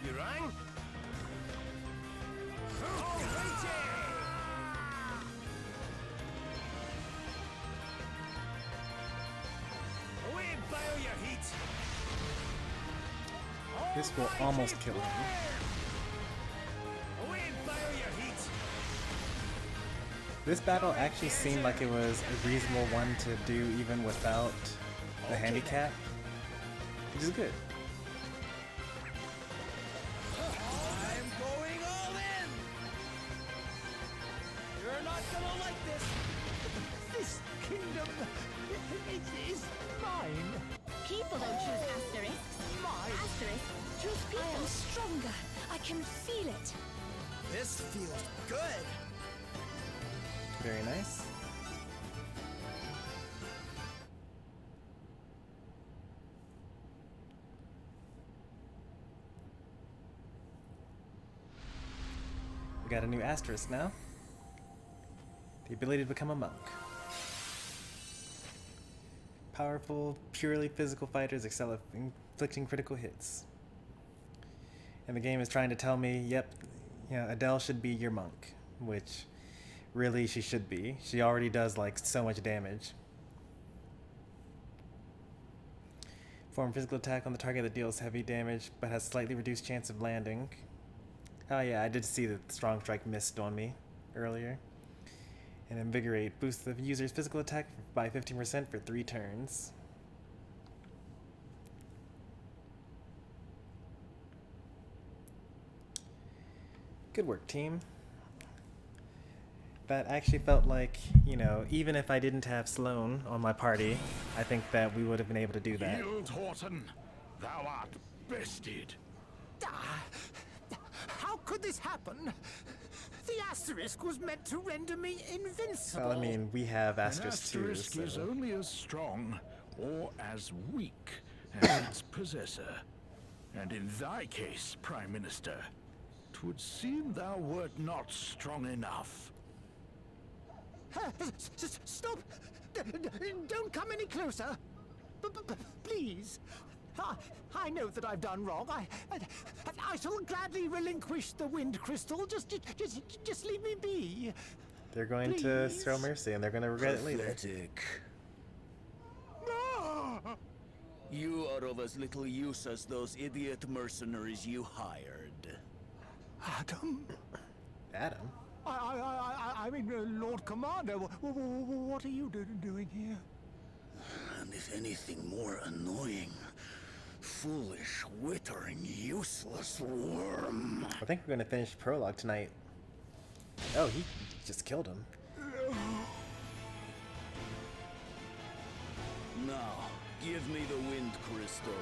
You rang? Away and bio your heat. This will almost kill him. Away and bio your heat. This battle actually seemed like it was a reasonable one to do even without the handicap, which is good. I'm going all in. You're not gonna like this. This kingdom is mine. People don't choose asterisks. Mine. Asterisks choose people. I am stronger. I can feel it. This feels good. Very nice. We got a new asterisk now. The ability to become a monk. Powerful, purely physical fighters excel at inflicting critical hits. And the game is trying to tell me, yep, Adele should be your monk, which really she should be. She already does like so much damage. Perform physical attack on the target that deals heavy damage but has slightly reduced chance of landing. Oh yeah, I did see that Strong Strike missed on me earlier. And Invigorate boosts the user's physical attack by 15% for 3 turns. Good work, team. That actually felt like, even if I didn't have Sloane on my party, I think that we would have been able to do that. Yield, Horton. Thou art bested. How could this happen? The asterisk was meant to render me invincible. Well, I mean, we have An Asterisk too, asterisk is so... only as strong or as weak as its possessor. And in thy case, Prime Minister, 'twould seem thou wert not strong enough. Stop! Don't come any closer. Please. I know that I've done wrong. I shall gladly relinquish the wind crystal. Just leave me be. they're going to throw mercy and they're going to regret it later. Pathetic. You are of as little use as those idiot mercenaries you hired. Adam? Adam? I mean, Lord Commander, what are you doing here? And if anything more annoying, foolish, wittering, useless worm. I think we're going to finish Prologue tonight. Oh, he just killed him. Now, give me the wind crystal.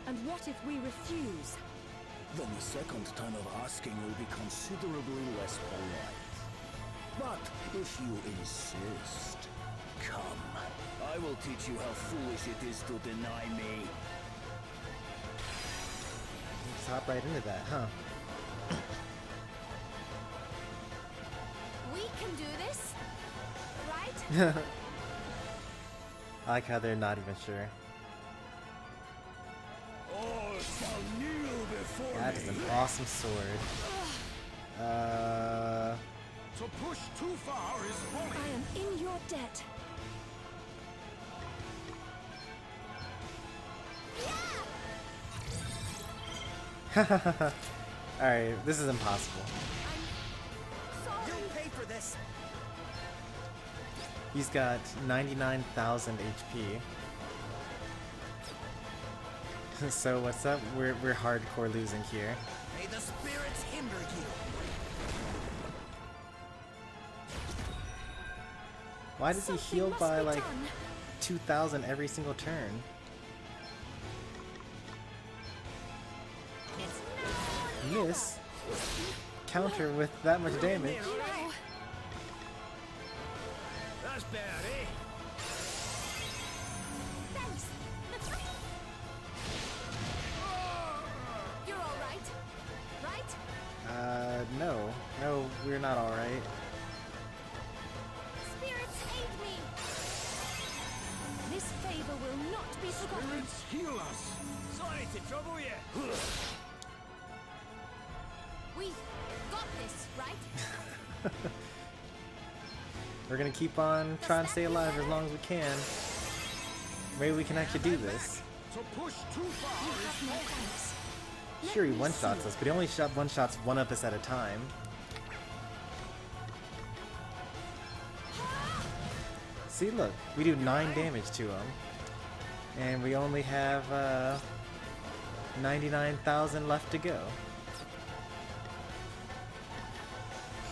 And what if we refuse? Then the second time of asking will be considerably less polite. But if you insist, come. I will teach you how foolish it is to deny me. Let's hop right into that, huh? We can do this, right? I like how they're not even sure. All shall kneel before That is me. an awesome sword. To push too far is folly. I am in your debt. Alright, this is impossible. You'll pay for this. He's got 99,000 HP. So what's up? We're hardcore losing here. May the spirits hinder you. Why does he Something heal must by be like done. 2,000 every single turn? Miss. Counter with that much damage. No. That's bad, eh? Thanks. You're all right, right? No. No, we're not alright. Spirits aid me. This favor will not be forgotten. Heal us. Sorry to trouble you. We've got this, right? We're gonna keep on trying to stay alive as long as we can. Maybe we can actually do this. To push too far You have no thanks. Let Sure, he me one-shots see. us, but he only one-shots one of us at a time. See, look, we do 9 damage to him. And we only have 99,000 left to go.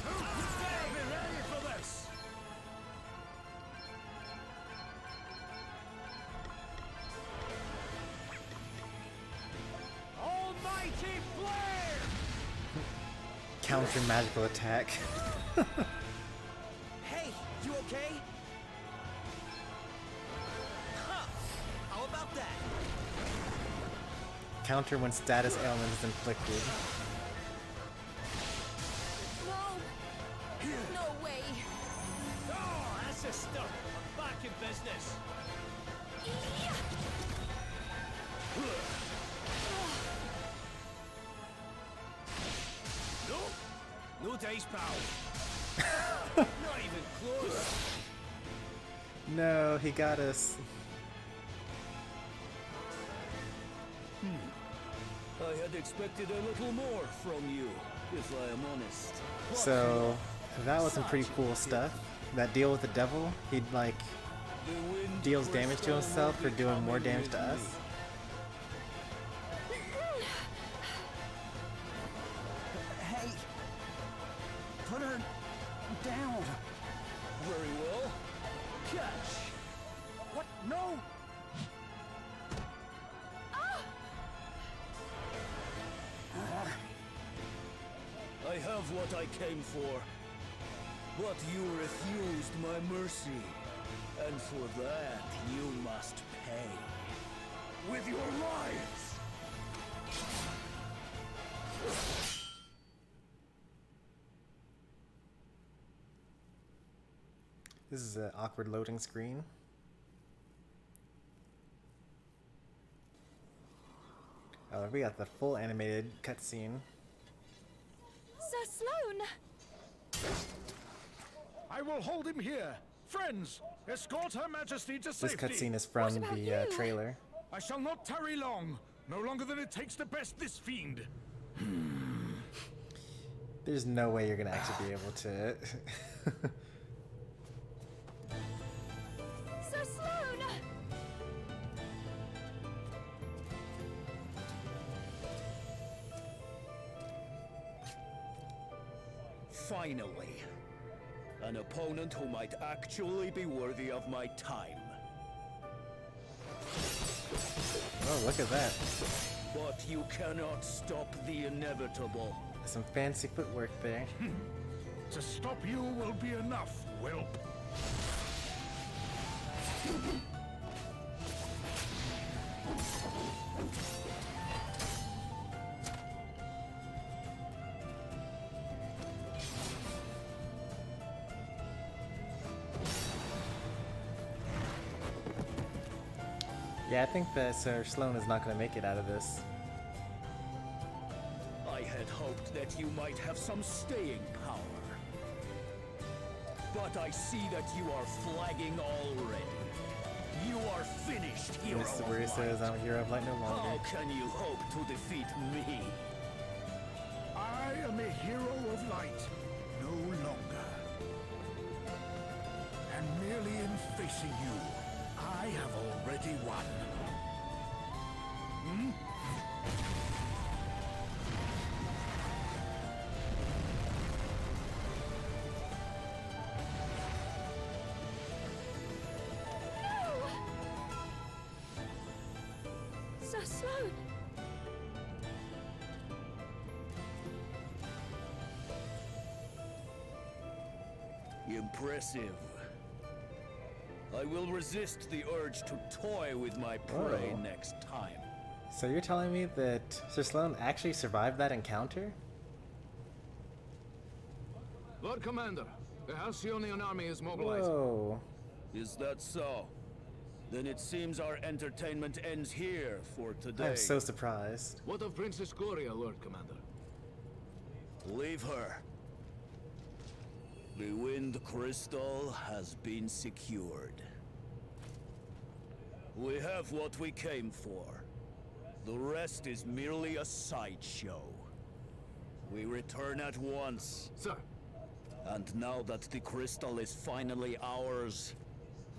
Be ready for this. Almighty flare! Counter magical attack. Hey, you okay? Huh. How about that? Counter when status ailment is inflicted. No. No way. Oh, that's the stuff. I'm back in business. No dice, pal. Not even close. No, he got us. I had expected a little more from you, if I am honest. So, that was some pretty cool stuff. That deal with the devil, he like The wind deals damage to crystal himself will for be doing more coming damage with to us. me. Hey! Put her down! Very well. Catch. What? No! I have what I came for. But you refused my mercy. And for that, you must pay. With your lives! This is an awkward loading screen. Oh, we got the full animated cutscene. Sir Sloan. I will hold him here. Friends, escort Her Majesty to This safety. cutscene is from the trailer. I shall not tarry long. No longer than it takes to best this fiend. There's no way you're gonna actually be able to. Sir Sloane! Finally, an opponent who might actually be worthy of my time. Oh, look at that. But you cannot stop the inevitable. Some fancy footwork there. To stop you will be enough, whelp. Yeah, I think that Sir Sloane is not gonna make it out of this. I had hoped that you might have some staying power. But I see that you are flagging already. You are finished, hero Mr. of Barry says light. I'm a hero of light no How longer. can you hope to defeat me? I am a hero of light, no longer. And merely in facing you, I have already won. Hmm? Sir Sloane! Impressive. I will resist the urge to toy with my prey Oh. next time. So you're telling me that Sir Sloane actually survived that encounter? Lord Commander, the Halcyonian army is mobilized. Whoa. Is that so? Then it seems our entertainment ends here for today. I'm so surprised. What of Princess Gloria, Lord Commander? Leave her. The wind crystal has been secured. We have what we came for. The rest is merely a sideshow. We return at once. Sir, And now that the crystal is finally ours,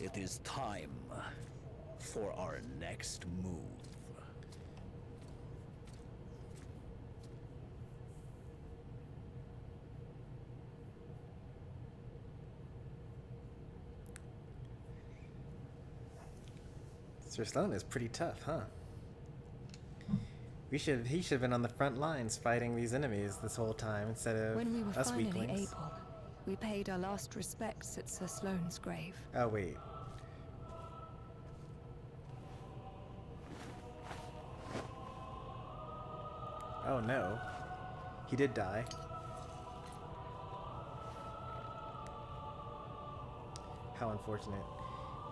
it is time for our next move. Sir Sloane is pretty tough, huh? He should have been on the front lines fighting these enemies this whole time instead of When we were us finally weaklings. able, we paid our last respects at Sir Sloane's grave. Oh wait. Oh no. He did die. How unfortunate.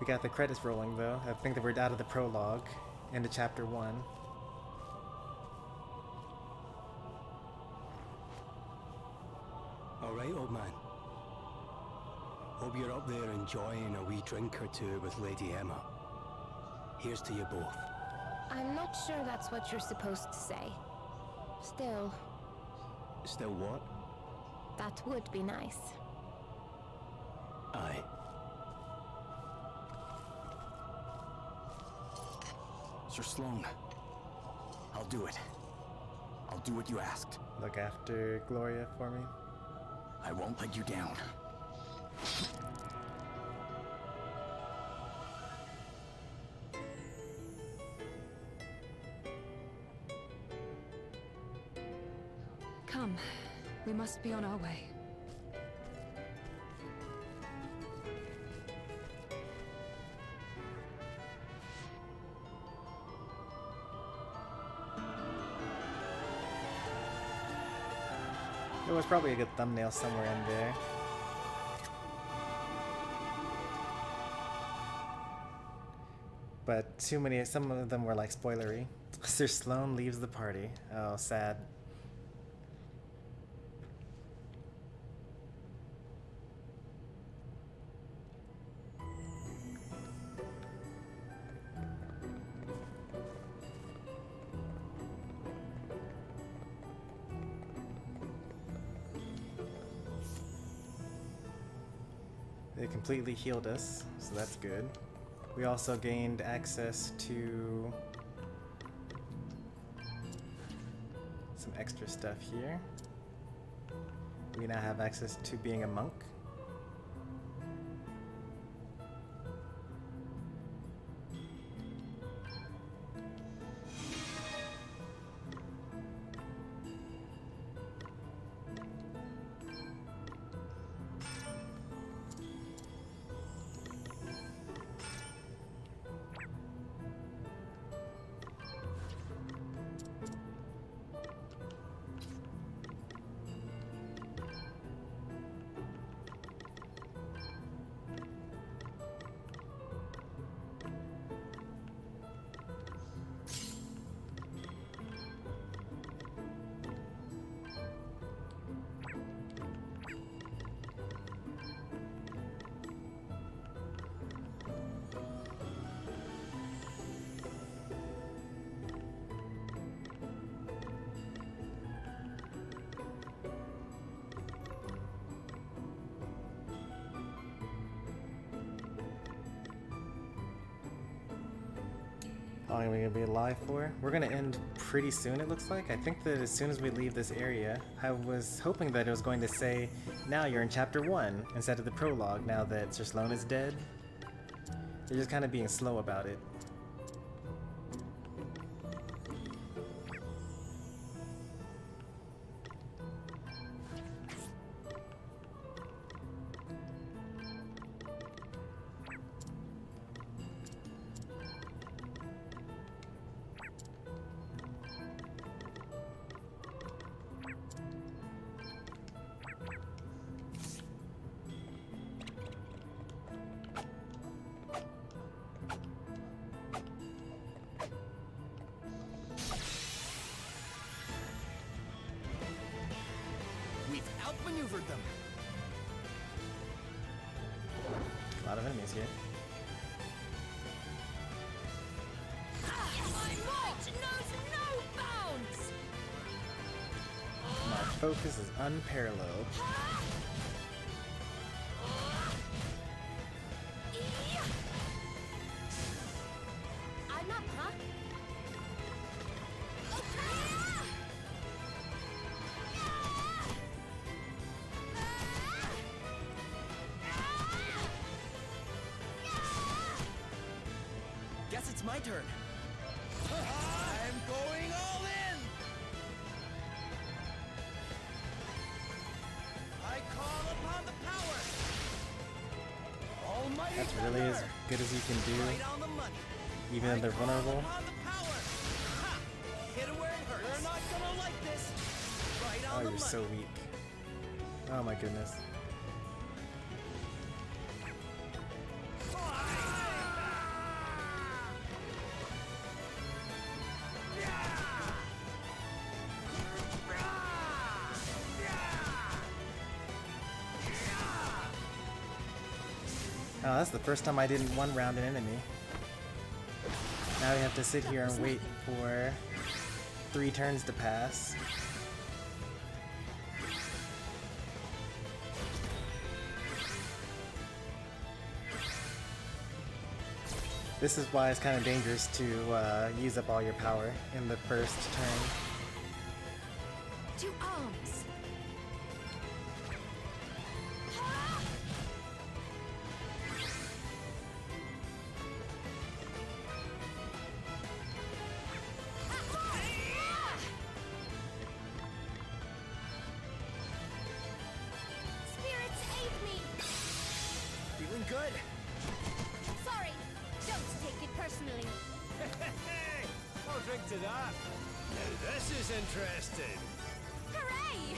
We got the credits rolling though. I think that we're out of the prologue into chapter 1. All right, old man. Hope you're up there enjoying a wee drink or two with Lady Emma. Here's to you both. I'm not sure that's what you're supposed to say. Still, Still what? that would be nice. Aye. Sir Sloane, I'll do it. I'll do what you asked. Look after Gloria for me. I won't let you down. Come, we must be on our way. There was probably a good thumbnail somewhere in there. But too many, some of them were like spoilery. Sir Sloane leaves the party. Oh, sad. It completely healed us, so that's good. We also gained access to some extra stuff here. We now have access to being a monk. How long are we gonna be alive for? We're gonna end pretty soon, it looks like. I think that as soon as we leave this area, I was hoping that it was going to say, now you're in chapter 1, instead of the prologue, now that Sir Sloan is dead. They're just kind of being slow about it. Outmaneuvered them. A lot of enemies here. My might knows no bounds! My focus is unparalleled. I'm up, huh? Guess it's my turn. I'm going all in! I call upon the power! Almighty That's really as good as you can do, right on the money. even though they're vulnerable. Upon the power! Ha! Hit it where it hurts. They're not gonna like this. Right on Oh, the you're money. so weak. Oh my goodness. Oh, that's the first time I didn't one-round an enemy. Now we have to sit here and wait for 3 turns to pass. This is why it's kind of dangerous to use up all your power in the first turn. To arms! Spirits aid me! Feeling good. Sorry, don't take it personally. Hey, I'll drink to that. Now this is interesting. Hooray!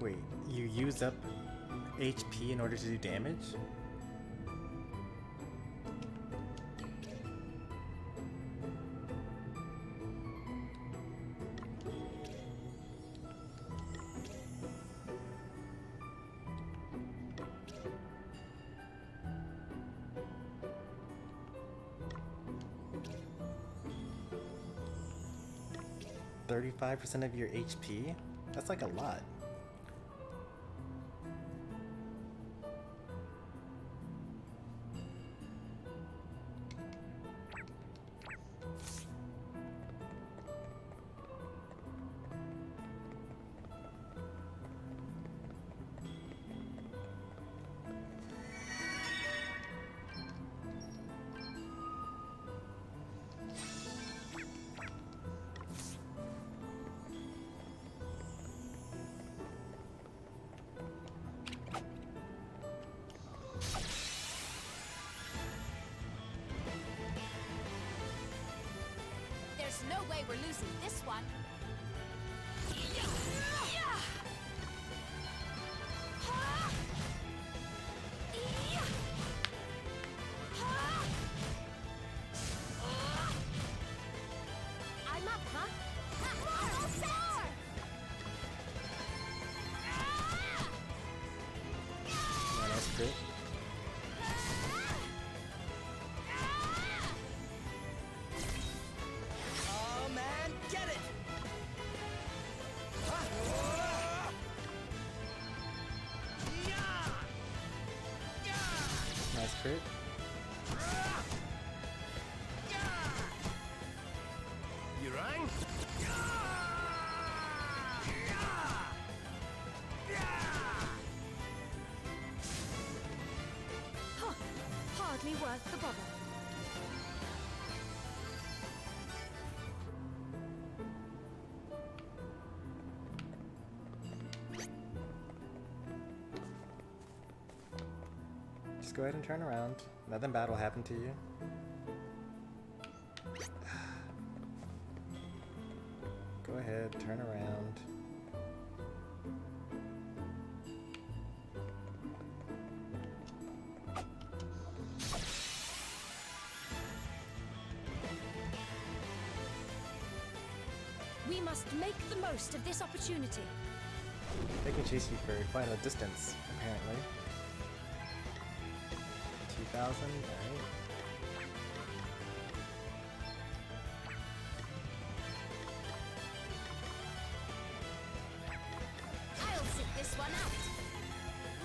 Wait, you use up HP in order to do damage? %35 of your HP? That's like a lot. There's no way we're losing this one. I'm up, huh? More! Yeah, that's good. Oh man, get it! Nice crit. You rang? Huh. Hardly worth the bother. Just go ahead and turn around. Nothing bad will happen to you. Go ahead, turn around. We must make the most of this opportunity. They can chase you for quite a distance, apparently. 2,000, alright. I'll sit this one out.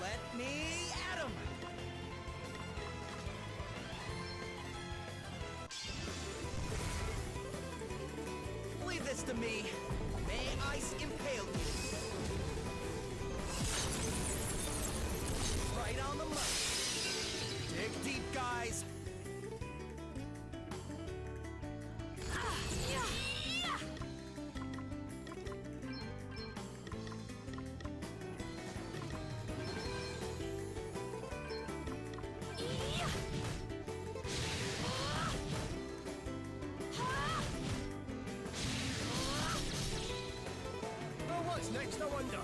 Let me at 'em! Leave this to me. May ice impale you. Right on the money. Dig deep, guys. Well, what's next, I wonder?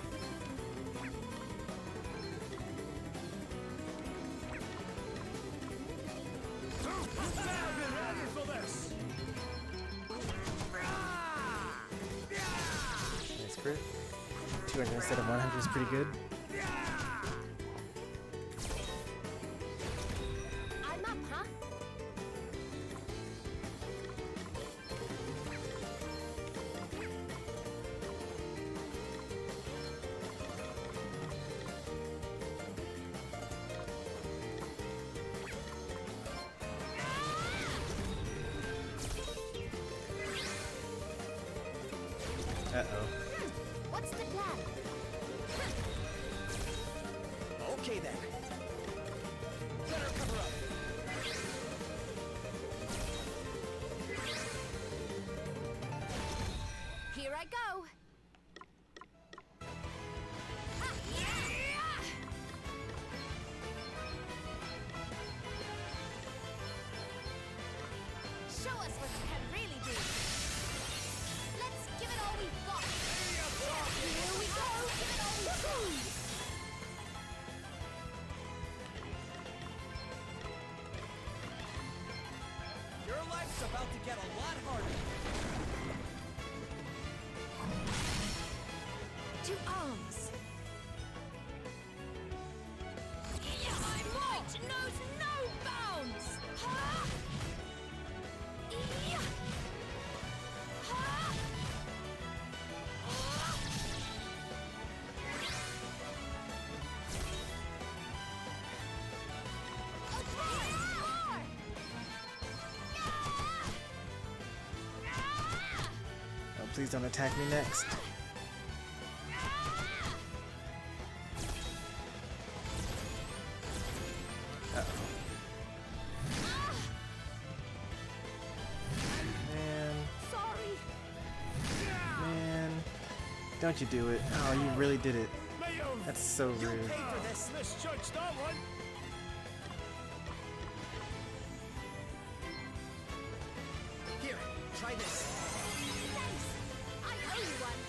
I've been ready for this! Nice crit. 200 instead of 100 is pretty good. I'm up, huh? Uh-oh. What's the plan? Okay then. Better cover up. Here I go. Show us what you can really do. Let's give it all we've got. Here we go. Give it all we've got. life's about to get a lot harder. To arms. My might knows no bounds! Ha! Yeah! Ha! Oh, please don't attack me next. Don't you do it. Oh, you really did it. That's so rude. Pay for this. Misjudged that one. Here, try this. Thanks! I owe you one!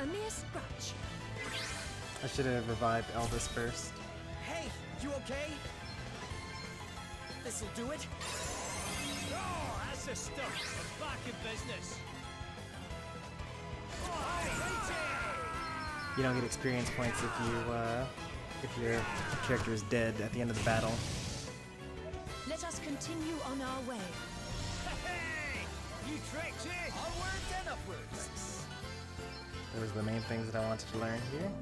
A mere scratch. I should have revived Elvis first. Hey, you okay? This'll do it. Oh, that's the stuff. I'm back in business. You don't get experience points if your character is dead at the end of the battle. Let us continue on our way. Hey! You tricked it! Onwards and upwards. Those are the main things that I wanted to learn here.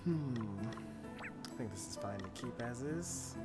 I think this is fine to keep as is.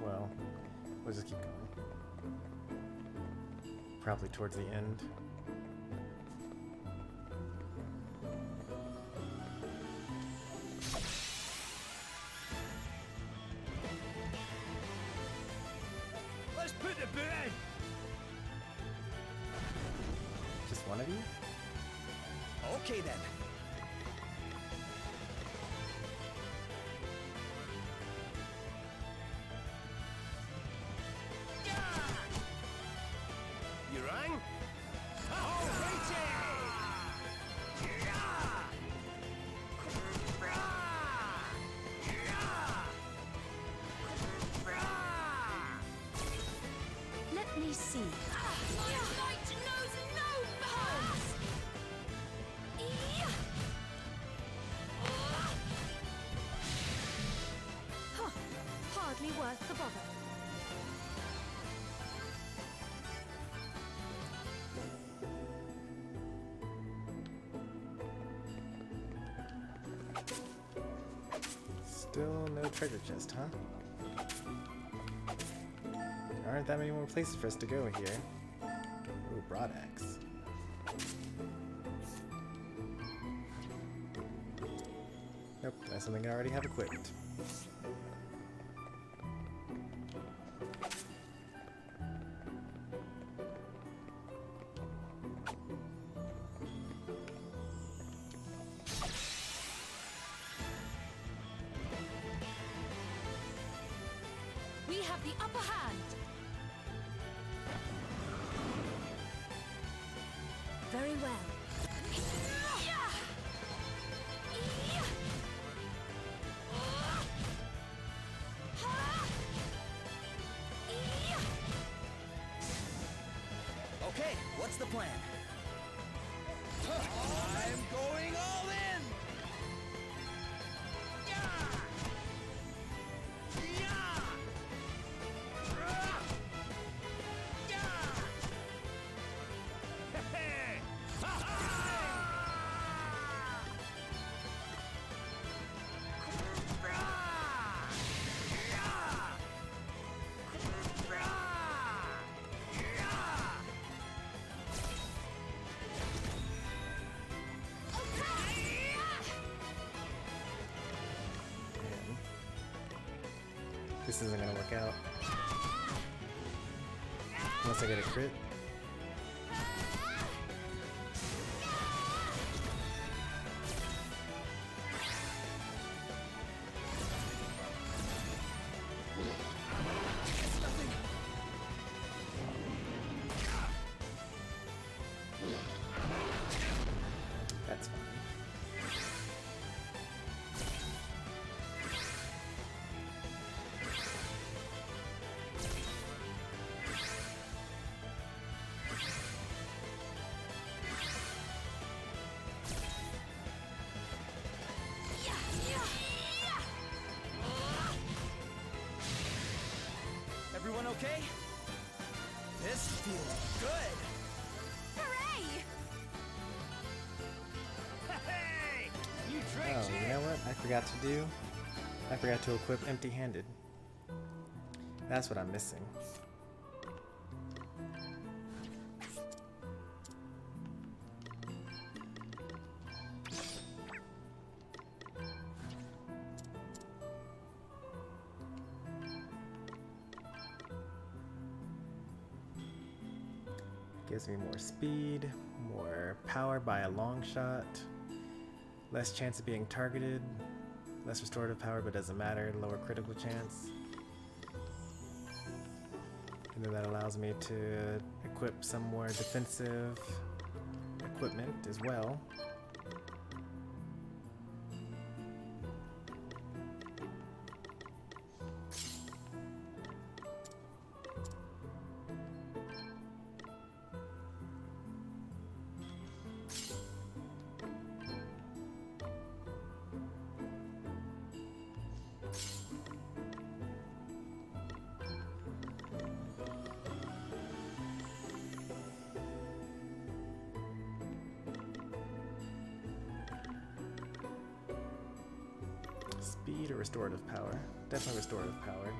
Well, we'll just keep going. Probably towards the end. booting! Just one of you? Okay then. You rang? Let me see. Light knows no bounds! Huh. Hardly worth the bother. Still no treasure chest, huh? There aren't that many more places for us to go here. Ooh, broad axe. Nope, that's something I already have equipped. We have the upper hand. Very well. Okay, what's the plan? I'm going all in! Man. This isn't gonna work out. Unless I get a crit. That's fine. Everyone okay? This feels good! Hooray! Hey! You Oh, tricked you it! know what I forgot to do? I forgot to equip empty-handed. That's what I'm missing. Gives me more speed, more power by a long shot, less chance of being targeted, less restorative power but doesn't matter, lower critical chance. And then that allows me to equip some more defensive equipment as well. Speed or restorative power? Definitely restorative power.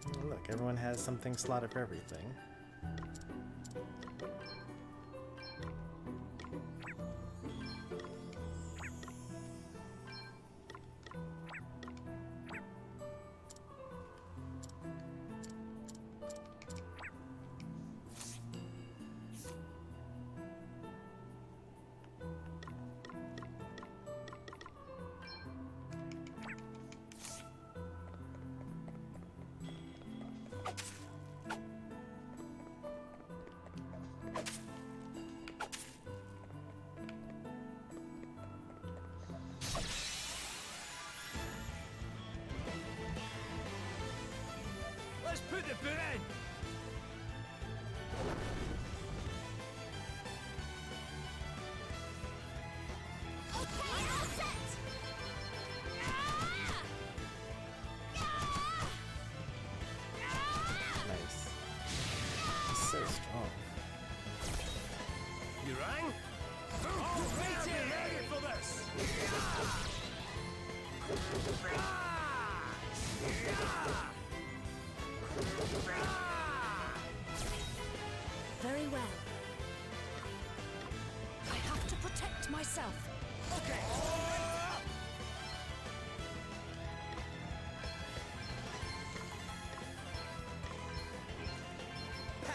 Oh, look, everyone has something slotted for everything.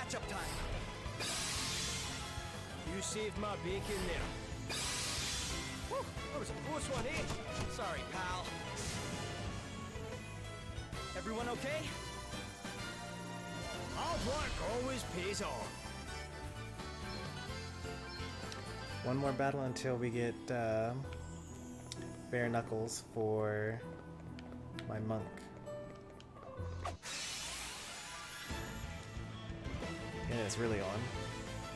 catch-up time. You saved my bacon there. Whew, that was a close one, eh? Sorry, pal. Everyone okay? Hard work always pays off. One more battle until we get bare knuckles for my monk. Yeah, it's really on.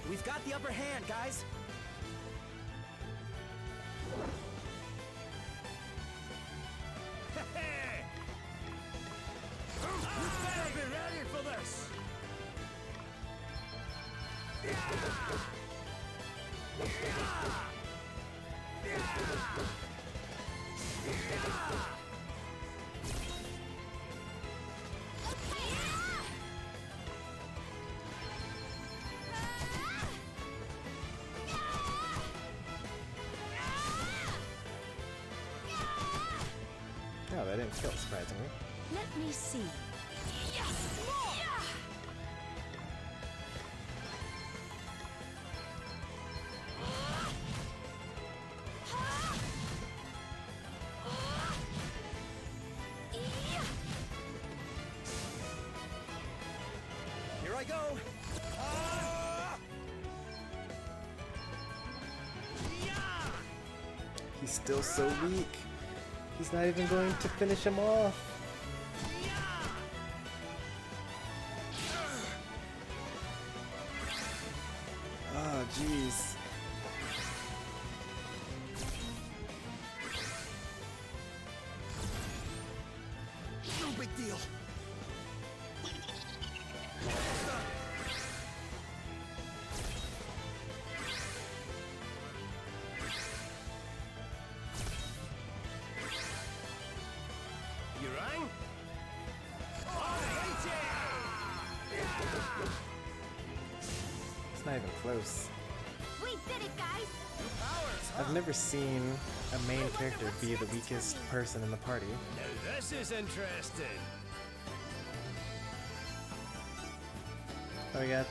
We've got the upper hand, guys. Hey! You better be ready for this. Oh, that didn't kill, surprisingly. Let me see. Here I go. He's still so weak. He's not even going to finish him off. Oh, jeez. No big deal. You rang? It's not even close. We did it, guys! I've never seen a main character be the weakest person in the party. Now this is interesting. Oh, we got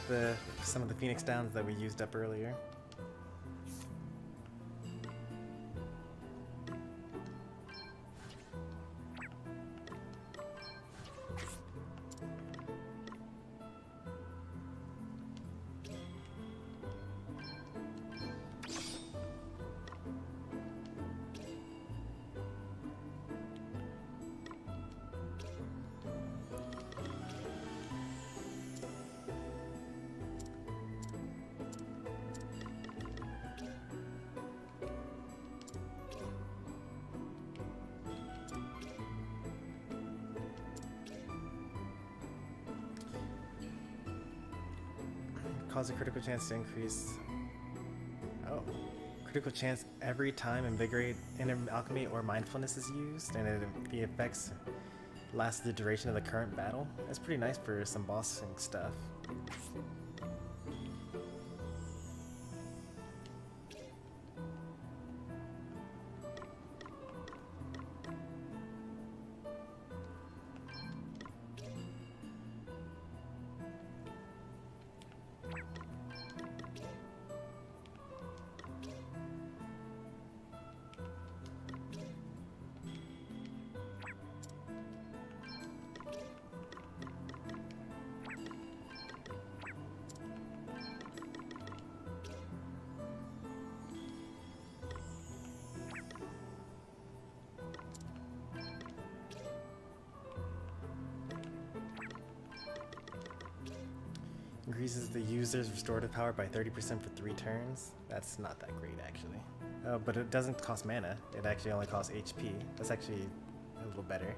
some of the Phoenix Downs that we used up earlier. Cause a critical chance to increase. Oh. Critical chance every time Invigorate, Inner Alchemy, or Mindfulness is used, and the effects last the duration of the current battle. That's pretty nice for some bossing stuff. Increases the user's restorative power by 30% for 3 turns. That's not that great, actually. But it doesn't cost mana. It actually only costs HP. That's actually a little better.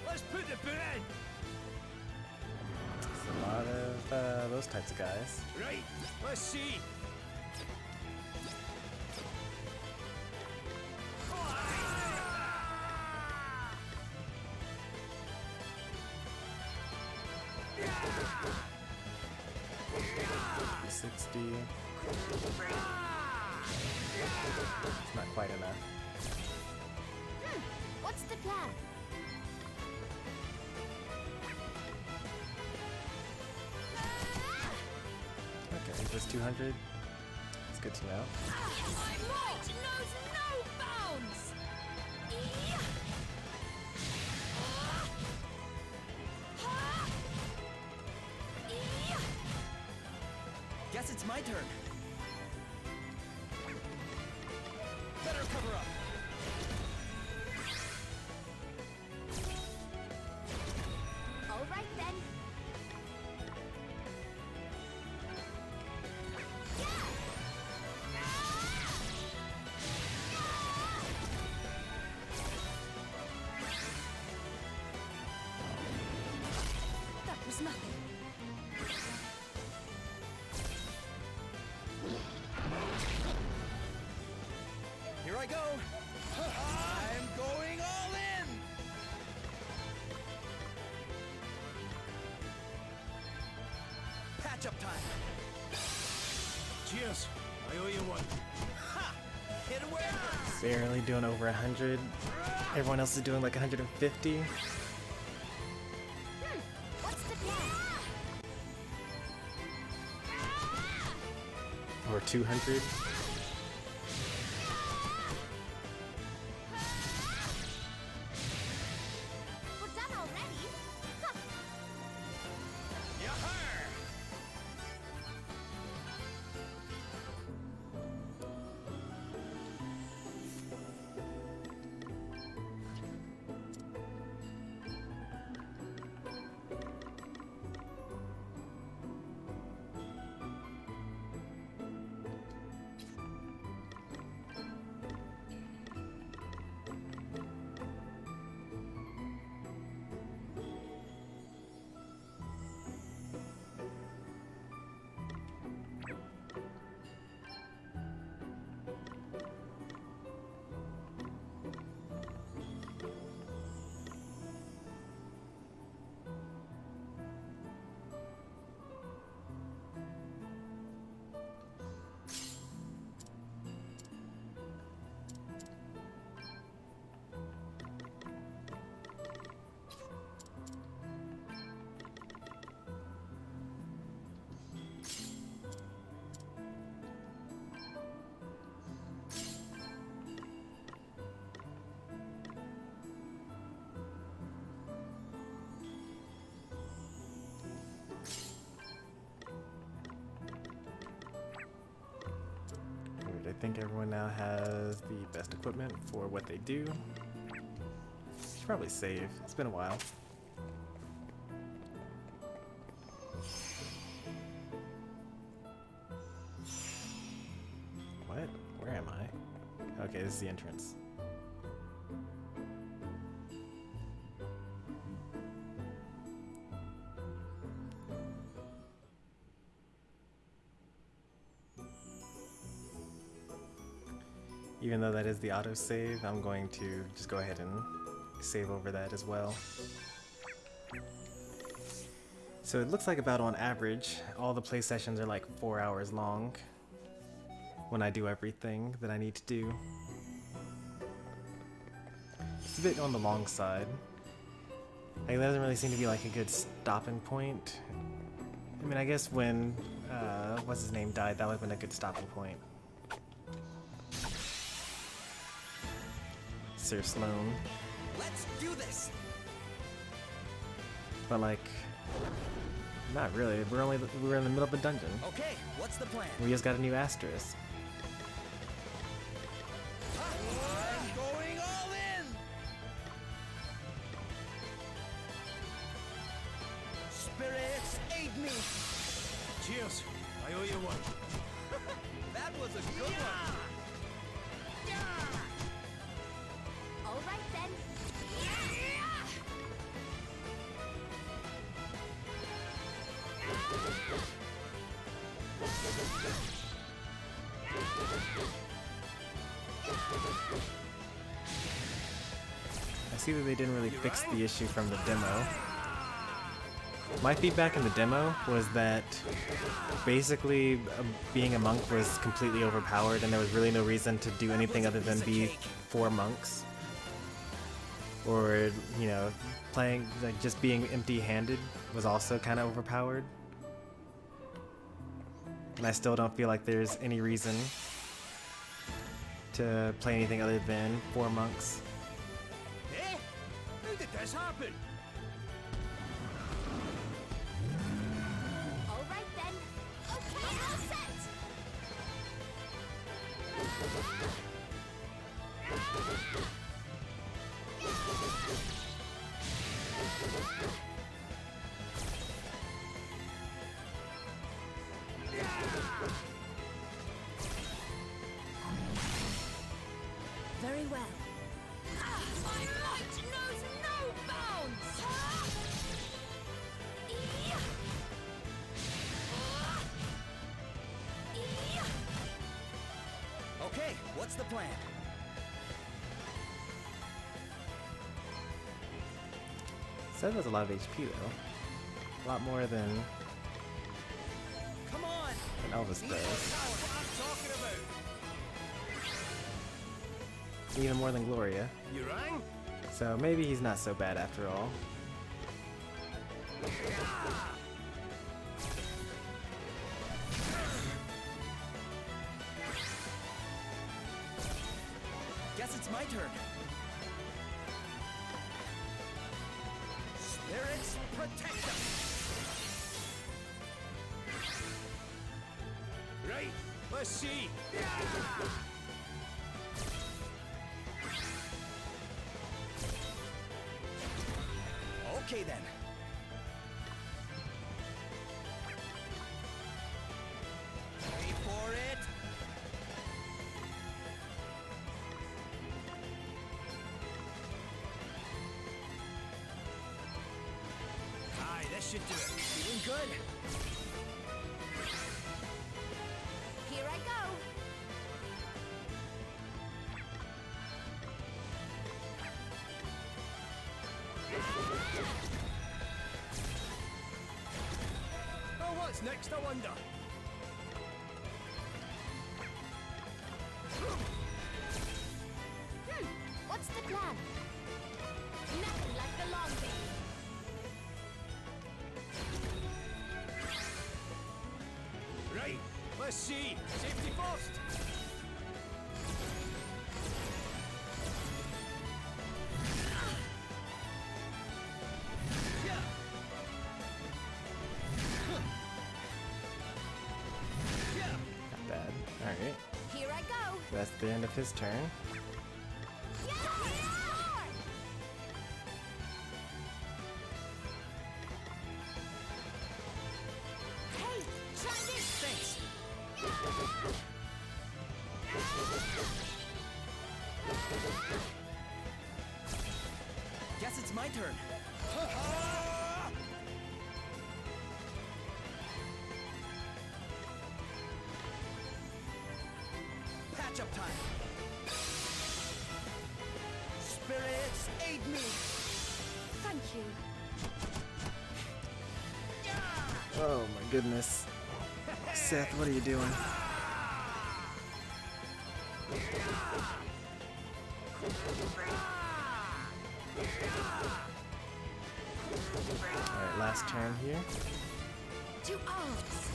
Let's put the boot in. A lot of those types of guys. Right, let's see. 60. It's not quite enough. What's the plan? Okay, just 200. It's good to know. My might knows no bounds! Guess it's my turn. Better cover up. All right then. That was nothing. Here I go. I'm going all in. Patch up time. Cheers. I owe you one. Ha! Hit it where it hurts. Barely doing over 100. Everyone else is doing like 150. What's the plan? Or 200. We're done already? Huh. Yahar! Good. I think everyone now has the best equipment for what they do. Should probably save. It's been a while. What? Where am I? Okay, this is the entrance. Even though that is the autosave, I'm going to just go ahead and save over that as well. So it looks like about on average, all the play sessions are like 4 hours long when I do everything that I need to do. It's a bit on the long side. Like, there doesn't really seem to be like a good stopping point. I mean, I guess when, what's his name died, that would have been a good stopping point. Sir Sloan. Let's do this. But like, not really. We're in the middle of a dungeon. Okay, what's the plan? We just got a new asterisk. I'm going all in. Spirits, aid me. Cheers. I owe you one. That was a good one. All right then. I see that they didn't really fix the issue from the demo. My feedback in the demo was that basically being a monk was completely overpowered and there was really no reason to do anything other than be 4 monks. Or, you know, playing, like, just being empty-handed was also kind of overpowered. And I still don't feel like there's any reason to play anything other than 4 monks. Eh? How did this happen? All right then. Okay, all set. Very well. My might knows no bounds. Okay, what's the plan? Said there's a lot of HP though. A lot more than Come on! Elvis That's does. what I'm talking about. Even more than Gloria. You rang? So maybe he's not so bad after all. Guess it's my turn. Spirits, protect us! Right, let's see. Okay then. Ready for it? Aye, this should do it. Feeling good? Here I go. Oh, what's next, I wonder? What's the plan? Nothing like the long game. Right, let's see. Safety first. Not bad. Alright. Here I go. So that's the end of his turn. Hey, try this. Thanks. Guess it's my turn. Patch up time. Spirits, aid me. Thank you. Oh my goodness. Seth, what are you doing? Alright, last turn here. To arms.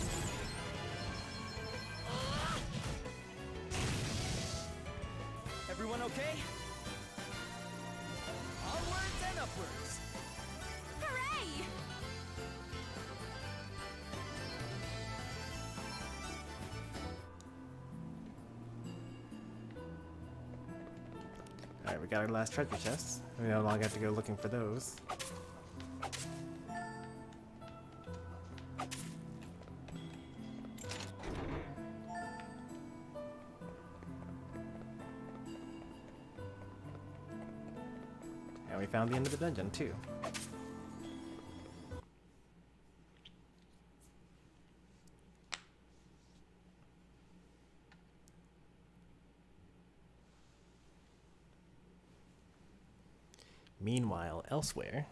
Everyone okay? Onwards and upwards. Hooray! Alright, we got our last treasure chests. We no longer have to go looking for those. And we found the end of the dungeon too. Meanwhile, elsewhere,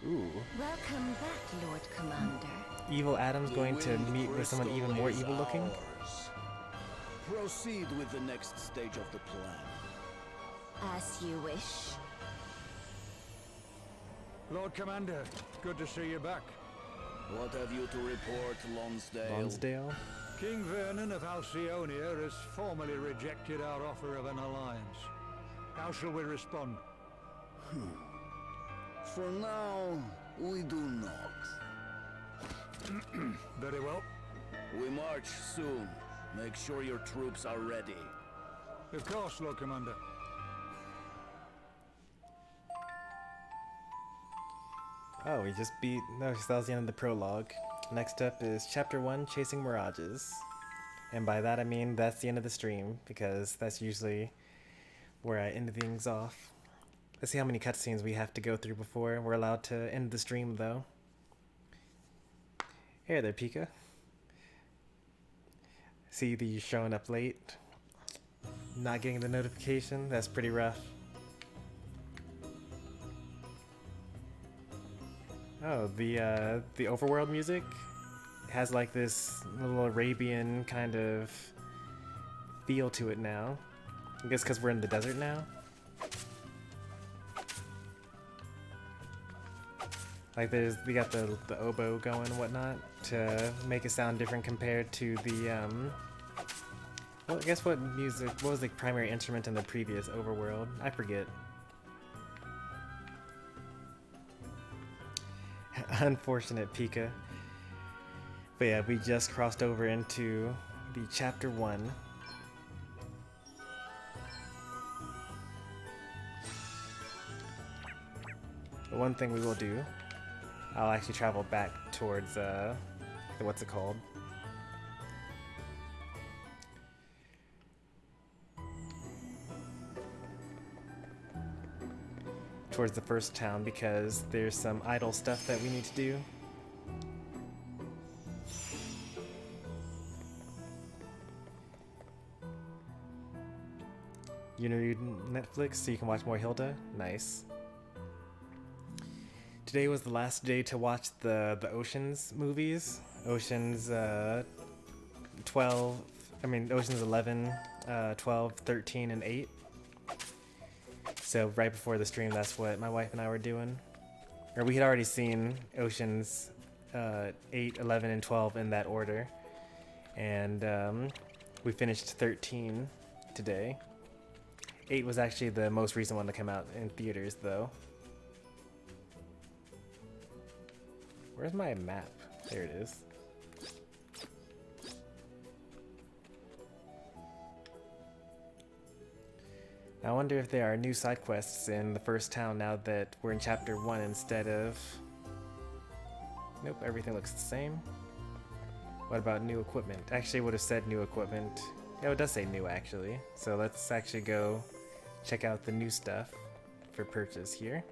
Ooh. Welcome back, Lord Commander. Evil Adam's going to meet with someone even more evil looking? Proceed with the next stage of the plan. As you wish. Lord Commander, good to see you back. What have you to report, Lonsdale? Lonsdale? King Vernon of Halcyonia has formally rejected our offer of an alliance. How shall we respond? For now, we do not. Very well. We march soon. Make sure your troops are ready. Of course, Lord Commander. Oh, we just beat... No, that was the end of the prologue. Next up is Chapter 1, Chasing Mirages. And by that I mean that's the end of the stream, because that's usually where I end things off. Let's see how many cutscenes we have to go through before we're allowed to end the stream, though. Hey there, Pika. See that you're showing up late. Not getting the notification, that's pretty rough. Oh, the overworld music has like this little Arabian kind of feel to it now. I guess because we're in the desert now. Like we got the oboe going and whatnot to make it sound different compared to the well, I guess what was the primary instrument in the previous overworld? I forget. Unfortunate, Pika. But yeah, we just crossed over into the Chapter 1. The one thing we will do, I'll actually travel back towards, what's it called? Towards the first town, because there's some idle stuff that we need to do. You know, Netflix, so you can watch more Hilda? Nice. Today was the last day to watch the Oceans movies. Oceans 11, 12, 13, and 8. So right before the stream, that's what my wife and I were doing. Or we had already seen Oceans 8, 11, and 12 in that order. And we finished 13 today. 8 was actually the most recent one to come out in theaters, though. Where's my map? There it is. I wonder if there are new side quests in the first town now that we're in Chapter 1 instead of... Nope, everything looks the same. What about new equipment? Actually, it would have said new equipment. No, it does say new, actually. So let's actually go check out the new stuff for purchase here.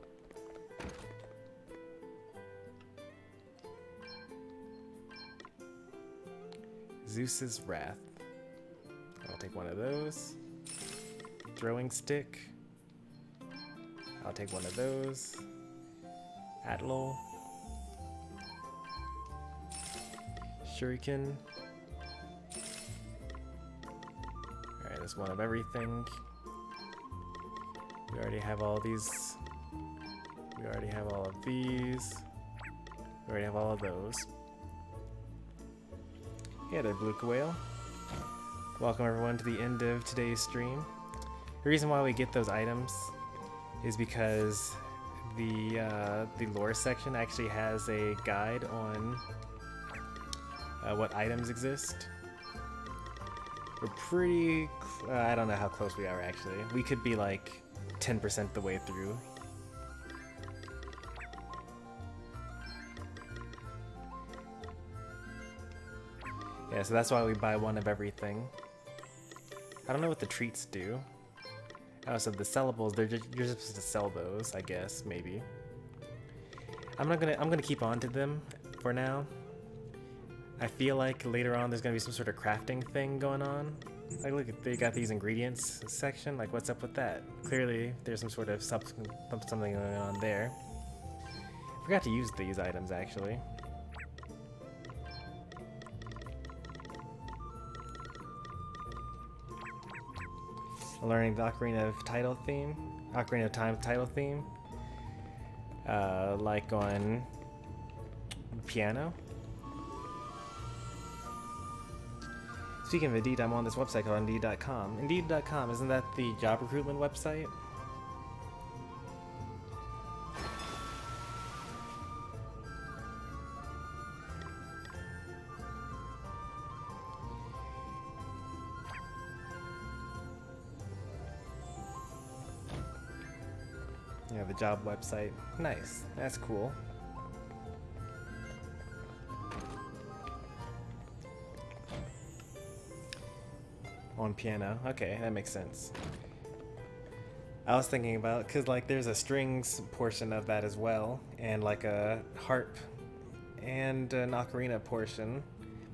Zeus's Wrath. I'll take one of those. Throwing stick. I'll take one of those. Atlol. Shuriken. Alright, there's one of everything. We already have all these. We already have all of these. We already have all of those. Yeah, there, Blue Whale. Welcome everyone to the end of today's stream. The reason why we get those items is because the lore section actually has a guide on what items exist. We're pretty... I don't know how close we are actually. We could be like 10% the way through. Yeah, so that's why we buy one of everything. I don't know what the treats do. Oh, so the sellables, you're just supposed to sell those, I guess, maybe. I'm gonna keep on to them for now. I feel like later on there's gonna be some sort of crafting thing going on. Like, look, they got these ingredients section. Like, what's up with that? Clearly, there's some sort of something going on there. Forgot to use these items actually. Learning the Ocarina of Time title theme. Like on piano. Speaking of Indeed, I'm on this website called Indeed.com. Indeed.com, isn't that the job recruitment website? Yeah, the job website. Nice. That's cool. On piano. Okay, that makes sense. I was thinking about, because like there's a strings portion of that as well, and like a harp and an ocarina portion,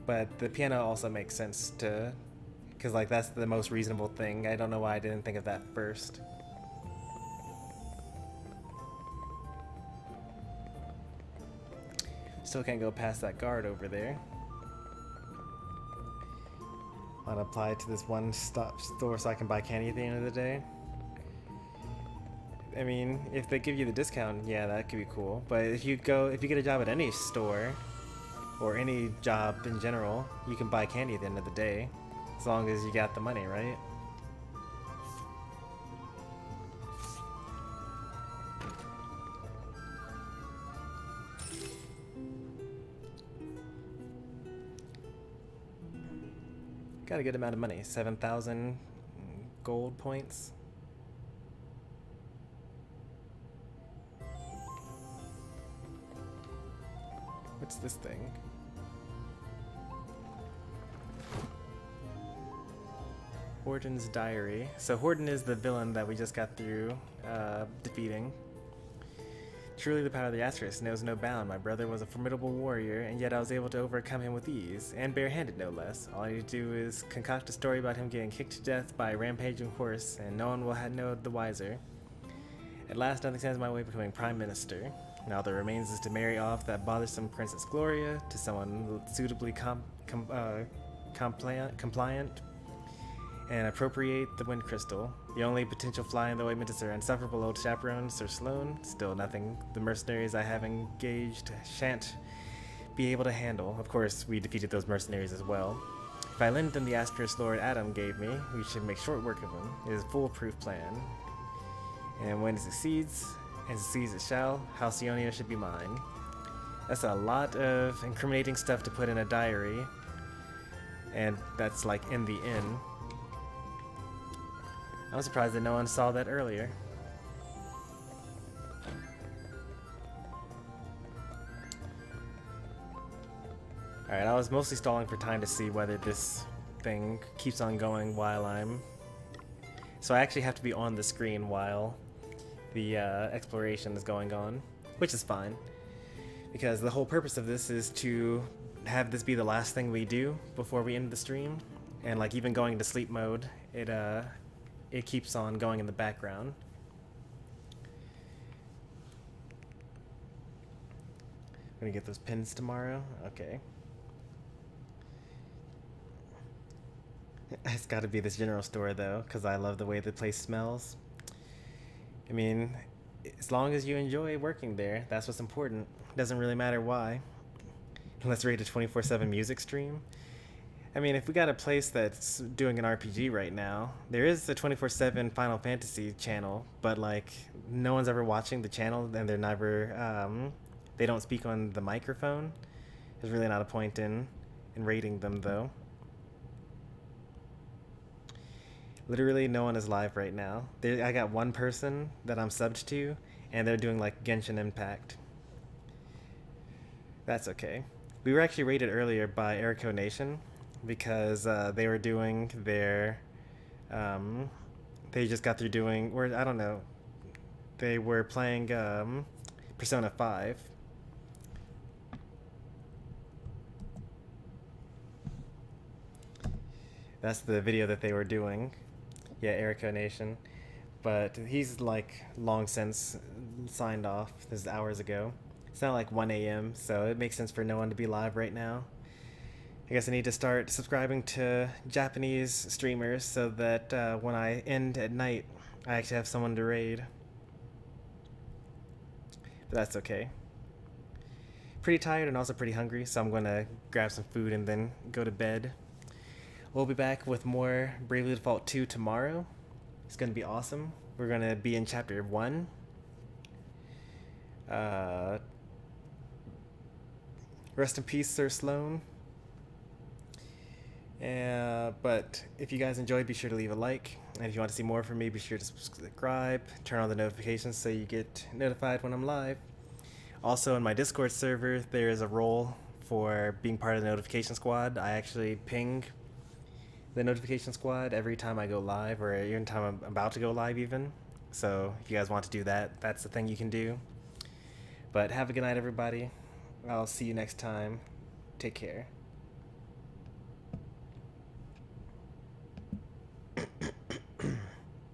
but the piano also makes sense to, because like that's the most reasonable thing. I don't know why I didn't think of that first. Still can't go past that guard over there. I'll apply to this one-stop store so I can buy candy at the end of the day. I mean, if they give you the discount, yeah, that could be cool. But if you get a job at any store, or any job in general, you can buy candy at the end of the day, as long as you got the money, right? Got a good amount of money, 7,000 gold points. What's this thing? Horden's Diary. So Horden is the villain that we just got through defeating. Truly the power of the Asterisk knows no bound. My brother was a formidable warrior, and yet I was able to overcome him with ease, and barehanded no less. All I need to do is concoct a story about him getting kicked to death by a rampaging horse, and no one will know the wiser. At last, nothing stands in my way becoming Prime Minister. Now there remains is to marry off that bothersome Princess Gloria to someone suitably compliant, and appropriate the Wind Crystal. The only potential fly in the ointment is her insufferable old chaperone, Sir Sloane. Still nothing the mercenaries I have engaged shan't be able to handle. Of course, we defeated those mercenaries as well. If I lend them the Asterisk Lord Adam gave me, we should make short work of him. It is a foolproof plan. And when it succeeds, and succeeds it shall, Halcyonia should be mine. That's a lot of incriminating stuff to put in a diary. And that's like in the inn. I'm surprised that no one saw that earlier. Alright, I was mostly stalling for time to see whether this thing keeps on going while I'm... So I actually have to be on the screen while the exploration is going on, which is fine. Because the whole purpose of this is to have this be the last thing we do before we end the stream. And like even going into sleep mode, it keeps on going in the background. I'm gonna get those pins tomorrow. Okay. It's got to be this general store though, because I love the way the place smells. I mean, as long as you enjoy working there, that's what's important. Doesn't really matter why. Unless we're at a 24/7 music stream. I mean, if we got a place that's doing an RPG right now, there is a 24/7 Final Fantasy channel, but like no one's ever watching the channel, and they're never, they don't speak on the microphone. There's really not a point in rating them though. Literally no one is live right now. I got one person that I'm subbed to, and they're doing like Genshin Impact. That's okay. We were actually rated earlier by Erico Nation, because they were doing their, they just got through doing, or I don't know, they were playing Persona 5. That's the video that they were doing. Yeah, Erico Nation. But he's like long since signed off. This is hours ago. It's not like 1 a.m., so it makes sense for no one to be live right now. I guess I need to start subscribing to Japanese streamers so that when I end at night, I actually have someone to raid. But that's okay. Pretty tired and also pretty hungry, so I'm going to grab some food and then go to bed. We'll be back with more Bravely Default 2 tomorrow. It's going to be awesome. We're going to be in Chapter 1. Rest in peace, Sir Sloan. But if you guys enjoyed, be sure to leave a like. And if you want to see more from me, be sure to subscribe, turn on the notifications so you get notified when I'm live. Also, in my Discord server, there is a role for being part of the notification squad. I actually ping the notification squad every time I go live, or every time I'm about to go live even. So if you guys want to do that, that's the thing you can do. But have a good night, everybody. I'll see you next time. Take care.